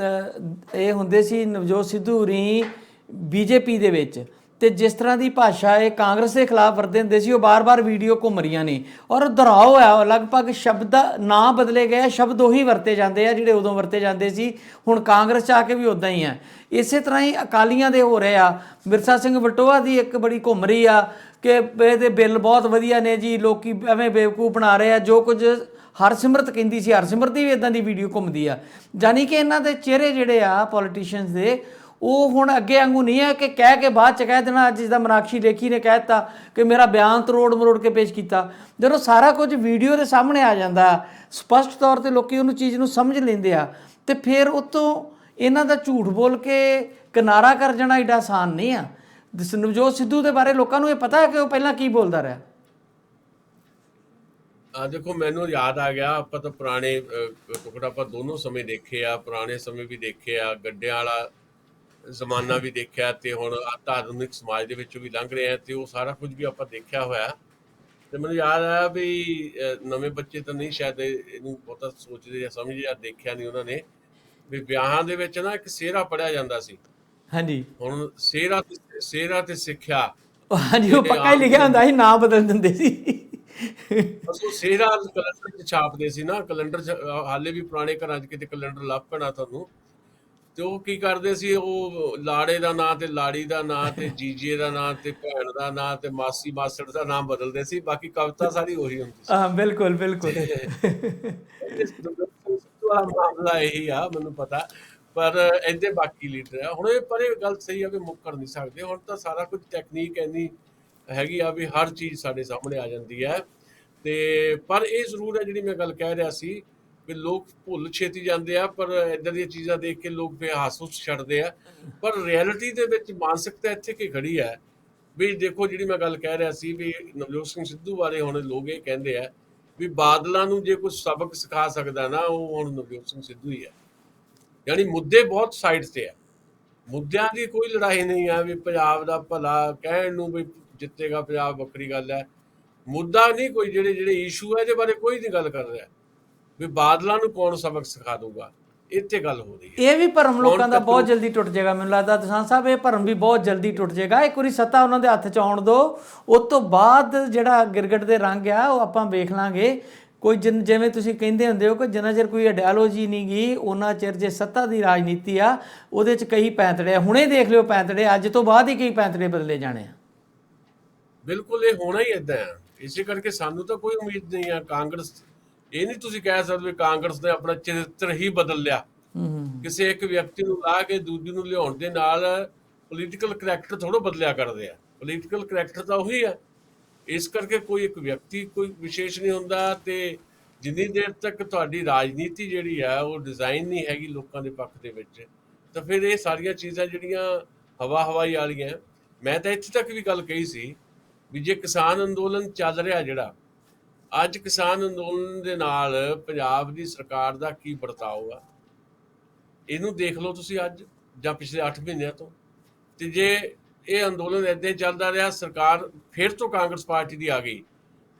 ਇਹ ਹੁੰਦੇ ਸੀ ਨਵਜੋਤ ਸਿੱਧੂ ਹੋਰੀ ਬੀਜੇਪੀ ਦੇ ਵਿੱਚ ਤੇ ਜਿਸ ਤਰ੍ਹਾਂ ਦੀ ਭਾਸ਼ਾ ਇਹ ਕਾਂਗਰਸ ਦੇ ਖਿਲਾਫ ਵਰਤੇ ਹੁੰਦੇ ਸੀ, ਉਹ ਬਾਰ-ਬਾਰ ਵੀਡੀਓ ਘੁੰਮ ਰਹੀਆਂ ਨੇ ਔਰ ਦੁਹਰਾਓ ਆ, ਲਗਭਗ ਸ਼ਬਦ ਨਾਂ ਬਦਲੇ ਗਏ, ਸ਼ਬਦ ਉਹੀ ਵਰਤੇ ਜਾਂਦੇ ਆ ਜਿਹੜੇ ਉਦੋਂ ਵਰਤੇ ਜਾਂਦੇ ਸੀ। ਹੁਣ ਕਾਂਗਰਸ 'ਚ ਆ ਕੇ ਵੀ ਉਦਾਂ ਹੀ ਹੈ। ਇਸੇ ਤਰ੍ਹਾਂ ਹੀ ਅਕਾਲੀਆਂ ਦੇ ਹੋ ਰਹੇ ਆ। ਮਿਰਸਾ ਸਿੰਘ ਵਲਟੋਆ ਦੀ ਇੱਕ ਬੜੀ ਘੁੰਮ ਰਹੀ ਆ ਕਿ ਇਹਦੇ ਬਿੱਲ ਬਹੁਤ ਵਧੀਆ ਨੇ ਜੀ, ਲੋਕੀ ਐਵੇਂ ਬੇਵਕੂਫ ਬਣਾ ਰਹੇ ਆ। ਜੋ ਕੁਝ ਹਰਸਿਮਰਤ ਕਹਿੰਦੀ ਸੀ, ਹਰਸਿਮਰਤ ਦੀ ਵੀ ਇਦਾਂ ਦੀ ਵੀਡੀਓ ਘੁੰਮਦੀ ਆ। ਜਾਨੀ ਕਿ ਇਹਨਾਂ ਦੇ ਚਿਹਰੇ ਜਿਹੜੇ ਆ ਪੋਲੀਟੀਸ਼ੀਅਨਸ ਦੇ, ਉਹ ਹੁਣ ਅੱਗੇ ਵਾਂਗੂ ਨਹੀਂ ਹੈ ਕਿ ਕਹਿ ਕੇ ਬਾਅਦ 'ਚ ਕਹਿ ਦੇਣਾ। ਅੱਜ ਜਿੱਦਾਂ ਮਨਾਕਸ਼ੀ ਲੇਖੀ ਨੇ ਕਹਿ ਦਿੱਤਾ ਕਿ ਮੇਰਾ ਬਿਆਨ ਤਰੋੜ ਮਰੋੜ ਕੇ ਪੇਸ਼ ਕੀਤਾ। ਜਦੋਂ ਸਾਰਾ ਕੁਝ ਵੀਡੀਓ ਦੇ ਸਾਹਮਣੇ ਆ ਜਾਂਦਾ, ਸਪਸ਼ਟ ਤੌਰ 'ਤੇ ਲੋਕੀ ਉਹਨੂੰ ਚੀਜ਼ ਨੂੰ ਸਮਝ ਲੈਂਦੇ ਆ, ਤੇ ਫਿਰ ਉਤੋਂ ਇਹਨਾਂ ਦਾ ਝੂਠ ਬੋਲ ਕੇ ਕਿਨਾਰਾ ਕਰ ਜਾਣਾ ਏਡਾ ਆਸਾਨ ਨਹੀਂ ਆ। ਨਵਜੋਤ ਸਿੱਧੂ ਦੇ ਬਾਰੇ ਲੋਕਾਂ ਨੂੰ ਇਹ ਪਤਾ ਹੈ ਕਿ ਉਹ ਪਹਿਲਾਂ ਕੀ ਬੋਲਦਾ ਰਿਹਾ। ਦੇਖੋ, ਮੈਨੂੰ ਯਾਦ ਆ ਗਿਆ, ਆਪਾਂ ਤਾਂ ਪੁਰਾਣੇ ਟੁਕੜਾ ਆਪਾਂ ਦੋਨੋਂ ਸਮੇਂ ਦੇਖੇ ਆ, ਪੁਰਾਣੇ ਸਮੇਂ ਵੀ ਦੇਖੇ ਆ, ਗੱਡਿਆਂ ਵਾਲਾ ਜ਼ਮਾਨਾ ਵੀ ਦੇਖਿਆ ਤੇ ਹੁਣ ਆਧੁਨਿਕ ਸਮਾਜ ਦੇ ਵਿੱਚੋਂ ਵੀ ਲੰਘ ਰਹੇ ਆ, ਤੇ ਉਹ ਸਾਰਾ ਕੁਝ ਵੀ ਆਪਾਂ ਦੇਖਿਆ ਹੋਇਆ। ਤੇ ਮੈਨੂੰ ਯਾਦ ਆਇਆ ਵੀ ਨਵੇਂ ਬੱਚੇ ਤਾਂ ਨਹੀਂ ਸ਼ਾਇਦ ਇਹਨੂੰ ਬਹੁਤਾ ਸੋਚਦੇ ਜਾਂ ਸਮਝਦੇ ਜਾਂ ਦੇਖਿਆ ਨਹੀਂ ਉਹਨਾਂ ਨੇ, ਵੀ ਵਿਆਹਾਂ ਦੇ ਵਿੱਚ ਨਾ ਇੱਕ ਸਿਹਰਾ ਪੜਿਆ ਜਾਂਦਾ ਸੀ। ਹਾਂਜੀ, ਹੁਣ ਸਿਹਰਾ ਤੇ ਸਿੱਖਿਆ, ਹਾਂਜੀ, ਉਹ ਪੱਕਾ ਹੀ ਲਿਖਿਆ ਹੁੰਦਾ ਸੀ, ਨਾਂ ਬਦਲ ਦਿੰਦੇ ਸੀ। ਬਸ ਉਹ ਸਿਹਰਾ ਕੈਲੰਡਰ 'ਚ ਛਾਪਦੇ ਸੀ ਨਾ, ਕੈਲੰਡਰ 'ਚ ਹਾਲੇ ਵੀ ਪੁਰਾਣੇ ਘਰਾਂ 'ਚ ਕਿਤੇ ਕੈਲੰਡਰ ਲੱਭ ਪੈਣਾ ਤੁਹਾਨੂੰ। ਤੇ ਉਹ ਕੀ ਕਰਦੇ ਸੀ, ਉਹ ਲਾੜੇ ਦਾ ਨਾਂ ਤੇ ਲਾੜੀ ਦਾ ਨਾਂ ਤੇ ਜੀਜੇ ਦਾ ਨਾਂ ਤੇ ਭੈਣ ਦਾ ਨਾਂ ਤੇ ਮਾਸੀ ਮਾਸੜ ਦਾ ਨਾਮ ਬਦਲਦੇ ਸੀ, ਬਾਕੀ ਕਵਿਤਾ ਸਾਰੀ ਉਹੀ ਹੁੰਦੀ ਸੀ। ਹਾਂ, ਬਿਲਕੁਲ ਬਿਲਕੁਲ। ਮਾਮਲਾ ਇਹੀ ਆ, ਮੈਨੂੰ ਪਤਾ। ਪਰ ਇਹਦੇ ਬਾਕੀ ਲੀਡਰ ਆ ਹੁਣ, ਪਰ ਇਹ ਗੱਲ ਸਹੀ ਆ ਵੀ ਮੁੱਕਰ ਨਹੀਂ ਸਕਦੇ। ਹੁਣ ਤਾਂ ਸਾਰਾ ਕੁਝ ਟੈਕਨੀਕ ਇੰਨੀ ਹੈਗੀ ਆ ਵੀ ਹਰ ਚੀਜ਼ ਸਾਡੇ ਸਾਹਮਣੇ ਆ ਜਾਂਦੀ ਹੈ। ਤੇ ਪਰ ਇਹ ਜ਼ਰੂਰ ਹੈ ਜਿਹੜੀ ਮੈਂ ਗੱਲ ਕਹਿ ਰਿਹਾ ਸੀ ਵੀ ਲੋਕ ਭੁੱਲ ਛੇਤੀ ਜਾਂਦੇ ਆ, ਪਰ ਇੱਦਾਂ ਦੀਆਂ ਚੀਜ਼ਾਂ ਦੇਖ ਕੇ ਲੋਕ ਬੇਹਾਸੂਸ ਛੱਡਦੇ ਆ। ਪਰ ਰਿਐਲਿਟੀ ਦੇ ਵਿੱਚ ਮਾਨਸਿਕਤਾ ਇੱਥੇ ਕੀ ਖੜੀ ਹੈ ਵੀ ਦੇਖੋ, ਜਿਹੜੀ ਮੈਂ ਗੱਲ ਕਹਿ ਰਿਹਾ ਸੀ ਵੀ ਨਵਜੋਤ ਸਿੰਘ ਸਿੱਧੂ ਬਾਰੇ ਹੁਣ ਲੋਕ ਇਹ ਕਹਿੰਦੇ ਆ ਵੀ ਬਾਦਲਾਂ ਨੂੰ ਜੇ ਕੁਝ ਸਬਕ ਸਿਖਾ ਸਕਦਾ ਨਾ, ਉਹ ਹੁਣ ਨਵਜੋਤ ਸਿੰਘ ਸਿੱਧੂ ਹੀ ਹੈ। ਯਾਨੀ ਮੁੱਦੇ ਬਹੁਤ ਸਾਈਡ ਤੇ ਆ, ਮੁੱਦਿਆਂ ਦੀ ਕੋਈ ਲੜਾਈ ਨਹੀਂ ਆ ਵੀ ਪੰਜਾਬ ਦਾ ਭਲਾ ਕਹਿਣ ਨੂੰ ਵੀ ਜਿੱਤੇਗਾ ਪੰਜਾਬ, ਵੱਖਰੀ ਗੱਲ ਹੈ। ਮੁੱਦਾ ਨਹੀਂ ਕੋਈ, ਜਿਹੜੇ ਇਸ਼ੂ ਹੈ ਇਹਦੇ ਬਾਰੇ ਕੋਈ ਨਹੀਂ ਗੱਲ ਕਰ ਰਿਹਾ ਵੀ ਬਾਦਲਾਂ ਨੂੰ ਕੌਣ ਸਬਕ ਸਿਖਾ ਦੂਗਾ, ਇੱਥੇ ਗੱਲ ਹੋ ਰਹੀ ਹੈ। ਇਹ ਵੀ ਭਰਮ ਲੋਕਾਂ ਦਾ ਬਹੁਤ ਜਲਦੀ ਟੁੱਟ ਜਾਏਗਾ, ਮੈਨੂੰ ਲੱਗਦਾ ਦਸਾਂਝ ਸਾਹਿਬ, ਇਹ ਭਰਮ ਵੀ ਬਹੁਤ ਜਲਦੀ ਟੁੱਟ ਜਾਏਗਾ। ਇੱਕ ਵਾਰੀ ਸੱਤਾ ਉਹਨਾਂ ਦੇ ਹੱਥ 'ਚ ਆਉਣ ਦਿਓ, ਉਸ ਤੋਂ ਬਾਅਦ ਜਿਹੜਾ ਗਿਰਗਟ ਦੇ ਰੰਗ ਆ ਉਹ ਆਪਾਂ ਵੇਖ ਲਾਂਗੇ। ਕੋਈ ਜਿਵੇਂ ਤੁਸੀਂ ਕਹਿੰਦੇ ਹੁੰਦੇ ਹੋ ਕਿ ਜਿੰਨਾ ਚਿਰ ਕੋਈ ਆਈਡੀਓਲੋਜੀ ਨਹੀਂ ਗਈ ਉਹਨਾਂ ਚਿਰ ਜੇ ਸੱਤਾ ਦੀ ਰਾਜਨੀਤੀ ਆ ਉਹਦੇ 'ਚ ਕਈ ਪੈਂਤੜੇ ਆ। ਹੁਣੇ ਦੇਖ ਲਿਓ ਪੈਂਤੜੇ, ਅੱਜ ਤੋਂ ਬਾਅਦ ਹੀ ਕਈ ਪੈਂਤੜੇ ਬਦਲੇ ਜਾਣੇ ਆ। ਬਿਲਕੁਲ, ਇਹ ਹੋਣਾ ਹੀ ਏਦਾਂ ਆ। ਇਸੇ ਕਰਕੇ ਸਾਨੂੰ ਤਾਂ ਕੋਈ ਉਮੀਦ ਨਹੀਂ ਆ। ਕਾਂਗਰਸ, ਇਹ ਨਹੀਂ ਤੁਸੀਂ ਕਹਿ ਸਕਦੇ ਕਾਂਗਰਸ ਨੇ ਆਪਣਾ ਚਰਿੱਤਰ ਹੀ ਬਦਲ ਲਿਆ। ਕਿਸੇ ਇੱਕ ਵਿਅਕਤੀ ਨੂੰ ਲਾ ਕੇ ਦੂਜੇ ਨੂੰ ਲਿਆਉਣ ਦੇ ਨਾਲ ਪੋਲੀਟੀਕਲ ਕਰੈਕਟਰ ਥੋੜ੍ਹਾ ਬਦਲਿਆ ਕਰਦੇ ਆ। ਪੋਲੀਟੀਕਲ ਕਰੈਕਟਰ ਤਾਂ ਉਹੀ ਆ। ਇਸ ਕਰਕੇ ਕੋਈ ਇੱਕ ਵਿਅਕਤੀ ਕੋਈ ਵਿਸ਼ੇਸ਼ ਨਹੀਂ ਹੁੰਦਾ। ਤੇ ਜਿੰਨੀ ਦੇਰ ਤੱਕ ਤੁਹਾਡੀ ਰਾਜਨੀਤੀ ਜਿਹੜੀ ਆ ਉਹ ਡਿਜ਼ਾਈਨ ਨਹੀਂ ਹੈਗੀ ਲੋਕਾਂ ਦੇ ਪੱਖ ਦੇ ਵਿੱਚ, ਤਾਂ ਫਿਰ ਇਹ ਸਾਰੀਆਂ ਚੀਜ਼ਾਂ ਜਿਹੜੀਆਂ ਹਵਾਈ ਵਾਲੀਆਂ। ਮੈਂ ਤਾਂ ਇੱਥੇ ਤੱਕ ਵੀ ਗੱਲ ਕਹੀ ਸੀ ਵੀ ਜੇ ਕਿਸਾਨ ਅੰਦੋਲਨ ਚੱਲ ਰਿਹਾ ਜਿਹੜਾ ਅੱਜ, ਕਿਸਾਨ ਅੰਦੋਲਨ ਦੇ ਨਾਲ ਪੰਜਾਬ ਦੀ ਸਰਕਾਰ ਦਾ ਕੀ ਵਰਤਾਓ ਆ, ਇਹਨੂੰ ਦੇਖ ਲਓ ਤੁਸੀਂ ਅੱਜ ਜਾਂ ਪਿਛਲੇ 8 ਮਹੀਨਿਆਂ ਤੋਂ। ਤੇ ਜੇ ਇਹ ਅੰਦੋਲਨ ਏਦਾਂ ਹੀ ਚੱਲਦਾ ਰਿਹਾ, ਸਰਕਾਰ ਫਿਰ ਤੋਂ ਕਾਂਗਰਸ ਪਾਰਟੀ ਦੀ ਆ ਗਈ,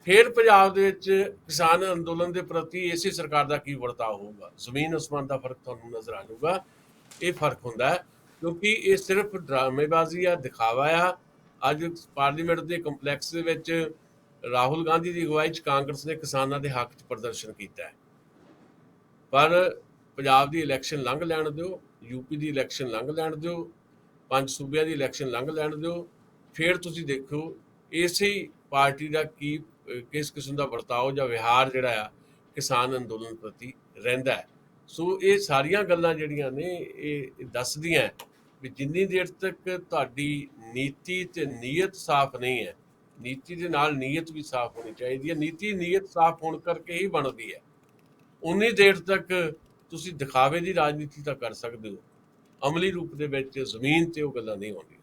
ਫਿਰ ਪੰਜਾਬ ਦੇ ਵਿੱਚ ਕਿਸਾਨ ਅੰਦੋਲਨ ਦੇ ਪ੍ਰਤੀ ਇਸੇ ਸਰਕਾਰ ਦਾ ਕੀ ਵਰਤਾਓ ਹੋਊਗਾ, ਜ਼ਮੀਨ ਅਸਮਾਨ ਦਾ ਫਰਕ ਤੁਹਾਨੂੰ ਨਜ਼ਰ ਆ ਜਾਊਗਾ। ਇਹ ਫਰਕ ਹੁੰਦਾ ਹੈ ਕਿਉਂਕਿ ਇਹ ਸਿਰਫ ਡਰਾਮੇਬਾਜ਼ੀ ਆ, ਦਿਖਾਵਾ ਆ। ਅੱਜ ਪਾਰਲੀਮੈਂਟ ਦੇ ਕੰਪਲੈਕਸ ਦੇ ਵਿੱਚ ਰਾਹੁਲ ਗਾਂਧੀ ਦੀ ਅਗਵਾਈ 'ਚ ਕਾਂਗਰਸ ਨੇ ਕਿਸਾਨਾਂ ਦੇ ਹੱਕ 'ਚ ਪ੍ਰਦਰਸ਼ਨ ਕੀਤਾ ਹੈ, ਪਰ ਪੰਜਾਬ ਦੀ ਇਲੈਕਸ਼ਨ ਲੰਘ ਲੈਣ ਦਿਓ, ਯੂਪੀ ਦੀ ਇਲੈਕਸ਼ਨ ਲੰਘ ਲੈਣ ਦਿਓ, 5 ਸੂਬਿਆਂ ਦੀ ਇਲੈਕਸ਼ਨ ਲੰਘ ਲੈਣ ਦਿਓ, ਫਿਰ ਤੁਸੀਂ ਦੇਖੋ ਇਸੇ ਪਾਰਟੀ ਦਾ ਕਿਸ ਕਿਸਮ ਦਾ ਵਰਤਾਓ ਜਾਂ ਵਿਹਾਰ ਜਿਹੜਾ ਆ ਕਿਸਾਨ ਅੰਦੋਲਨ ਪ੍ਰਤੀ ਰਹਿੰਦਾ ਹੈ। ਸੋ ਇਹ ਸਾਰੀਆਂ ਗੱਲਾਂ ਜਿਹੜੀਆਂ ਨੇ ਇਹ ਦੱਸਦੀਆਂ ਵੀ ਜਿੰਨੀ ਦੇਰ ਤੱਕ ਤੁਹਾਡੀ ਨੀਤੀ ਤੇ ਨੀਅਤ ਸਾਫ਼ ਨਹੀਂ ਹੈ, ਨੀਤੀ ਦੇ ਨਾਲ ਨੀਅਤ ਵੀ ਸਾਫ਼ ਹੋਣੀ ਚਾਹੀਦੀ ਹੈ, ਨੀਤੀ ਨੀਅਤ ਸਾਫ਼ ਹੋਣ ਕਰਕੇ ਹੀ ਬਣਦੀ ਹੈ, ਉਨੀ ਦੇਰ ਤੱਕ ਤੁਸੀਂ ਦਿਖਾਵੇ ਦੀ ਰਾਜਨੀਤੀ ਤਾਂ ਕਰ ਸਕਦੇ ਹੋ, ਅਮਲੀ ਰੂਪ ਦੇ ਵਿੱਚ ਜ਼ਮੀਨ ਤੇ ਉਹ ਗੱਲਾਂ ਨਹੀਂ ਆਉਂਦੀਆਂ।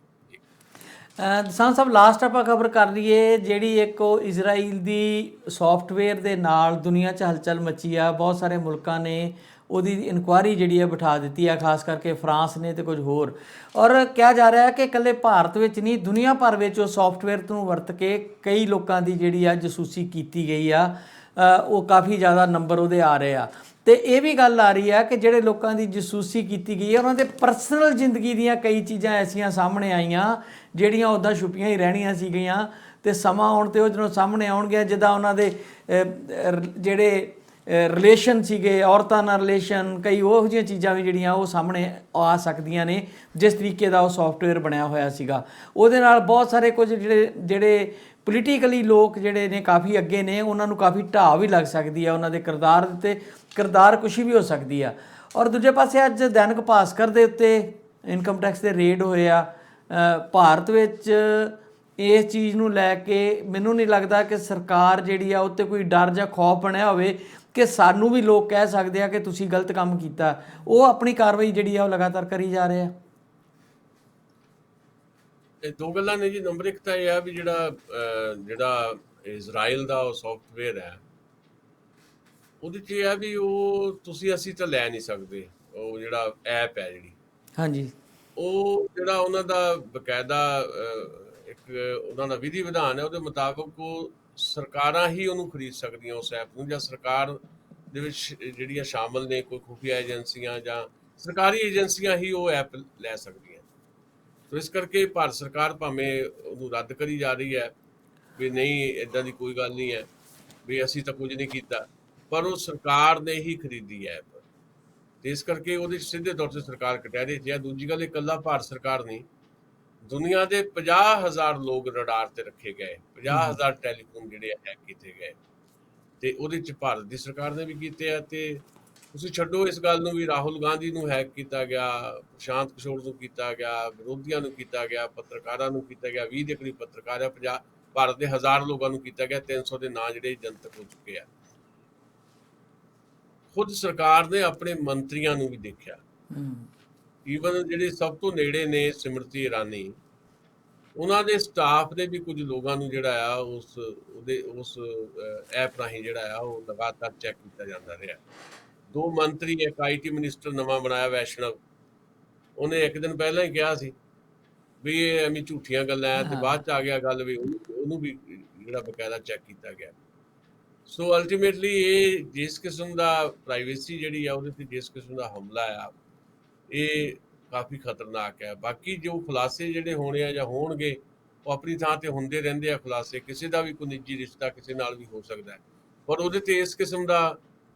ਦਸਾਂਝ ਸਾਹਿਬ, ਲਾਸਟ ਆਪਾਂ ਖਬਰ ਕਰ ਲਈਏ, ਜਿਹੜੀ ਇੱਕ ਉਹ ਇਜ਼ਰਾਈਲ ਦੀ ਸੌਫਟਵੇਅਰ ਦੇ ਨਾਲ ਦੁਨੀਆ 'ਚ ਹਲਚਲ ਮੱਚੀ ਆ। ਬਹੁਤ ਸਾਰੇ ਮੁਲਕਾਂ ਨੇ ਉਹਦੀ ਇਨਕੁਆਇਰੀ ਜਿਹੜੀ ਹੈ ਬਿਠਾ ਦਿੱਤੀ ਆ, ਖਾਸ ਕਰਕੇ ਫਰਾਂਸ ਨੇ ਤੇ ਕੁਝ ਹੋਰ। ਔਰ ਕਿਹਾ ਜਾ ਰਿਹਾ ਹੈ ਕਿ ਇਕੱਲੇ ਭਾਰਤ ਵਿੱਚ ਨਹੀਂ, ਦੁਨੀਆ ਭਰ ਵਿੱਚ ਉਹ ਸੌਫਟਵੇਅਰ ਨੂੰ ਵਰਤ ਕੇ ਕਈ ਲੋਕਾਂ ਦੀ ਜਿਹੜੀ ਆ ਜਸੂਸੀ ਕੀਤੀ ਗਈ ਆ। ਉਹ ਕਾਫੀ ਜ਼ਿਆਦਾ ਨੰਬਰ ਉਹਦੇ ਆ ਰਹੇ ਆ। ਤੇ ਇਹ ਵੀ ਗੱਲ ਆ ਰਹੀ ਹੈ ਕਿ ਜਿਹੜੇ ਲੋਕਾਂ ਦੀ ਜਸੂਸੀ ਕੀਤੀ ਗਈ ਹੈ ਉਹਨਾਂ ਦੇ ਪਰਸਨਲ ਜ਼ਿੰਦਗੀ ਦੀਆਂ ਕਈ ਚੀਜ਼ਾਂ ਐਸੀਆਂ ਸਾਹਮਣੇ ਆਈਆਂ ਜਿਹੜੀਆਂ ਉੱਦਾਂ ਛੁਪੀਆਂ ਹੀ ਰਹਿਣੀਆਂ ਸੀਗੀਆਂ, ਤੇ ਸਮਾਂ ਆਉਣ 'ਤੇ ਉਹ ਜਦੋਂ ਸਾਹਮਣੇ ਆਉਣਗੀਆਂ, ਜਿੱਦਾਂ ਉਹਨਾਂ ਦੇ ਜਿਹੜੇ ਰਿਲੇਸ਼ਨ ਸੀਗੇ, ਔਰਤਾਂ ਨਾਲ ਰਿਲੇਸ਼ਨ, ਕਈ ਉਹੋ ਜਿਹੀਆਂ ਚੀਜ਼ਾਂ ਵੀ ਜਿਹੜੀਆਂ ਉਹ ਸਾਹਮਣੇ ਆ ਸਕਦੀਆਂ ਨੇ। ਜਿਸ ਤਰੀਕੇ ਦਾ ਉਹ ਸੌਫਟਵੇਅਰ ਬਣਿਆ ਹੋਇਆ ਸੀਗਾ, ਉਹਦੇ ਨਾਲ ਬਹੁਤ ਸਾਰੇ ਕੁਝ ਜਿਹੜੇ ਪੋਲੀਟੀਕਲੀ ਲੋਕ ਜਿਹੜੇ ਨੇ ਕਾਫੀ ਅੱਗੇ ਨੇ, ਉਹਨਾਂ ਨੂੰ ਕਾਫੀ ਢਾਹ ਵੀ ਲੱਗ ਸਕਦੀ ਆ ਉਹਨਾਂ ਦੇ ਕਿਰਦਾਰ ਉੱਤੇ, ਕਿਰਦਾਰ ਕੁਸ਼ੀ ਵੀ ਹੋ ਸਕਦੀ ਆ। ਔਰ ਦੂਜੇ ਪਾਸੇ ਅੱਜ ਦੈਨਿਕ ਭਾਸਕਰ ਦੇ ਉੱਤੇ ਇਨਕਮ ਟੈਕਸ ਦੇ ਰੇਡ ਹੋਏ ਆ। ਭਾਰਤ ਵਿੱਚ ਇਸ ਚੀਜ਼ ਨੂੰ ਲੈ ਕੇ ਮੈਨੂੰ ਨਹੀਂ ਲੱਗਦਾ ਕਿ ਸਰਕਾਰ ਜਿਹੜੀ ਆ ਉੱਤੇ ਕੋਈ ਡਰ ਜਾਂ ਖੌਫ ਬਣਿਆ ਹੋਵੇ ਕਿ ਸਾਨੂੰ ਵੀ ਲੋਕ ਕਹਿ ਸਕਦੇ ਆ ਕਿ ਤੁਸੀਂ ਗਲਤ ਕੰਮ ਕੀਤਾ। ਉਹ ਆਪਣੀ ਕਾਰਵਾਈ ਜਿਹੜੀ ਆ ਉਹ ਲਗਾਤਾਰ ਕਰੀ ਜਾ ਰਹੇ ਆ। ਇਹ ਦੋ ਗੱਲਾਂ ਨੇ ਜੀ। ਨੰਬਰ ਇੱਕ ਤਾਂ ਇਹ ਆ ਵੀ ਜਿਹੜਾ ਇਜ਼ਰਾਈਲ ਦਾ ਉਹ ਸੌਫਟਵੇਅਰ ਹੈ, ਉਹਦੇ 'ਚ ਇਹ ਆ ਵੀ ਉਹ ਅਸੀਂ ਤਾਂ ਲੈ ਨਹੀਂ ਸਕਦੇ। ਉਹ ਜਿਹੜਾ ਐਪ ਹੈ ਜਿਹੜੀ, ਹਾਂਜੀ, ਉਹ ਜਿਹੜਾ ਉਹਨਾਂ ਦਾ ਬਕਾਇਦਾ ਇੱਕ ਉਹਨਾਂ ਦਾ ਵਿਧੀ ਵਿਧਾਨ ਹੈ, ਉਹਦੇ ਮੁਤਾਬਕ ਉਹ ਸਰਕਾਰਾਂ ਹੀ ਉਹਨੂੰ ਖਰੀਦ ਸਕਦੀਆਂ ਉਸ ਐਪ ਨੂੰ, ਜਾਂ ਸਰਕਾਰ ਦੇ ਵਿੱਚ ਜਿਹੜੀਆਂ ਸ਼ਾਮਲ ਨੇ ਕੋਈ ਖੁਫੀਆ ਏਜੰਸੀਆਂ ਜਾਂ ਸਰਕਾਰੀ ਏਜੰਸੀਆਂ ਹੀ ਉਹ ਐਪ ਲੈ ਸਕਦੀਆਂ। ਸੋ ਇਸ ਕਰਕੇ ਭਾਰਤ ਸਰਕਾਰ ਭਾਵੇਂ ਉਹਨੂੰ ਰੱਦ ਕਰੀ ਜਾ ਰਹੀ ਹੈ ਵੀ ਨਹੀਂ ਇੱਦਾਂ ਦੀ ਕੋਈ ਗੱਲ ਨਹੀਂ ਹੈ, ਵੀ ਅਸੀਂ ਤਾਂ ਕੁਝ ਨਹੀਂ ਕੀਤਾ, ਪਰ ਉਹ ਸਰਕਾਰ ਨੇ ਹੀ ਖਰੀਦੀ ਐਪ, ਤੇ ਇਸ ਕਰਕੇ ਉਹਦੇ ਸਿੱਧੇ ਤੌਰ 'ਤੇ ਸਰਕਾਰ ਕਟਹਿਰੇ 'ਚ ਹੈ। ਦੂਜੀ ਗੱਲ, ਇਕੱਲਾ ਭਾਰਤ ਸਰਕਾਰ ਨਹੀਂ, ਦੁਨੀਆ ਦੇ 50,000 ਲੋਕ ਰਡਾਰ ਤੇ ਰੱਖੇ ਗਏ, 50,000 ਟੈਲੀਫੋਨ ਜਿਹੜੇ ਹੈਕ ਕੀਤੇ ਗਏ, ਤੇ ਉਹਦੇ 'ਚ ਭਾਰਤ ਦੀ ਸਰਕਾਰ ਨੇ ਵੀ ਕੀਤੇ ਆ। ਤੇ ਤੁਸੀਂ ਛੱਡੋ ਇਸ ਗੱਲ ਨੂੰ ਵੀ ਰਾਹੁਲ ਗਾਂਧੀ ਨੂੰ ਹੈਕ ਕੀਤਾ ਗਿਆ, ਪ੍ਰਸ਼ਾਂਤ ਕਿਸ਼ੋਰ ਨੂੰ ਕੀਤਾ ਗਿਆ, ਵਿਰੋਧੀਆਂ ਨੂੰ ਕੀਤਾ ਗਿਆ, ਪੱਤਰਕਾਰਾਂ ਨੂੰ ਕੀਤਾ ਗਿਆ, 20 ਦੇ ਕਰੀਬ ਪੱਤਰਕਾਰ ਆ, ਭਾਰਤ ਦੇ 1000 ਲੋਕਾਂ ਨੂੰ ਕੀਤਾ ਗਿਆ, 300 ਦੇ ਨਾਂ ਜਿਹੜੇ ਜਨਤਕ ਹੋ ਚੁੱਕੇ ਆ। ਖੁਦ ਸਰਕਾਰ ਨੇ ਆਪਣੇ ਮੰਤਰੀਆਂ ਨੂੰ ਵੀ ਦੇਖਿਆ, ਈਵਨ ਜਿਹੜੇ ਸਭ ਤੋਂ ਨੇੜੇ ਨੇ ਸਿਮਰਤੀ ਇਰਾਨੀ, ਉਹਨਾਂ ਦੇ ਸਟਾਫ ਦੇ ਵੀ ਕੁਝ ਲੋਕਾਂ ਨੂੰ ਜਿਹੜਾ ਆ ਉਸ ਐਪ ਰਾਹੀਂ ਜਿਹੜਾ ਆ ਉਹ ਲਗਾਤਾਰ ਚੈੱਕ ਕੀਤਾ ਜਾਂਦਾ ਰਿਹਾ। 2 ਮੰਤਰੀ, ਇੱਕ IT ਮਿਨਿਸਟਰ ਨਵਾਂ ਬਣਾਇਆ ਵੈਸ਼ਨਵ, ਉਹਨੇ ਇੱਕ ਦਿਨ ਪਹਿਲਾਂ ਹੀ ਕਿਹਾ ਸੀ ਵੀ ਇਹ ਐਵੇਂ ਝੂਠੀਆਂ ਗੱਲਾਂ ਹੈ, ਤੇ ਬਾਅਦ 'ਚ ਆ ਗਿਆ ਗੱਲ ਵੀ ਉਹਨੂੰ ਵੀ ਜਿਹੜਾ ਬਕਾਇਦਾ ਚੈੱਕ ਕੀਤਾ ਗਿਆ। ਸੋ ਅਲਟੀਮੇਟਲੀ ਇਹ ਜਿਸ ਕਿਸਮ ਦਾ ਪ੍ਰਾਈਵੇਸੀ ਜਿਹੜੀ ਆ ਉਹਦੇ ਤੇ ਜਿਸ ਕਿਸਮ ਦਾ ਹਮਲਾ ਆ, ਇਹ ਕਾਫੀ ਖਤਰਨਾਕ ਹੈ। ਬਾਕੀ ਜੋ ਖੁਲਾਸੇ ਜਿਹੜੇ ਹੋਣੇ ਆ ਜਾਂ ਹੋਣਗੇ, ਉਹ ਆਪਣੀ ਥਾਂ ਤੇ ਹੁੰਦੇ ਰਹਿੰਦੇ ਆ ਖੁਲਾਸੇ। ਕਿਸੇ ਦਾ ਵੀ ਕੋਈ ਨਿੱਜੀ ਰਿਸ਼ਤਾ ਕਿਸੇ ਨਾਲ ਵੀ ਹੋ ਸਕਦਾ ਹੈ, ਪਰ ਉਹਦੇ ਤੇ ਇਸ ਕਿਸਮ ਦਾ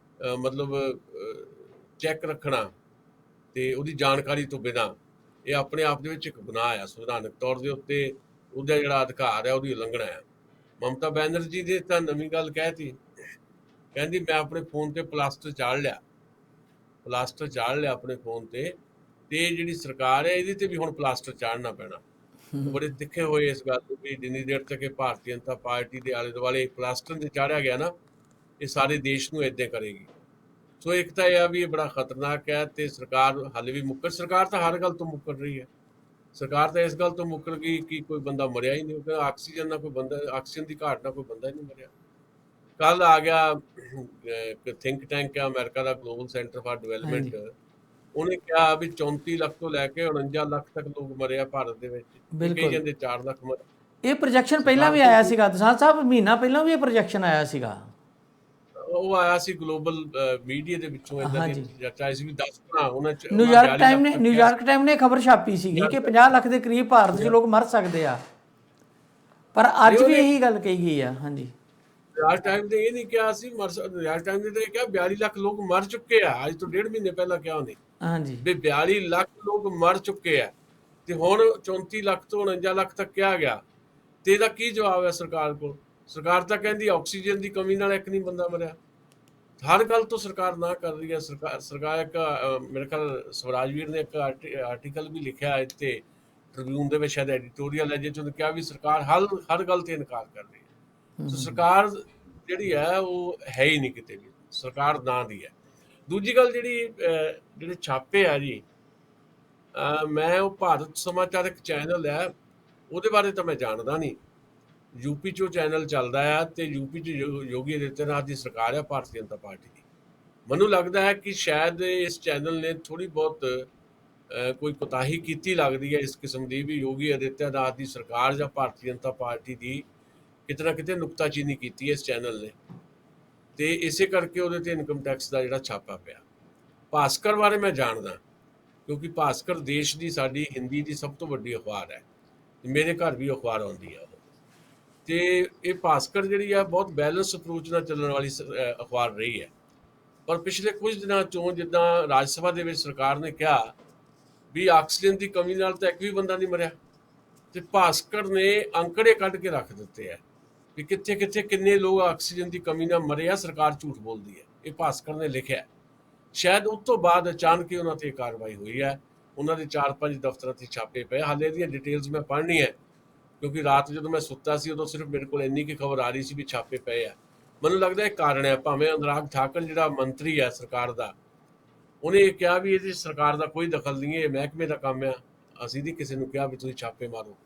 ਮਤਲਬ ਚੈੱਕ ਰੱਖਣਾ ਤੇ ਉਹਦੀ ਜਾਣਕਾਰੀ ਤੋਂ ਬਿਨਾਂ, ਇਹ ਆਪਣੇ ਆਪ ਦੇ ਵਿੱਚ ਇੱਕ ਗੁਨਾਹ ਆ। ਸੰਵਿਧਾਨਕ ਤੌਰ ਦੇ ਉੱਤੇ ਉਹਦਾ ਜਿਹੜਾ ਅਧਿਕਾਰ ਹੈ ਉਹਦੀ ਉਲੰਘਣਾ ਹੈ। ਮਮਤਾ ਬੈਨਰਜੀ ਦੇ ਤਾਂ ਨਵੀਂ ਗੱਲ ਕਹਿਤੀ, ਕਹਿੰਦੀ ਮੈਂ ਆਪਣੇ ਫੋਨ ਤੇ ਪਲਾਸਟਰ ਚਾੜ ਲਿਆ ਆਪਣੇ ਫੋਨ ਤੇ ਇਹ ਜਿਹੜੀ ਸਰਕਾਰ ਹੈ ਇਹਦੇ ਤੇ ਵੀ ਹੁਣ ਪਲਾਸਟਰ ਚਾੜਨਾ ਪੈਣਾ। ਬੜੇ ਤਿੱਖੇ ਹੋਏ ਇਸ ਗੱਲ ਨੂੰ ਵੀ ਜਿੰਨੀ ਦੇਰ ਤੱਕ ਇਹ ਭਾਰਤੀ ਜਨਤਾ ਪਾਰਟੀ ਦੇ ਆਲੇ ਦੁਆਲੇ ਪਲਾਸਟਰ ਤੇ ਚਾੜਿਆ ਗਿਆ ਨਾ, ਇਹ ਸਾਰੇ ਦੇਸ਼ ਨੂੰ ਏਦਾਂ ਕਰੇਗੀ। ਸੋ ਇੱਕ ਤਾਂ ਇਹ ਆ ਵੀ ਇਹ ਬੜਾ ਖਤਰਨਾਕ ਹੈ, ਤੇ ਸਰਕਾਰ ਹਾਲੇ ਵੀ ਸਰਕਾਰ ਤਾਂ ਹਰ ਗੱਲ ਤੋਂ ਮੁੱਕਰ ਰਹੀ ਹੈ। ਸਰਕਾਰ ਤਾਂ ਇਸ ਗੱਲ ਤੋਂ ਮੁੱਕਰ ਗਈ ਕਿ ਕੋਈ ਬੰਦਾ ਮਰਿਆ ਹੀ ਨਹੀਂ, ਆਕਸੀਜਨ ਦੀ ਘਾਟ ਨਾਲ ਕੋਈ ਬੰਦਾ ਹੀ ਨਹੀਂ ਮਰਿਆ। ਕੱਲ ਆ ਗਿਆ ਥਿੰਕ ਟੈਂਕ ਹੈ America the, global centre for development, ਉਹਨੇ ਕਿਹਾ ਵੀ 34 ਲੱਖ ਤੋਂ ਲੈ ਕੇ 49 ਲੱਖ ਤੱਕ ਲੋਕ ਮਰੇ ਆ ਭਾਰਤ ਦੇ ਵਿੱਚ, ਕਈ ਕਹਿੰਦੇ 4 ਲੱਖ ਮਰੇ। ਇਹ ਪ੍ਰੋਜੈਕਸ਼ਨ ਪਹਿਲਾਂ ਵੀ ਆਇਆ ਸੀਗਾ ਦਸਾਂਝ ਸਾਹਿਬ, ਮਹੀਨਾ ਪਹਿਲਾਂ ਵੀ ਇਹ ਪ੍ਰੋਜੈਕਸ਼ਨ ਆਇਆ ਸੀਗਾ। ਉਹ ਆਇਆ ਸੀ ਗਲੋਬਲ ਮੀਡੀਆ ਦੇ ਵਿੱਚੋਂ, ਇਦਾਂ ਦੀ ਚਰਚਾ ਸੀ ਵੀ 10 ਉਹਨਾਂ ਚ ਨਿਊਯਾਰਕ ਟਾਈਮ ਨੇ ਖਬਰ ਛਾਪੀ ਸੀਗੀ ਕਿ 50 ਲੱਖ ਦੇ ਕਰੀਬ ਭਾਰਤ 'ਚ ਲੋਕ ਮਰ ਸਕਦੇ ਆ, ਪਰ ਅੱਜ ਵੀ ਇਹੀ ਗੱਲ ਕਹੀ ਗਈ ਆ। ਹਾਂਜੀ, ਰਿਆਜ਼ ਟਾਈਮ ਨੇ ਇਹ ਨਹੀਂ ਕਿਹਾ ਸੀ ਰਿਆਜ਼ ਟਾਈਮ ਨੇ ਤਾਂ ਇਹ ਕਿਹਾ 42 ਲੱਖ ਲੋਕ ਮਰ ਚੁੱਕੇ ਆ, ਅੱਜ ਤੋਂ 1.5 ਮਹੀਨੇ ਪਹਿਲਾਂ ਕਿਹਾ ਉਹਨੇ ਹਾਂਜੀ ਵੀ 42 ਲੱਖ ਲੋਕ ਮਰ ਚੁੱਕੇ ਆ, ਤੇ ਹੁਣ 34 ਲੱਖ ਤੋਂ 49 ਲੱਖ ਤੱਕ ਕਿਹਾ ਗਿਆ। ਤੇ ਇਹਦਾ ਕੀ ਜਵਾਬ ਹੈ ਸਰਕਾਰ ਕੋਲ? ਸਰਕਾਰ ਤਾਂ ਕਹਿੰਦੀ ਆਕਸੀਜਨ ਦੀ ਕਮੀ ਨਾਲ ਇੱਕ ਨਹੀਂ ਬੰਦਾ ਮਰਿਆ। ਹਰ ਗੱਲ ਤੋਂ ਸਰਕਾਰ ਨਾ ਕਰ ਰਹੀ ਹੈ। ਸਰਕਾਰ ਇੱਕ ਮੇਰੇ ਖਿਆਲ ਸਵਰਾਜਵੀਰ ਨੇ ਇੱਕ ਆਰਟੀਕਲ ਵੀ ਲਿਖਿਆ ਇੱਥੇ ਟ੍ਰਿਬਿਊਨ ਦੇ ਵਿੱਚ, ਸ਼ਾਇਦ ਐਡੀਟੋਰੀਅਲ ਹੈ, ਜਿਹਦੇ 'ਚ ਕਿਹਾ ਵੀ ਸਰਕਾਰ ਹਰ ਗੱਲ ਤੇ ਇਨਕਾਰ ਕਰ ਰਹੀ ਹੈ। ਸੋ ਸਰਕਾਰ ਜਿਹੜੀ ਹੈ ਉਹ ਹੈ ਹੀ ਨਹੀਂ ਕਿਤੇ ਵੀ, ਸਰਕਾਰ ਨਾਂ ਦੀ ਹੈ। ਦੂਜੀ ਗੱਲ ਜਿਹੜੇ ਛਾਪੇ ਆ ਜੀ, ਮੈਂ ਉਹ ਭਾਰਤ ਸਮਾਚਾਰ ਇੱਕ ਚੈਨਲ ਹੈ, ਉਹਦੇ ਬਾਰੇ ਤਾਂ ਮੈਂ ਜਾਣਦਾ ਨਹੀਂ। ਯੂਪੀ 'ਚ ਉਹ ਚੈਨਲ ਚੱਲਦਾ ਆ, ਤੇ ਯੂਪੀ 'ਚ ਯੋਗੀ ਆਦਿੱਤਿਆਨਾਥ ਦੀ ਸਰਕਾਰ ਹੈ, ਭਾਰਤੀ ਜਨਤਾ ਪਾਰਟੀ ਦੀ। ਮੈਨੂੰ ਲੱਗਦਾ ਹੈ ਕਿ ਸ਼ਾਇਦ ਇਸ ਚੈਨਲ ਨੇ ਥੋੜ੍ਹੀ ਬਹੁਤ ਕੋਈ ਕੋਤਾਹੀ ਕੀਤੀ ਲੱਗਦੀ ਹੈ ਇਸ ਕਿਸਮ ਦੀ, ਵੀ ਯੋਗੀ ਆਦਿੱਤਿਆਨਾਥ ਦੀ ਸਰਕਾਰ ਜਾਂ ਭਾਰਤੀ ਜਨਤਾ ਪਾਰਟੀ ਦੀ ਕਿਤੇ ਨਾ ਕਿਤੇ ਨੁਕਤਾਚੀਨੀ ਕੀਤੀ ਹੈ ਇਸ ਚੈਨਲ ਨੇ, ਤੇ ਇਸੇ ਕਰਕੇ ਉਹਦੇ ਤੇ ਇਨਕਮ ਟੈਕਸ ਦਾ ਜਿਹੜਾ ਛਾਪਾ ਪਿਆ। ਭਾਸਕਰ ਬਾਰੇ ਮੈਂ ਜਾਣਦਾ, ਕਿਉਂਕਿ ਭਾਸਕਰ ਦੇਸ਼ ਦੀ ਸਾਡੀ ਹਿੰਦੀ ਦੀ ਸਭ ਤੋਂ ਵੱਡੀ ਅਖਬਾਰ ਹੈ, ਮੇਰੇ ਘਰ ਵੀ ਅਖਬਾਰ ਆਉਂਦੀ ਹੈ ਉਹ। ਤੇ ਇਹ ਭਾਸਕਰ ਜਿਹੜੀ ਆ ਬਹੁਤ ਬੈਲੈਂਸ ਅਪਰੋਚ ਨਾਲ ਚੱਲਣ ਵਾਲੀ ਅਖਬਾਰ ਰਹੀ ਹੈ। ਪਰ ਪਿਛਲੇ ਕੁਝ ਦਿਨਾਂ ਚੋਂ ਜਿੱਦਾਂ ਰਾਜ ਸਭਾ ਦੇ ਵਿੱਚ ਸਰਕਾਰ ਨੇ ਕਿਹਾ ਵੀ ਆਕਸੀਜਨ ਦੀ ਕਮੀ ਨਾਲ ਤਾਂ ਇੱਕ ਵੀ ਬੰਦਾ ਨਹੀਂ ਮਰਿਆ, ਤੇ ਭਾਸਕਰ ਨੇ ਅੰਕੜੇ ਕੱਢ ਕੇ ਰੱਖ ਦਿੱਤੇ ਹੈ ਵੀ ਕਿੱਥੇ ਕਿੱਥੇ ਕਿੰਨੇ ਲੋਕ ਆਕਸੀਜਨ ਦੀ ਕਮੀ ਨਾਲ ਮਰੇ ਆ। ਸਰਕਾਰ ਝੂਠ ਬੋਲਦੀ ਹੈ, ਇਹ ਭਾਸਕਰ ਨੇ ਲਿਖਿਆ। ਸ਼ਾਇਦ ਉਸ ਤੋਂ ਬਾਅਦ ਅਚਾਨਕ ਹੀ ਉਹਨਾਂ ਤੇ ਕਾਰਵਾਈ ਹੋਈ ਹੈ, ਉਹਨਾਂ ਦੇ 4-5 ਦਫ਼ਤਰਾਂ ਤੇ ਛਾਪੇ ਪਏ। ਹਾਲੇ ਇਹਦੀਆਂ ਡਿਟੇਲਸ ਮੈਂ ਪੜ੍ਹਨੀ ਹੈ, ਕਿਉਂਕਿ ਰਾਤ ਜਦੋਂ ਮੈਂ ਸੁੱਤਾ ਸੀ ਉਦੋਂ ਸਿਰਫ ਮੇਰੇ ਕੋਲ ਇੰਨੀ ਕੀ ਖਬਰ ਆ ਰਹੀ ਸੀ ਵੀ ਛਾਪੇ ਪਏ ਆ। ਮੈਨੂੰ ਲੱਗਦਾ ਇਹ ਕਾਰਨ ਹੈ, ਭਾਵੇਂ ਅਨੁਰਾਗ ਠਾਕੁਰ ਜਿਹੜਾ ਮੰਤਰੀ ਹੈ ਸਰਕਾਰ ਦਾ, ਉਹਨੇ ਇਹ ਕਿਹਾ ਵੀ ਇਹਦੇ ਸਰਕਾਰ ਦਾ ਕੋਈ ਦਖਲ ਨਹੀਂ ਹੈ, ਇਹ ਮਹਿਕਮੇ ਦਾ ਕੰਮ ਆ, ਅਸੀਂ ਨਹੀਂ ਕਿਸੇ ਨੂੰ ਕਿਹਾ ਵੀ ਤੁਸੀਂ ਛਾਪੇ ਮਾਰੋ।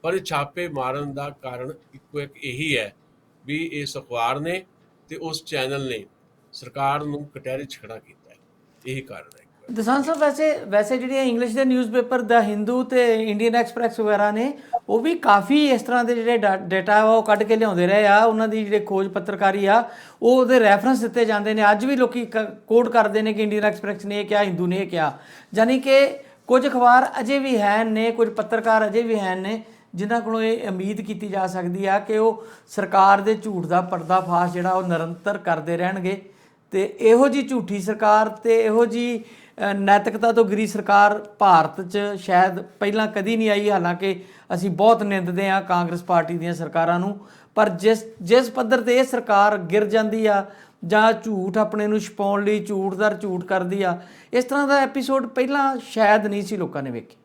ਪਰ ਇਹ ਛਾਪੇ ਮਾਰਨ ਦਾ ਕਾਰਨ ਇੱਕੋ ਇੱਕ ਇਹੀ ਹੈ ਵੀ ਇਸ ਅਖਬਾਰ ਨੇ ਤੇ ਉਸ ਚੈਨਲ ਨੇ ਸਰਕਾਰ ਨੂੰ ਕਟਹਿਰੇ 'ਚ ਖੜਾ ਕੀਤਾ ਹੈ, ਇਹੀ ਕਾਰਨ ਹੈ। ਦਸਾਂਝ ਸਾਹਿਬ, ਵੈਸੇ ਜਿਹੜੀਆਂ ਇੰਗਲਿਸ਼ ਦੇ ਨਿਊਜ਼ਪੇਪਰ ਦਾ ਹਿੰਦੂ ਤੇ ਇੰਡੀਅਨ ਐਕਸਪ੍ਰੈਸ ਵਗੈਰਾ ਨੇ, ਉਹ ਵੀ ਕਾਫੀ ਇਸ ਤਰ੍ਹਾਂ ਦੇ ਜਿਹੜੇ ਡਾਟਾ ਉਹ ਕੱਢ ਕੇ ਲਿਆਉਂਦੇ ਰਹੇ ਆ। ਉਹਨਾਂ ਦੀ ਜਿਹੜੇ ਖੋਜ ਪੱਤਰਕਾਰੀ ਆ ਉਹ ਉਹਦੇ ਰੈਫਰੈਂਸ ਦਿੱਤੇ ਜਾਂਦੇ ਨੇ। ਅੱਜ ਵੀ ਲੋਕੀ ਕੋਟ ਕਰਦੇ ਨੇ ਕਿ ਇੰਡੀਅਨ ਐਕਸਪ੍ਰੈਸ ਨੇ ਇਹ ਕਿਹਾ, ਹਿੰਦੂ ਨੇ ਇਹ ਕਿਹਾ। ਯਾਨੀ ਕਿ ਕੁਝ ਅਖਬਾਰ ਅਜੇ ਵੀ ਹੈ ਨੇ, ਕੁਝ ਪੱਤਰਕਾਰ ਅਜੇ ਵੀ ਹੈ ਨੇ ਜਿਨ੍ਹਾਂ ਕੋਲੋਂ ਇਹ ਉਮੀਦ ਕੀਤੀ ਜਾ ਸਕਦੀ ਆ ਕਿ ਉਹ ਸਰਕਾਰ ਦੇ ਝੂਠ ਦਾ ਪਰਦਾਫਾਸ਼ ਜਿਹੜਾ ਉਹ ਨਿਰੰਤਰ ਕਰਦੇ ਰਹਿਣਗੇ। ਤੇ ਇਹੋ ਜੀ ਝੂਠੀ ਸਰਕਾਰ ਤੇ ਇਹੋ ਜੀ ਨੈਤਿਕਤਾ ਤੋਂ ਗਿਰੀ ਸਰਕਾਰ ਭਾਰਤ 'ਚ ਸ਼ਾਇਦ ਪਹਿਲਾਂ ਕਦੀ ਨਹੀਂ ਆਈ। ਹਾਲਾਂਕਿ ਅਸੀਂ ਬਹੁਤ ਨਿੰਦਦੇ ਹਾਂ ਕਾਂਗਰਸ ਪਾਰਟੀ ਦੀਆਂ ਸਰਕਾਰਾਂ ਨੂੰ, ਪਰ ਜਿਸ ਪੱਧਰ 'ਤੇ ਇਹ ਸਰਕਾਰ ਗਿਰ ਜਾਂਦੀ ਆ ਜਾਂ ਝੂਠ ਆਪਣੇ ਨੂੰ ਛੁਪਾਉਣ ਲਈ ਝੂਠ ਦਰ ਝੂਠ ਕਰਦੀ ਆ, ਇਸ ਤਰ੍ਹਾਂ ਦਾ ਐਪੀਸੋਡ ਪਹਿਲਾਂ ਸ਼ਾਇਦ ਨਹੀਂ ਸੀ ਲੋਕਾਂ ਨੇ ਵੇਖੇ।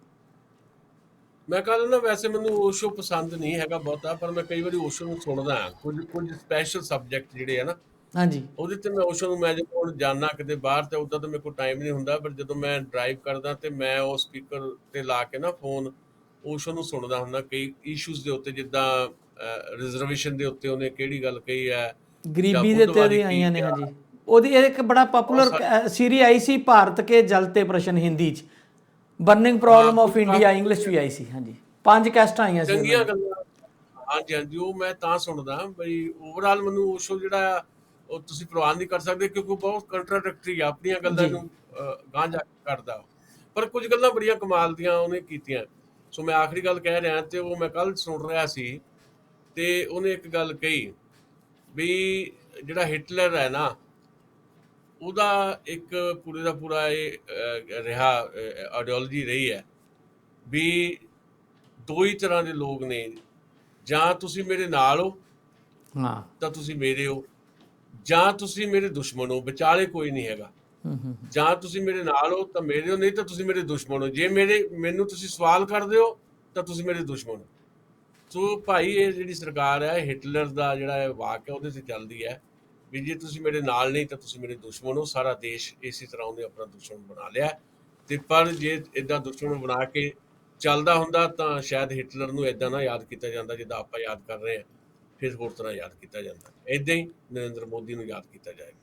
ਮੈਂ ਕਹਿੰਦਾ ਨਾ, ਵੈਸੇ ਮੈਨੂੰ ਓਸ਼ੋ ਪਸੰਦ ਨਹੀਂ ਹੈਗਾ ਬਹੁਤਾ, ਪਰ ਮੈਂ ਕਈ ਵਾਰੀ ਓਸ਼ੋ ਨੂੰ ਸੁਣਦਾ ਹਾਂ। ਕੁਝ ਸਪੈਸ਼ਲ ਸਬਜੈਕਟ ਜਿਹੜੇ ਆ ਨਾ, ਹਾਂਜੀ, ਉਹਦੇ ਤੇ ਮੈਂ ਓਸ਼ੋ ਨੂੰ, ਮੈਂ ਜਦੋਂ ਹੁਣ ਜਾਣਾ ਕਿਤੇ ਬਾਹਰ ਤੇ ਉੱਦਾਂ ਤਾਂ ਮੇਰੇ ਕੋਲ ਟਾਈਮ ਨਹੀਂ ਹੁੰਦਾ, ਪਰ ਜਦੋਂ ਮੈਂ ਡਰਾਈਵ ਕਰਦਾ ਤੇ ਮੈਂ ਉਹ ਸਪੀਕਰ ਤੇ ਲਾ ਕੇ ਨਾ ਫੋਨ ਓਸ਼ੋ ਨੂੰ ਸੁਣਦਾ ਹੁੰਦਾ ਕਈ ਇਸ਼ੂਜ਼ ਦੇ ਉੱਤੇ, ਜਿੱਦਾਂ ਰਿਜ਼ਰਵੇਸ਼ਨ ਦੇ ਉੱਤੇ ਉਹਨੇ ਕਿਹੜੀ ਗੱਲ ਕਹੀ ਹੈ, ਗਰੀਬੀ ਦੇ ਉੱਤੇ ਵੀ ਆਈਆਂ ਨੇ। ਹਾਂਜੀ, ਉਹਦੀ ਇੱਕ ਬੜਾ ਪਪੂਲਰ ਸੀਰੀ ਆਈ ਸੀ, ਭਾਰਤ ਕੇ ਜਲਤੇ ਪ੍ਰਸ਼ਨ, ਹਿੰਦੀ 'ਚ burning problem of India, English ਵੀ ਆਈ ਸੀ। ਹਾਂਜੀ, 5 ਕੈਸਟਾਂ ਆਈਆਂ ਸੀ ਚੰਗੀਆਂ ਗੱਲਾਂ। ਹਾਂਜੀ, ਉਹ ਮੈਂ ਤਾਂ ਸੁਣਦਾ ਬਈ ਓਵਰਆਲ ਮੈਨੂੰ ਓਸ਼ੋ ਜਿਹੜਾ ਉਹ ਤੁਸੀਂ ਪ੍ਰਵਾਨ ਨਹੀਂ ਕਰ ਸਕਦੇ, ਕਿਉਂਕਿ ਬਹੁਤ ਕੰਟਰਾਡਿਕਟਰੀ ਆ, ਆਪਣੀਆਂ ਗੱਲਾਂ ਨੂੰ ਗਾਂਹ ਜਾ ਕੇ ਕਰਦਾ। ਪਰ ਕੁਝ ਗੱਲਾਂ ਬੜੀਆਂ ਕਮਾਲ ਦੀਆਂ ਉਹਨੇ ਕੀਤੀਆਂ। ਸੋ ਮੈਂ ਆਖਰੀ ਗੱਲ ਕਹਿ ਰਿਹਾ, ਤੇ ਉਹ ਮੈਂ ਕੱਲ ਸੁਣ ਰਿਹਾ ਸੀ, ਤੇ ਉਹਨੇ ਇੱਕ ਗੱਲ ਕਹੀ ਵੀ ਜਿਹੜਾ ਹਿਟਲਰ ਹੈ ਨਾ, ਉਹਦਾ ਇੱਕ ਪੂਰੇ ਦਾ ਪੂਰਾ ਇਹ ਰਿਹਾ ਆਈਡੀਓਲੋਜੀ ਰਹੀ ਹੈ ਵੀ ਦੋ ਹੀ ਤਰ੍ਹਾਂ ਦੇ ਲੋਕ ਨੇ, ਜਾਂ ਤੁਸੀਂ ਮੇਰੇ ਨਾਲ ਹੋ ਹਾਂ ਤਾਂ ਤੁਸੀਂ ਮੇਰੇ ਹੋ, ਜਾਂ ਤੁਸੀਂ ਮੇਰੇ ਦੁਸ਼ਮਣ ਹੋ, ਵਿਚਾਲੇ ਕੋਈ ਨਹੀਂ ਹੈਗਾ। ਜਾਂ ਤੁਸੀਂ ਮੇਰੇ ਨਾਲ ਹੋ ਤਾਂ ਮੇਰੇ ਹੋ, ਨਹੀਂ ਤਾਂ ਤੁਸੀਂ ਮੇਰੇ ਦੁਸ਼ਮਣ ਹੋ। ਜੇ ਮੈਨੂੰ ਤੁਸੀਂ ਸਵਾਲ ਕਰਦੇ ਹੋ ਤਾਂ ਤੁਸੀਂ ਮੇਰੇ ਦੁਸ਼ਮਣ ਹੋ। ਸੋ ਭਾਈ, ਇਹ ਜਿਹੜੀ ਸਰਕਾਰ ਹੈ, ਹਿਟਲਰ ਦਾ ਜਿਹੜਾ ਇਹ ਵਾਕ ਹੈ ਉਹਦੇ ਤੇ ਚੱਲਦੀ ਹੈ ਵੀ ਜੇ ਤੁਸੀਂ ਮੇਰੇ ਨਾਲ ਨਹੀਂ ਤਾਂ ਤੁਸੀਂ ਮੇਰੇ ਦੁਸ਼ਮਣ ਹੋ। ਸਾਰਾ ਦੇਸ਼ ਇਸੇ ਤਰ੍ਹਾਂ ਉਹਨੇ ਆਪਣਾ ਦੁਸ਼ਮਣ ਬਣਾ ਲਿਆ। ਤੇ ਪਰ ਜੇ ਇੱਦਾਂ ਦੁਸ਼ਮਣ ਬਣਾ ਕੇ ਚੱਲਦਾ ਹੁੰਦਾ ਤਾਂ ਸ਼ਾਇਦ ਹਿਟਲਰ ਨੂੰ ਇੱਦਾਂ ਨਾ ਯਾਦ ਕੀਤਾ ਜਾਂਦਾ ਜਿੱਦਾਂ ਆਪਾਂ ਯਾਦ ਕਰ ਰਹੇ ਹਾਂ, ਫਿਰ ਹੋਰ ਤਰ੍ਹਾਂ ਯਾਦ ਕੀਤਾ ਜਾਂਦਾ। ਇੱਦਾਂ ਹੀ ਨਰਿੰਦਰ ਮੋਦੀ ਨੂੰ ਯਾਦ ਕੀਤਾ ਜਾਏਗਾ।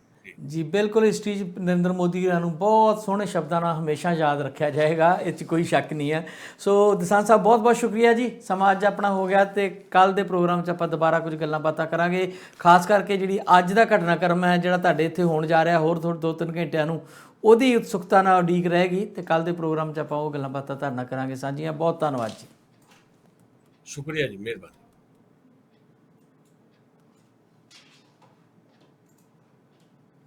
ਜੀ ਬਿਲਕੁਲ, ਹਿਸਟਰੀ 'ਚ ਨਰਿੰਦਰ ਮੋਦੀ ਜੀ ਨੂੰ ਬਹੁਤ ਸੋਹਣੇ ਸ਼ਬਦਾਂ ਨਾਲ ਹਮੇਸ਼ਾ ਯਾਦ ਰੱਖਿਆ ਜਾਏਗਾ, ਇਹ 'ਚ ਕੋਈ ਸ਼ੱਕ ਨਹੀਂ ਹੈ। ਸੋ ਦਸਾਂਝ ਸਾਹਿਬ, ਬਹੁਤ ਬਹੁਤ ਸ਼ੁਕਰੀਆ ਜੀ। ਸਮਾਂ ਅੱਜ ਆਪਣਾ ਹੋ ਗਿਆ, ਤੇ ਕੱਲ੍ਹ ਦੇ ਪ੍ਰੋਗਰਾਮ 'ਚ ਆਪਾਂ ਦੁਬਾਰਾ ਕੁਝ ਗੱਲਾਂ ਬਾਤਾਂ ਕਰਾਂਗੇ। ਖਾਸ ਕਰਕੇ ਜਿਹੜੀ ਅੱਜ ਦਾ ਘਟਨਾਕ੍ਰਮ ਹੈ ਜਿਹੜਾ ਤੁਹਾਡੇ ਇੱਥੇ ਹੋਣ ਜਾ ਰਿਹਾ ਹੋਰ 2-3 ਘੰਟਿਆਂ ਨੂੰ, ਉਹਦੀ ਉਤਸੁਕਤਾ ਨਾਲ ਉਡੀਕ ਰਹੇਗੀ, ਤੇ ਕੱਲ੍ਹ ਦੇ ਪ੍ਰੋਗਰਾਮ 'ਚ ਆਪਾਂ ਉਹ ਗੱਲਾਂ ਬਾਤਾਂ ਤੁਹਾਡੇ ਨਾਲ ਕਰਾਂਗੇ ਸਾਂਝੀਆਂ। ਬਹੁਤ ਧੰਨਵਾਦ ਜੀ। ਸ਼ੁਕਰੀਆ ਜੀ, ਮਿਹਰਬਾਨੀ।